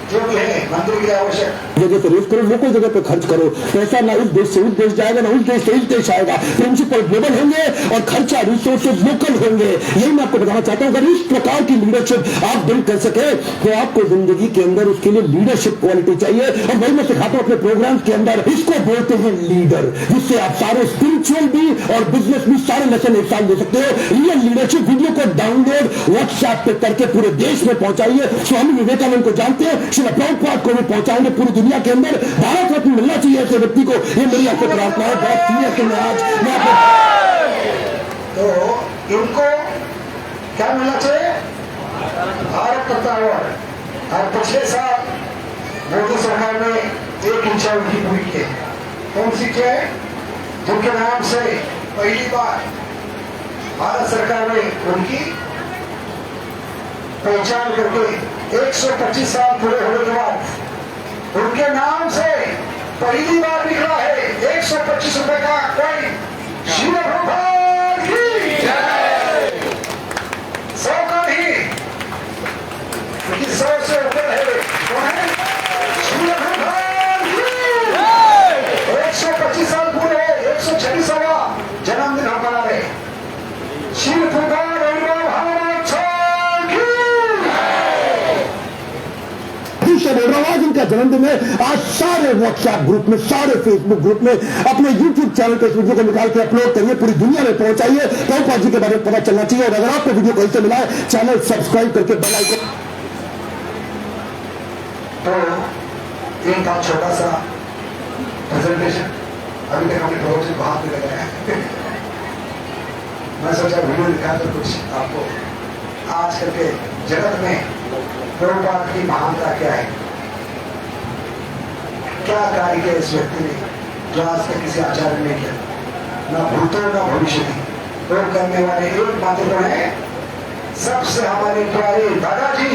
जो भी है मंदिर के लिए आवश्यक जगह पे रेस करो, लोकल जगह पे खर्च करो। पैसा ना उस देश से उस देश जाएगा, ना उस देश से इस देश आएगा। प्रिंसिपल ग्लोबल होंगे और खर्चा रिसोर्सेज लोकल होंगे। यही मैं आपको बताना चाहता हूँ। अगर इस प्रकार की लीडरशिप आप बिल्ड कर सके तो आपको जिंदगी के अंदर उसके लिए लीडरशिप क्वालिटी चाहिए। और वही मैं सिखाता हूँ अपने प्रोग्राम के अंदर, इसको बोलते हैं लीडर, जिससे आप सारे स्पिरिचुअल भी और बिजनेस भी सारे लेसन एक साथ दे सकते हो। रियल लीडरशिप वीडियो को डाउनलोड व्हाट्सएप पे करके पूरे देश में पहुंचाइए। स्वामी विवेकानंद को जानते हैं, श्री प्रभुपाद को भी पहुंचाएंगे पूरी दुनिया के अंदर। भारत रत्न मिलना चाहिए ऐसे व्यक्ति को। ये मेरी आपको प्रार्थना है। बहुत सीरियस है आज मैं तो इनको क्या मिलना चाहिए? भारत रत्न अवार्ड। और पिछले साल मोदी सरकार ने एक इच्छा उनकी पूरी की। कौन सी क्या है? जिनके नाम से पहली बार भारत सरकार ने उनकी पहचान करके 125 साल पूरे होने के बाद उनके नाम से पहली बार निकला है 125 रुपए का कॉइन। श्री प्रभुपाद की जय। 100 का नहीं, क्योंकि 100 से ऊपर है। कौन है? श्री प्रभुपाद की जय। 125 साल पूरे, 126वां जन्मदिन हम मना रहे। श्री प्रभुपाद बोल रहा हूं, आज इनका जन्मदिन है। आज सारे व्हाट्सएप ग्रुप में, सारे फेसबुक ग्रुप में, अपने यूट्यूब चैनल पे इस वीडियो को निकाल के अपलोड करिए, पूरी दुनिया में पहुंचाइए। प्रभुपाद जी के बारे में पता चलना चाहिए। और अगर आपको वीडियो कहीं से मिला है, चैनल सब्सक्राइब करके बेल आइकन। तो एक था छोटा सा प्रेजेंटेशन, अभी तक हमने प्रवचन बाहर भी लगाया है। मैं सोचा वीडियो दिखा तो कुछ आपको आज कल के जगत में प्रभुपाद की महानता क्या है, क्या कार्य किया इस व्यक्ति ने जो आज तक किसी आचार्य ने किया, ना भूतो ना भविष्य में। वो करने वाले एक मात्र है, सबसे हमारे प्यारे दादाजी।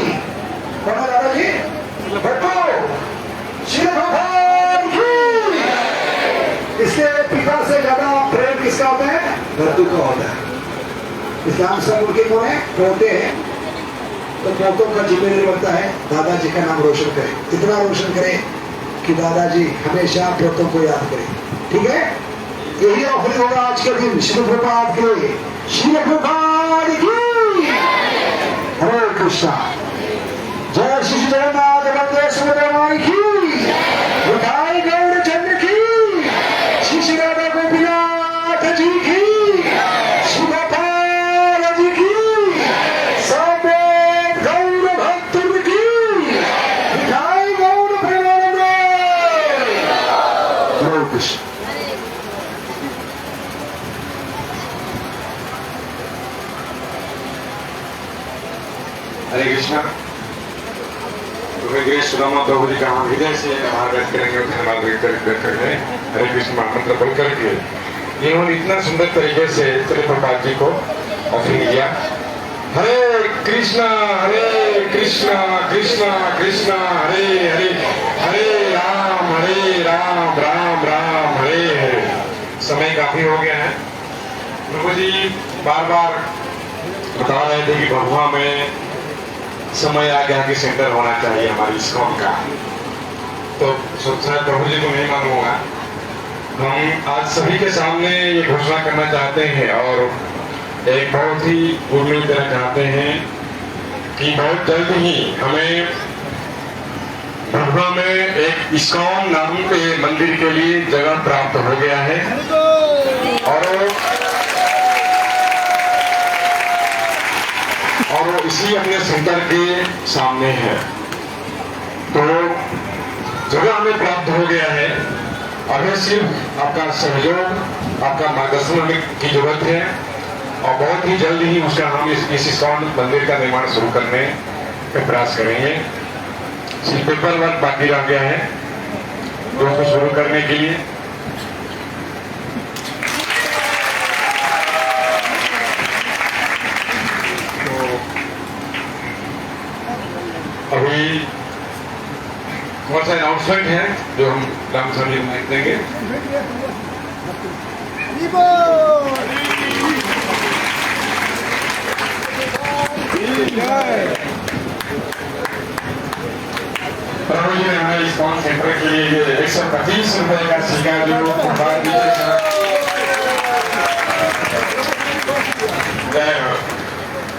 कौन है दादाजी? भट्टो श्री प्रभुपाद की। इसके पिता से ज्यादा प्रेम किसका होता है? भट्टू का होता है। इस्लाम से उनके कौन है? पोते हैं। तो पोतों का जिम्मेदारी बनता है दादाजी का नाम रोशन करें, इतना रोशन करें कि दादाजी हमेशा पोतों को याद करें। ठीक है, यही ऑफरिंग होगा आज के दिन श्री प्रभात के लिए। श्री प्रभात की हरे कृष्णा। जय श्री जगन्नाथ बलदेव सुभद्रा की, बधाई गौरचंद्र की, श्री श्री राधा गोपीनाथ जी की, श्री गोपाल जी की, समेत गौर भक्तों की, बधाई गौर प्रेमानंद। हरे कृष्ण। हरे कृष्णा। तो सुदामा प्रभु जी का हम हृदय से आभार व्यक्त करेंगे और धन्यवाद व्यक्त करेंगे। हरे कृष्ण महामंत्र बोल करके इन्होंने इतना सुंदर तरीके से श्री प्रभुपाद जी को ऑफरिंग किया। हरे कृष्णा कृष्णा कृष्णा हरे हरे, हरे राम राम राम हरे हरे। समय काफी हो गया है। प्रभु जी बार बार बता रहे थे कि भगवा में समय आ गया कि सेंटर होना चाहिए हमारी इस्कॉन का। तो शायद प्रभु जी को नहीं मालूम होगा, हम आज सभी के सामने ये घोषणा करना चाहते हैं और एक बहुत ही उम्मीद देना चाहते हैं कि बहुत जल्द ही हमें भगवा में एक इस्कॉन नाम के मंदिर के लिए जगह प्राप्त हो गया है और वो इसी अपने सेंटर के सामने है। तो जगह हमें प्राप्त हो गया है, अभी सिर्फ आपका सहयोग, आपका मार्गदर्शन हमें की जरूरत है और बहुत ही जल्द ही उसका हम इस इस्कॉन मंदिर का निर्माण शुरू करने का प्रयास करेंगे। सिर्फ पेपर वर्क बाकी रह गया है दोस्तों शुरू करने के लिए। अभी बहुत सारे अनाउंसमेंट हैं जो हम राम स्वामी को देंगे। प्रभु जी ने हमें इस्कॉन सेंटर के लिए 125 रुपए का सिक्का जो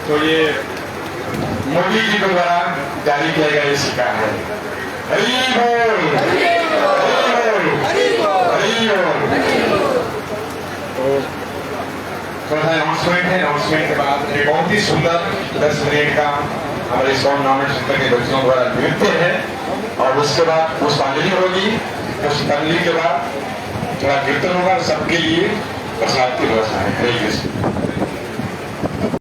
तो ये मोदी जी के द्वारा जारी किया गया ये सिक्का है। हरि बोल हरि बोल हरि बोल। तो थोड़ा सा अनाउंसमेंट है, अनाउंसमेंट के बाद एक बहुत ही सुंदर 10 मिनट का हमारे इस्कॉन नाम सेंटर के बच्चों द्वारा नृत्य है और उसके बाद पुष्पांजलि होगी। पुष्पांजलि के बाद थोड़ा कीर्तन होगा, सबके लिए प्रसाद की व्यवस्था है। हरे कृष्ण।